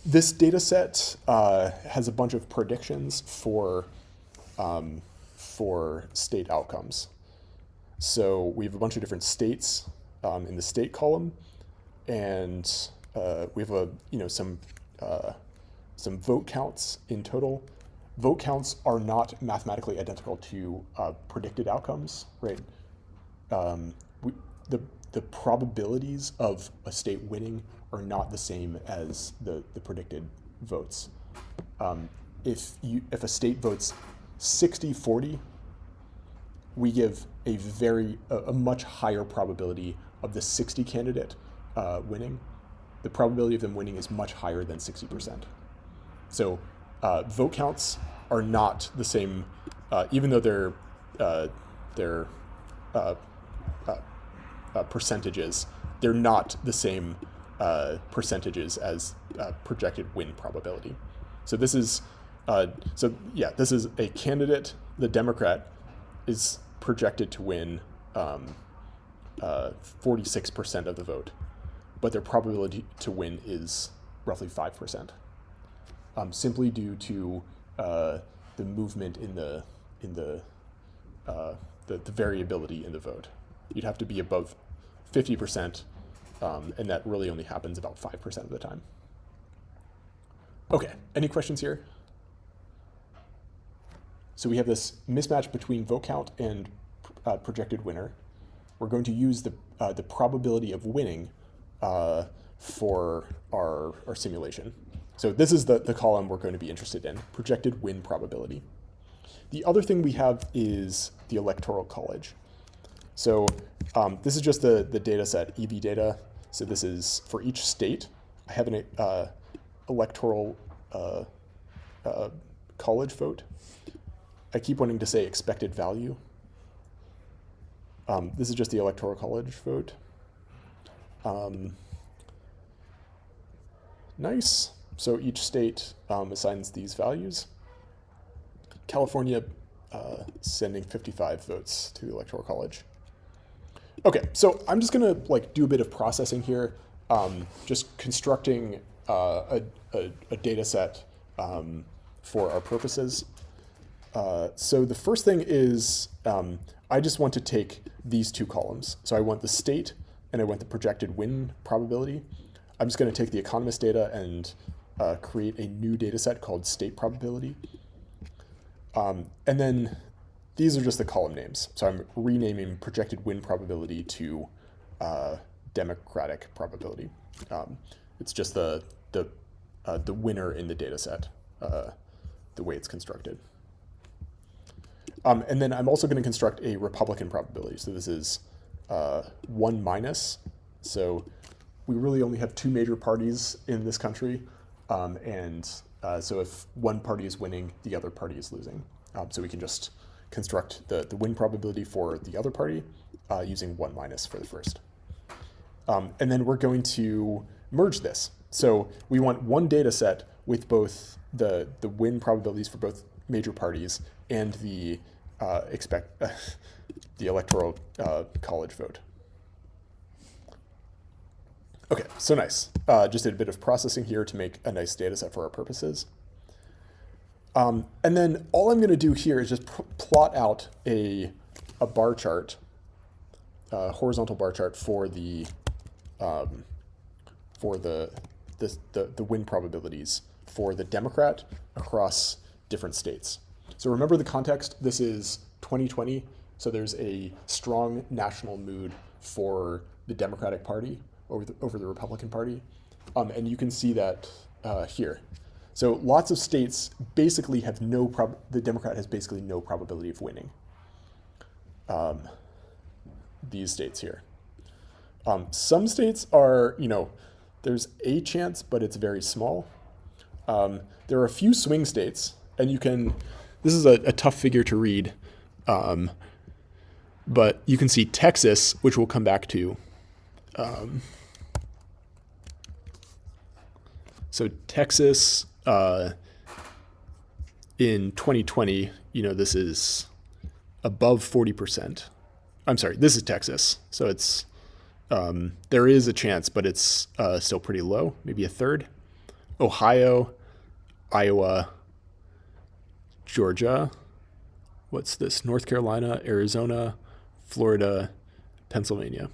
This data set has a bunch of predictions for state outcomes. So we have a bunch of different states in the state column, and we have some vote counts in total. Vote counts are not mathematically identical to predicted outcomes, right? The probabilities of a state winning are not the same as the predicted votes. If a state votes 60-40, we give a much higher probability of the 60 candidate winning. The probability of them winning is much higher than 60%. So vote counts are not the same, even though they're percentages. They're not the same percentages as projected win probability. So this is this is a candidate. The Democrat is projected to win 46% of the vote, but their probability to win is roughly 5%, simply due to the movement in the variability in the vote. You'd have to be above 50%, and that really only happens about 5% of the time. Okay, any questions here? So we have this mismatch between vote count and projected winner. We're going to use the probability of winning for our simulation. So this is the column we're going to be interested in, projected win probability. The other thing we have is the Electoral College. So this is just the data set, EV data. So this is for each state. I have an Electoral College vote. I keep wanting to say expected value. This is just the Electoral College vote. Nice. So each state assigns these values. California sending 55 votes to the Electoral College. Okay, so I'm just gonna do a bit of processing here, just constructing a data set for our purposes. So the first thing is I just want to take these two columns. So I want the state and I want the projected win probability. I'm just going to take the economist data and create a new data set called state probability. And then these are just the column names. So I'm renaming projected win probability to democratic probability. It's just the winner in the data set, the way it's constructed. And then I'm also going to construct a Republican probability. So this is 1 minus. So we really only have two major parties in this country. So if one party is winning, the other party is losing. So we can just construct the win probability for the other party using 1 minus for the first. And then we're going to merge this. So we want one data set with both the win probabilities for both major parties and the Electoral College vote. Okay, so nice. Just did a bit of processing here to make a nice data set for our purposes. And then all I'm going to do here is just plot out a bar chart, a horizontal bar chart for the win probabilities for the Democrat across different states. So remember the context, this is 2020, so there's a strong national mood for the Democratic Party over the Republican Party. And you can see that here. So lots of states basically have the Democrat has basically no probability of winning. These states here. Some states are, there's a chance, but it's very small. There are a few swing states, and this is a tough figure to read, but you can see Texas, which we'll come back to. So Texas in 2020, this is above 40%. I'm sorry, this is Texas. So it's there is a chance, but it's still pretty low, maybe a third. Ohio, Iowa, Georgia, what's this? North Carolina, Arizona, Florida, Pennsylvania.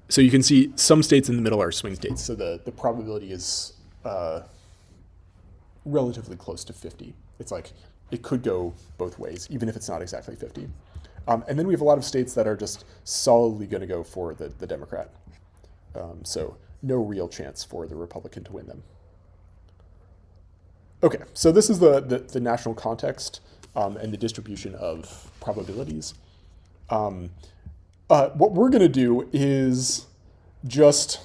So you can see some states in the middle are swing states. So the probability is relatively close to 50. It's like it could go both ways, even if it's not exactly 50. And then we have a lot of states that are just solidly going to go for the Democrat. So no real chance for the Republican to win them. Okay, so this is the national context and the distribution of probabilities. What we're going to do is just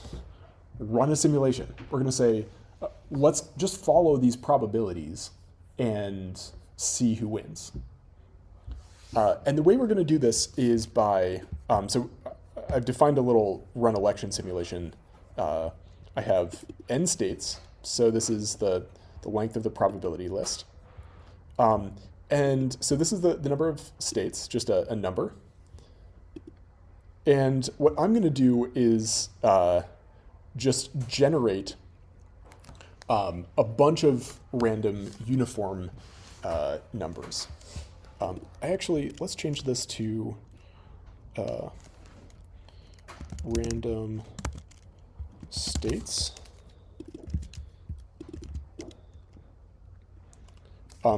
run a simulation. We're going to say, let's just follow these probabilities and see who wins. And the way we're going to do this is by, so I've defined a little run election simulation. I have n states, so this is the length of the probability list. And so this is the number of states, just a number. And what I'm going to do is just generate a bunch of random uniform numbers. Let's change this to random states.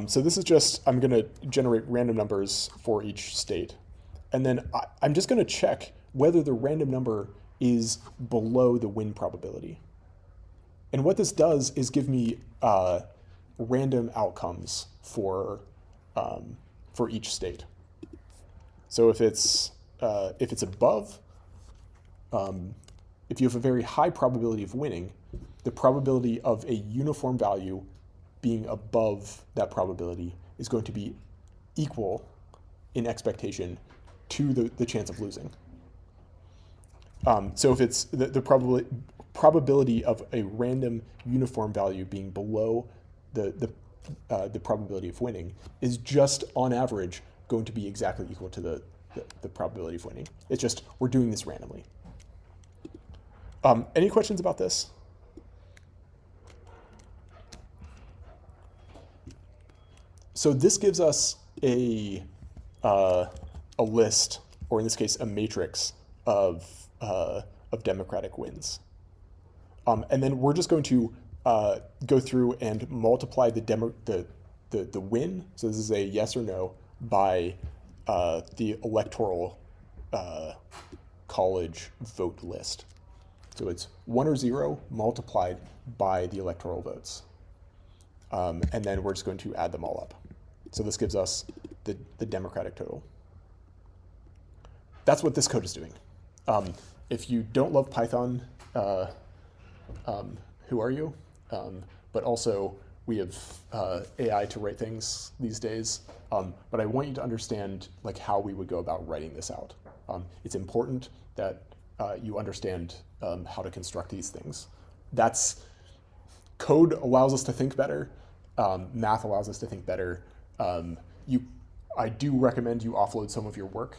So this is just, I'm going to generate random numbers for each state. And then I'm just going to check whether the random number is below the win probability. And what this does is give me random outcomes for each state. So if it's above, if you have a very high probability of winning, the probability of a uniform value being above that probability is going to be equal in expectation to the chance of losing. So if it's the probability of a random uniform value being below the probability of winning is just on average going to be exactly equal to the probability of winning. It's just we're doing this randomly. Any questions about this? So this gives us a list, or in this case, a matrix of democratic wins. And then we're just going to go through and multiply the win, so this is a yes or no, by the electoral college vote list. So it's 1 or 0 multiplied by the electoral votes. And then we're just going to add them all up. So this gives us the Democratic total. That's what this code is doing. If you don't love Python, who are you? But also, we have AI to write things these days. But I want you to understand like how we would go about writing this out. It's important that you understand how to construct these things. Code allows us to think better. Math allows us to think better. I do recommend you offload some of your work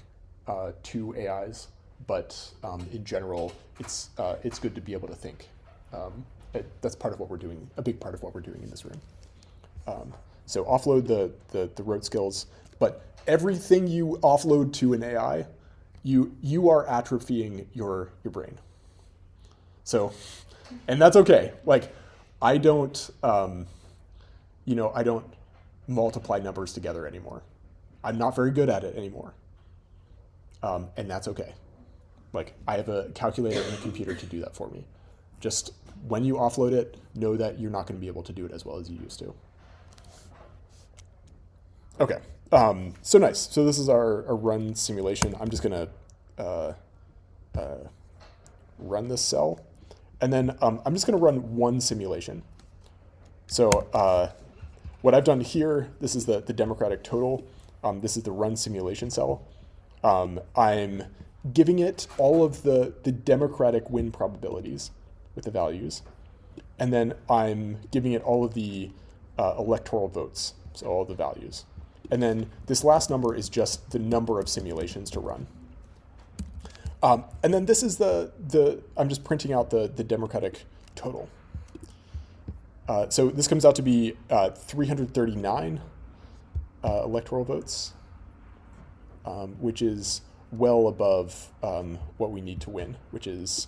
to AIs, but in general, it's good to be able to think. That's part of what we're doing, a big part of what we're doing in this room. So offload the rote skills, but everything you offload to an AI, you are atrophying your brain. So, and that's okay. Like, I don't multiply numbers together anymore. I'm not very good at it anymore. And that's okay. Like, I have a calculator and a computer to do that for me. Just when you offload it, know that you're not going to be able to do it as well as you used to. Okay, so nice. So this is our run simulation. I'm just going to run this cell. And then I'm just going to run one simulation. So what I've done here, this is the Democratic total. This is the run simulation cell. I'm giving it all of the Democratic win probabilities with the values. And then I'm giving it all of the electoral votes, so all of the values. And then this last number is just the number of simulations to run. And then this is I'm just printing out the Democratic total. So this comes out to be 339 electoral votes, which is well above what we need to win, which is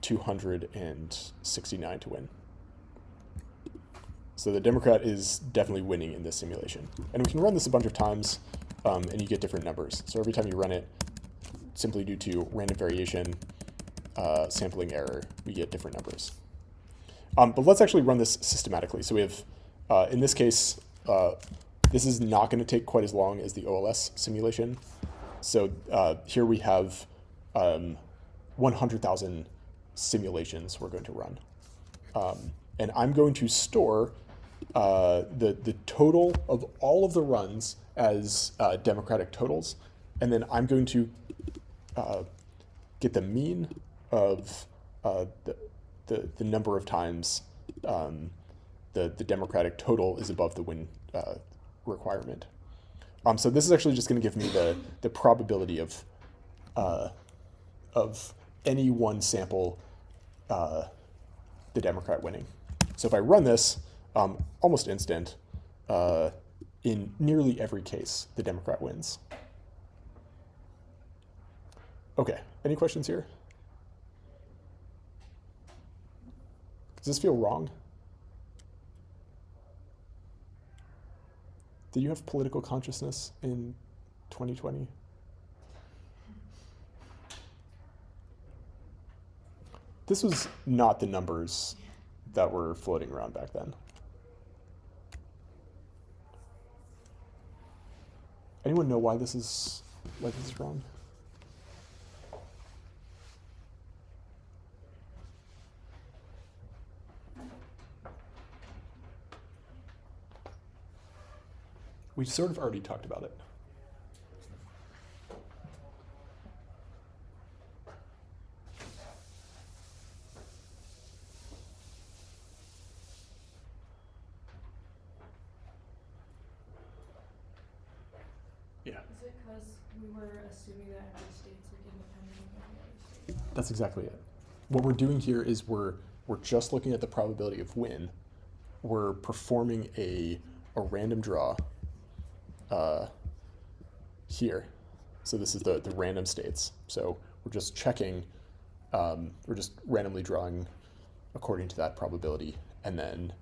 269 to win. So the Democrat is definitely winning in this simulation. And we can run this a bunch of times, and you get different numbers. So every time you run it, simply due to random variation, sampling error, we get different numbers. But let's actually run this systematically. So we have, in this case, this is not going to take quite as long as the OLS simulation. So here we have 100,000 simulations we're going to run. And I'm going to store the total of all of the runs as democratic totals, and then I'm going to get the mean of the number of times the democratic total is above the win requirement. So this is actually just going to give me the probability of any one sample, the Democrat winning. So if I run this, almost instant, in nearly every case, the Democrat wins. Okay, any questions here? Does this feel wrong? Did you have political consciousness in 2020? This was not the numbers that were floating around back then. Anyone know why this is wrong? We sort of already talked about it. Yeah. Is it because we were assuming that every state's like independent of the other state? That's exactly it. What we're doing here is we're just looking at the probability of win. We're performing a random draw here. So this is the random states. So we're just checking, we're just randomly drawing according to that probability and then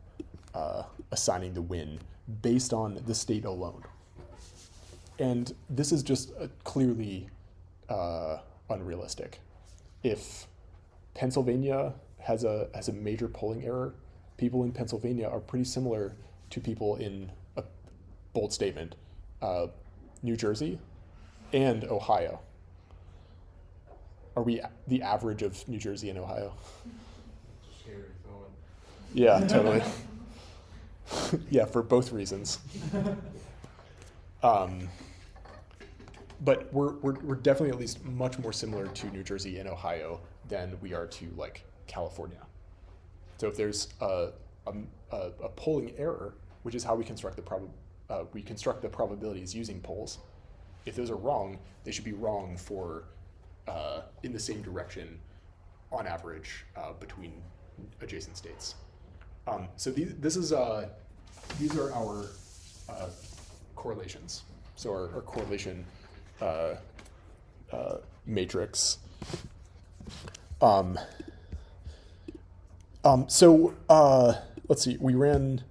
assigning the win based on the state alone. And this is just clearly unrealistic. If Pennsylvania has a major polling error, people in Pennsylvania are pretty similar to people in a bold statement, New Jersey and Ohio. Are we the average of New Jersey and Ohio? Scary thought. Yeah, totally. Yeah, for both reasons. But we're definitely at least much more similar to New Jersey and Ohio than we are to like California. So if there's a polling error, which is how we construct the probabilities using polls, if those are wrong, they should be wrong for in the same direction on average between adjacent states. So these are our correlations. So our correlation matrix. Let's see. We ran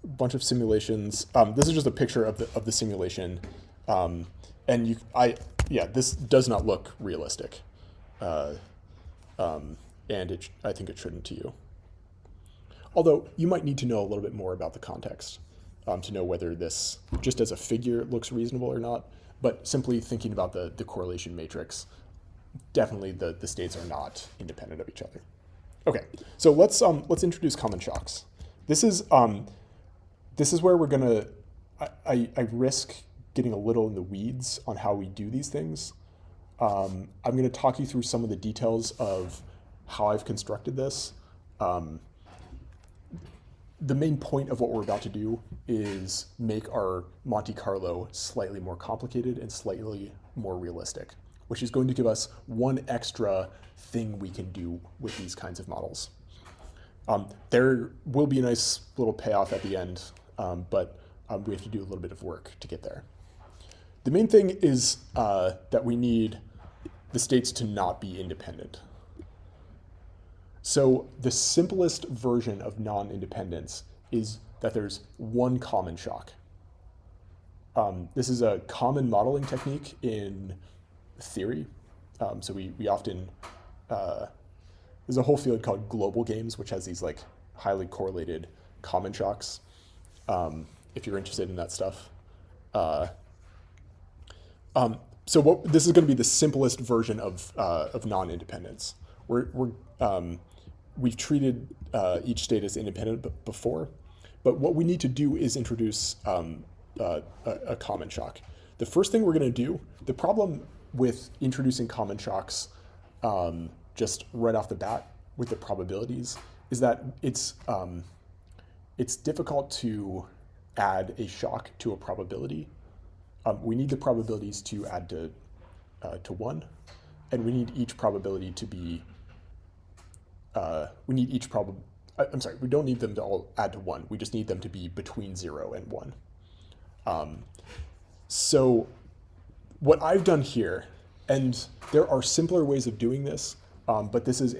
a bunch of simulations. This is just a picture of the simulation, and this does not look realistic, and I think it shouldn't to you. Although you might need to know a little bit more about the context to know whether this, just as a figure, looks reasonable or not. But simply thinking about the correlation matrix, definitely the states are not independent of each other. Okay, so let's introduce common shocks. This is where we're gonna. I risk getting a little in the weeds on how we do these things. I'm going to talk you through some of the details of how I've constructed this. The main point of what we're about to do is make our Monte Carlo slightly more complicated and slightly more realistic, which is going to give us one extra thing we can do with these kinds of models. There will be a nice little payoff at the end, but we have to do a little bit of work to get there. The main thing is that we need the states to not be independent. So the simplest version of non-independence is that there's one common shock. This is a common modeling technique in theory. So we often, there's a whole field called global games, which has these like highly correlated common shocks, if you're interested in that stuff. So this is going to be the simplest version of non-independence. we've treated each state as independent before, but what we need to do is introduce a common shock. The first thing we're going to do, the problem with introducing common shocks just right off the bat with the probabilities is that it's difficult to add a shock to a probability. We need the probabilities to add to 1, and we need each probability to be, we don't need them to all add to 1. We just need them to be between 0 and 1. So what I've done here, and there are simpler ways of doing this, but this is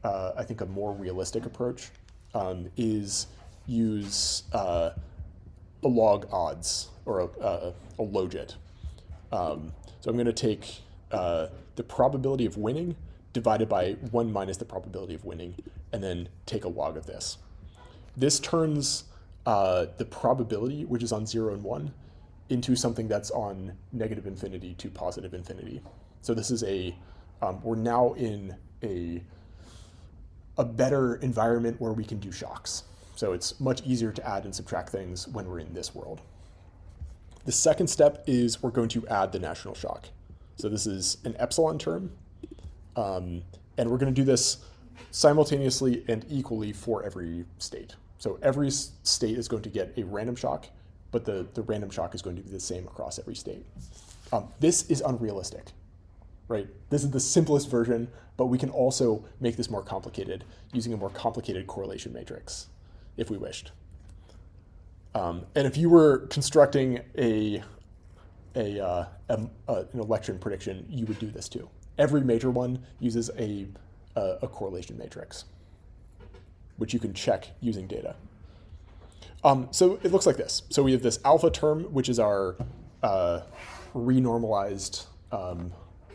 I think a more realistic approach, is use a log odds or a logit. So I'm going to take the probability of winning divided by 1 minus the probability of winning, and then take a log of this. This turns the probability, which is on 0 and 1, into something that's on negative infinity to positive infinity. So this is we're now in a better environment where we can do shocks. So it's much easier to add and subtract things when we're in this world. The second step is we're going to add the national shock. So this is an epsilon term, and we're going to do this simultaneously and equally for every state. So every state is going to get a random shock, but the random shock is going to be the same across every state. This is unrealistic, right? This is the simplest version, but we can also make this more complicated using a more complicated correlation matrix if we wished. And if you were constructing an election prediction, you would do this too. Every major one uses a correlation matrix, which you can check using data. So it looks like this. So we have this alpha term, which is our renormalized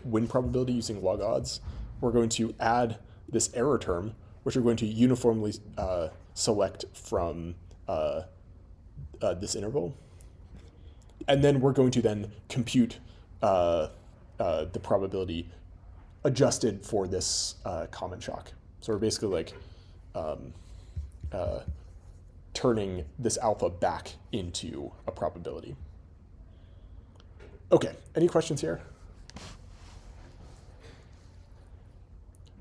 win probability using log odds. We're going to add this error term, which we're going to uniformly select from this interval. And then we're going to then compute the probability adjusted for this common shock. So we're basically like turning this alpha back into a probability. Okay, any questions here?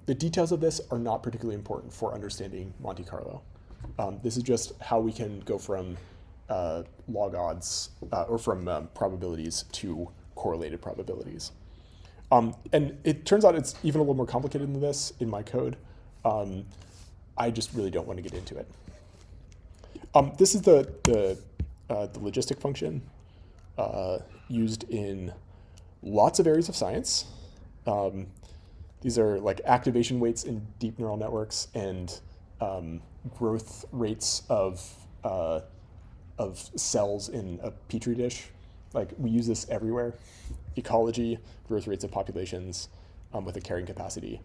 The details of this are not particularly important for understanding Monte Carlo. This is just how we can go from log odds or from probabilities to correlated probabilities. And it turns out it's even a little more complicated than this in my code. I just really don't want to get into it. This is the logistic function used in lots of areas of science. These are like activation weights in deep neural networks and growth rates of cells in a petri dish. Like we use this everywhere. Ecology, growth rates of populations with a carrying capacity.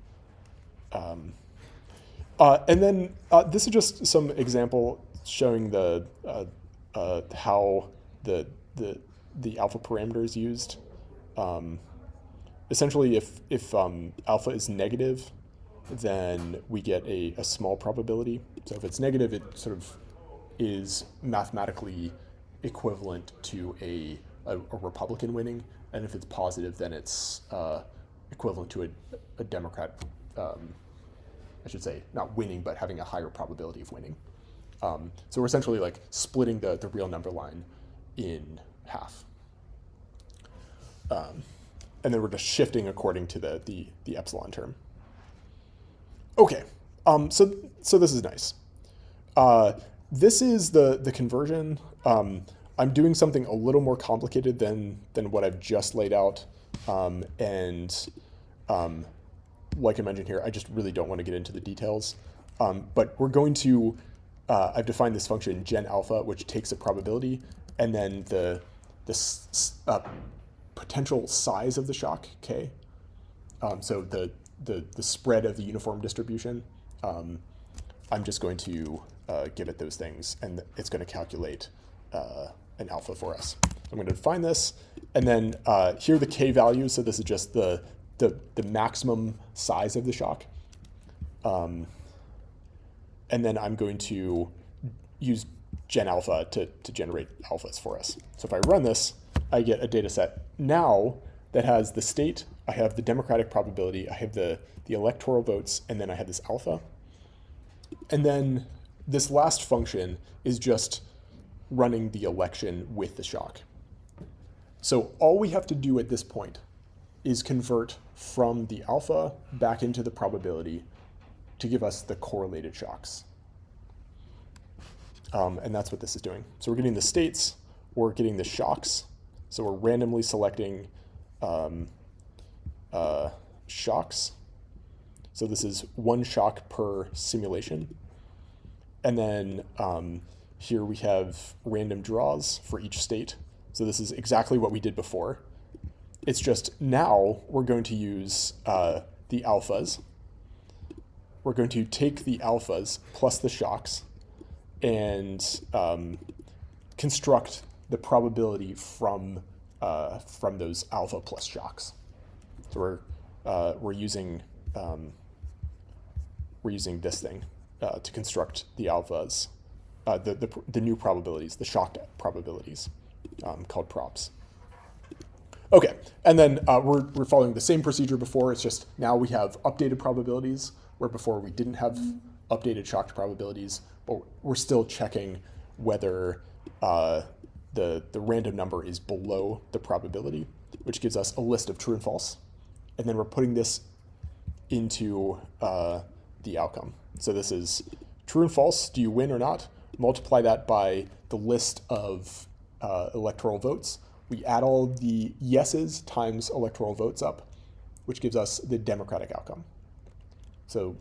And then this is just some example showing the how the alpha parameter is used. Essentially, if alpha is negative, then we get a small probability. So if it's negative, it sort of is mathematically equivalent to a Republican winning, and if it's positive, then it's equivalent to a Democrat. I should say not winning, but having a higher probability of winning. So we're essentially like splitting the real number line in half. And then we're just shifting according to the epsilon term. Okay, so this is nice. This is the conversion. I'm doing something a little more complicated than what I've just laid out. And like I mentioned here, I just really don't want to get into the details. But we're going to, I've defined this function gen alpha, which takes a probability, and then the potential size of the shock, k. So the spread of the uniform distribution, I'm just going to give it those things, and it's going to calculate an alpha for us. I'm going to define this, and then here are the k values. So this is just the maximum size of the shock. And then I'm going to use gen alpha to generate alphas for us. So if I run this, I get a data set now that has the state, I have the democratic probability, I have the electoral votes, and then I have this alpha. And then this last function is just running the election with the shock. So all we have to do at this point is convert from the alpha back into the probability to give us the correlated shocks. And that's what this is doing. So we're getting the states, we're getting the shocks. So we're randomly selecting shocks. So this is one shock per simulation. And then here we have random draws for each state. So this is exactly what we did before. It's just now we're going to use the alphas. We're going to take the alphas plus the shocks and construct the probability from those alpha plus shocks. So we're using this thing to construct the alphas, the new probabilities, the shock probabilities, called props. Okay, and then we're following the same procedure before. It's just now we have updated probabilities, where before we didn't have updated shocked probabilities, but we're still checking whether the random number is below the probability, which gives us a list of true and false. And then we're putting this into the outcome. So this is true and false, do you win or not? Multiply that by the list of electoral votes. We add all the yeses times electoral votes up, which gives us the democratic outcome. So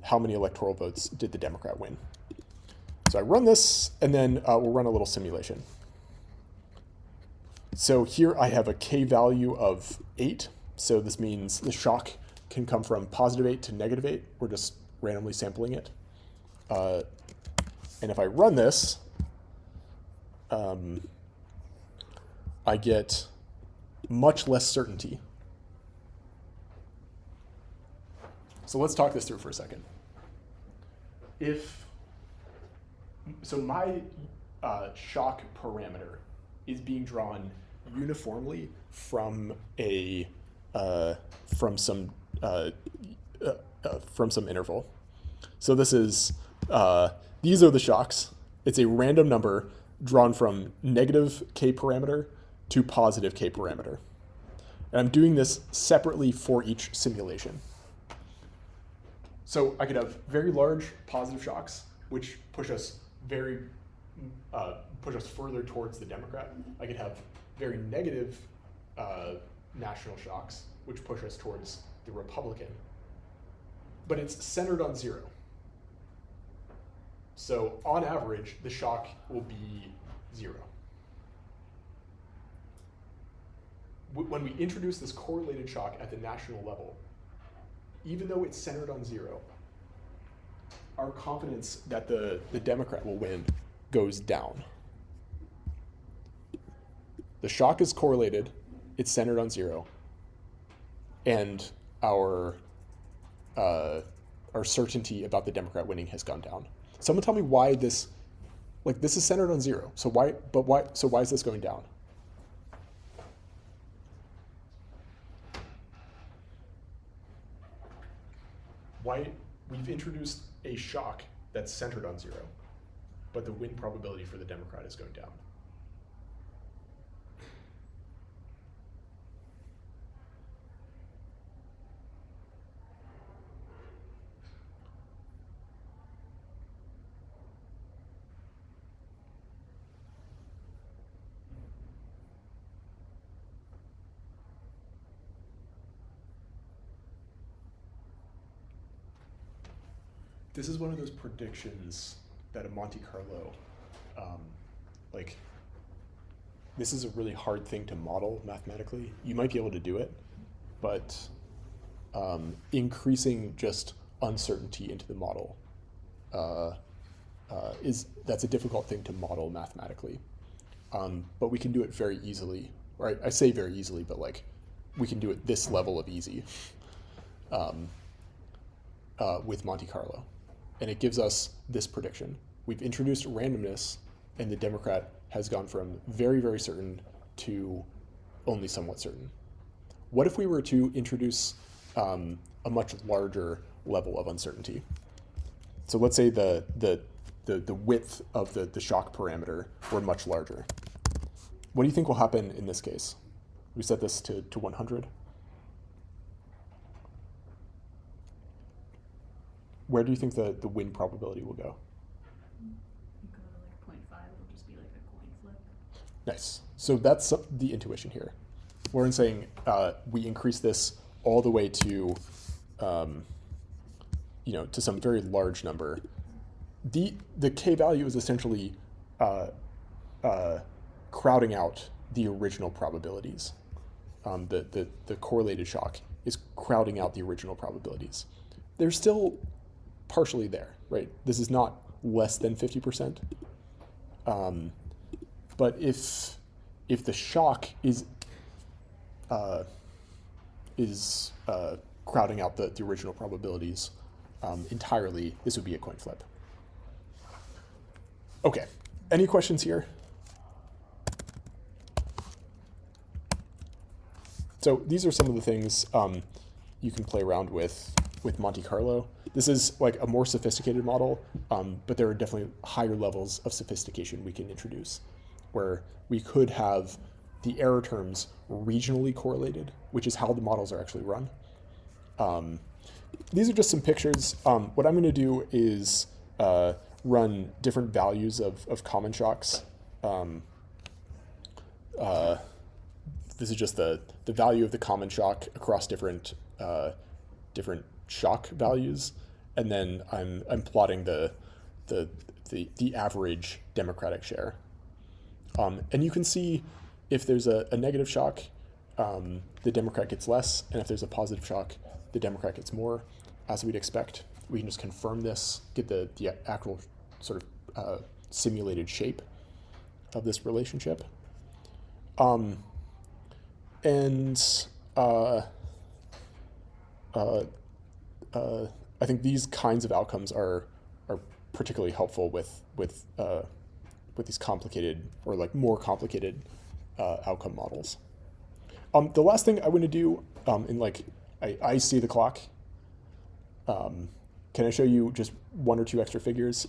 how many electoral votes did the Democrat win? So I run this, and then we'll run a little simulation. So here I have a k value of 8. So this means the shock can come from positive 8 to negative 8. We're just randomly sampling it. And if I run this, I get much less certainty. So let's talk this through for a second. So my shock parameter is being drawn uniformly from some interval. So this is these are the shocks. It's a random number drawn from negative k parameter to positive k parameter. And I'm doing this separately for each simulation. So I could have very large positive shocks, which push us further towards the Democrat. I could have very negative national shocks, which push us towards the Republican. But it's centered on 0. So on average, the shock will be 0. When we introduce this correlated shock at the national level, even though it's centered on 0, our confidence that the Democrat will win goes down. The shock is correlated, it's centered on 0, and our certainty about the Democrat winning has gone down. Someone tell me why this is centered on 0. So why is this going down? Why we've introduced a shock that's centered on 0, but the win probability for the Democrat is going down. This is one of those predictions that a Monte Carlo, this is a really hard thing to model mathematically. You might be able to do it, but increasing just uncertainty into the model that's a difficult thing to model mathematically. But we can do it very easily. Right? I say very easily, but we can do it this level of easy. with Monte Carlo. And it gives us this prediction. We've introduced randomness, and the Democrat has gone from very, very certain to only somewhat certain. What if we were to introduce a much larger level of uncertainty? So let's say the width of the shock parameter were much larger. What do you think will happen in this case? We set this to 100. Where do you think the win probability will go? You go to like 0.5, it'll just be like a coin flip. Nice. So that's the intuition here. We're saying we increase this all the way to, to some very large number. The k value is essentially crowding out the original probabilities. The correlated shock is crowding out the original probabilities. They're still partially there, right? This is not less than 50%. But if the shock is crowding out the original probabilities entirely, this would be a coin flip. Okay, any questions here? So these are some of the things you can play around with Monte Carlo. This is like a more sophisticated model, but there are definitely higher levels of sophistication we can introduce, where we could have the error terms regionally correlated, which is how the models are actually run. These are just some pictures. What I'm going to do is run different values of common shocks. This is just the value of the common shock across different shock values, and then I'm plotting the average Democratic share. And you can see if there's a negative shock, the Democrat gets less, and if there's a positive shock, the Democrat gets more, as we'd expect. We can just confirm this, get the actual sort of simulated shape of this relationship. I think these kinds of outcomes are particularly helpful with these complicated or like more complicated outcome models. The last thing I want to do, I see the clock. Can I show you just one or two extra figures?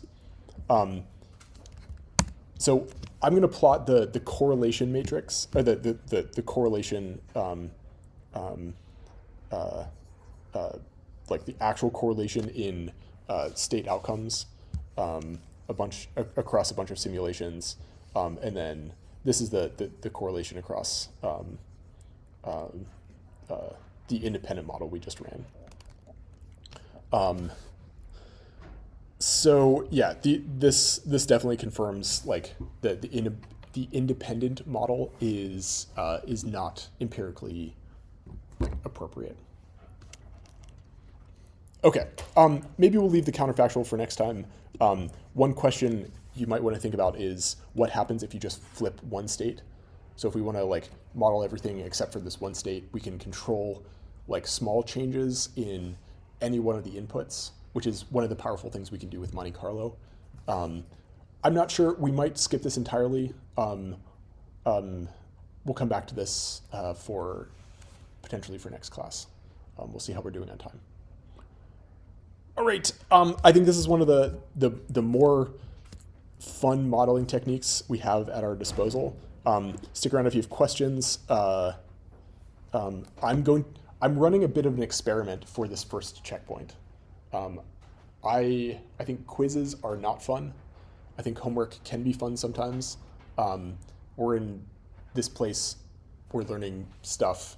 So I'm going to plot the correlation matrix, or the correlation, like the actual correlation in state outcomes, across a bunch of simulations, and then this is the correlation across the independent model we just ran. So yeah, this definitely confirms like the independent model is not empirically appropriate. Okay, maybe we'll leave the counterfactual for next time. One question you might want to think about is what happens if you just flip one state. So if we want to like model everything except for this one state, we can control like small changes in any one of the inputs, which is one of the powerful things we can do with Monte Carlo. I'm not sure, we might skip this entirely. We'll come back to this potentially for next class. We'll see how we're doing on time. All right, I think this is one of the more fun modeling techniques we have at our disposal. Stick around if you have questions. I'm running a bit of an experiment for this first checkpoint. I think quizzes are not fun. I think homework can be fun sometimes. We're in this place, we're learning stuff.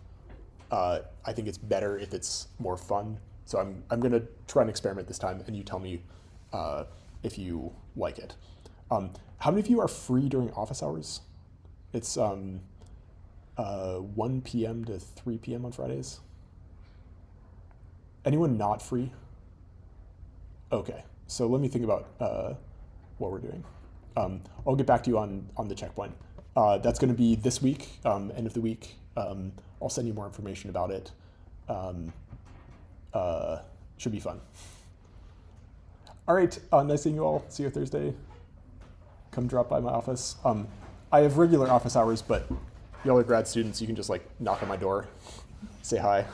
I think it's better if it's more fun. So I'm going to try an experiment this time, and you tell me if you like it. How many of you are free during office hours? It's 1 p.m. to 3 p.m. on Fridays. Anyone not free? Okay, so let me think about what we're doing. I'll get back to you on the checkpoint. That's going to be this week, end of the week. I'll send you more information about it. Should be fun. All right, nice seeing you all. See you Thursday. Come drop by my office. I have regular office hours, but y'all are grad students. You can just like knock on my door, say hi.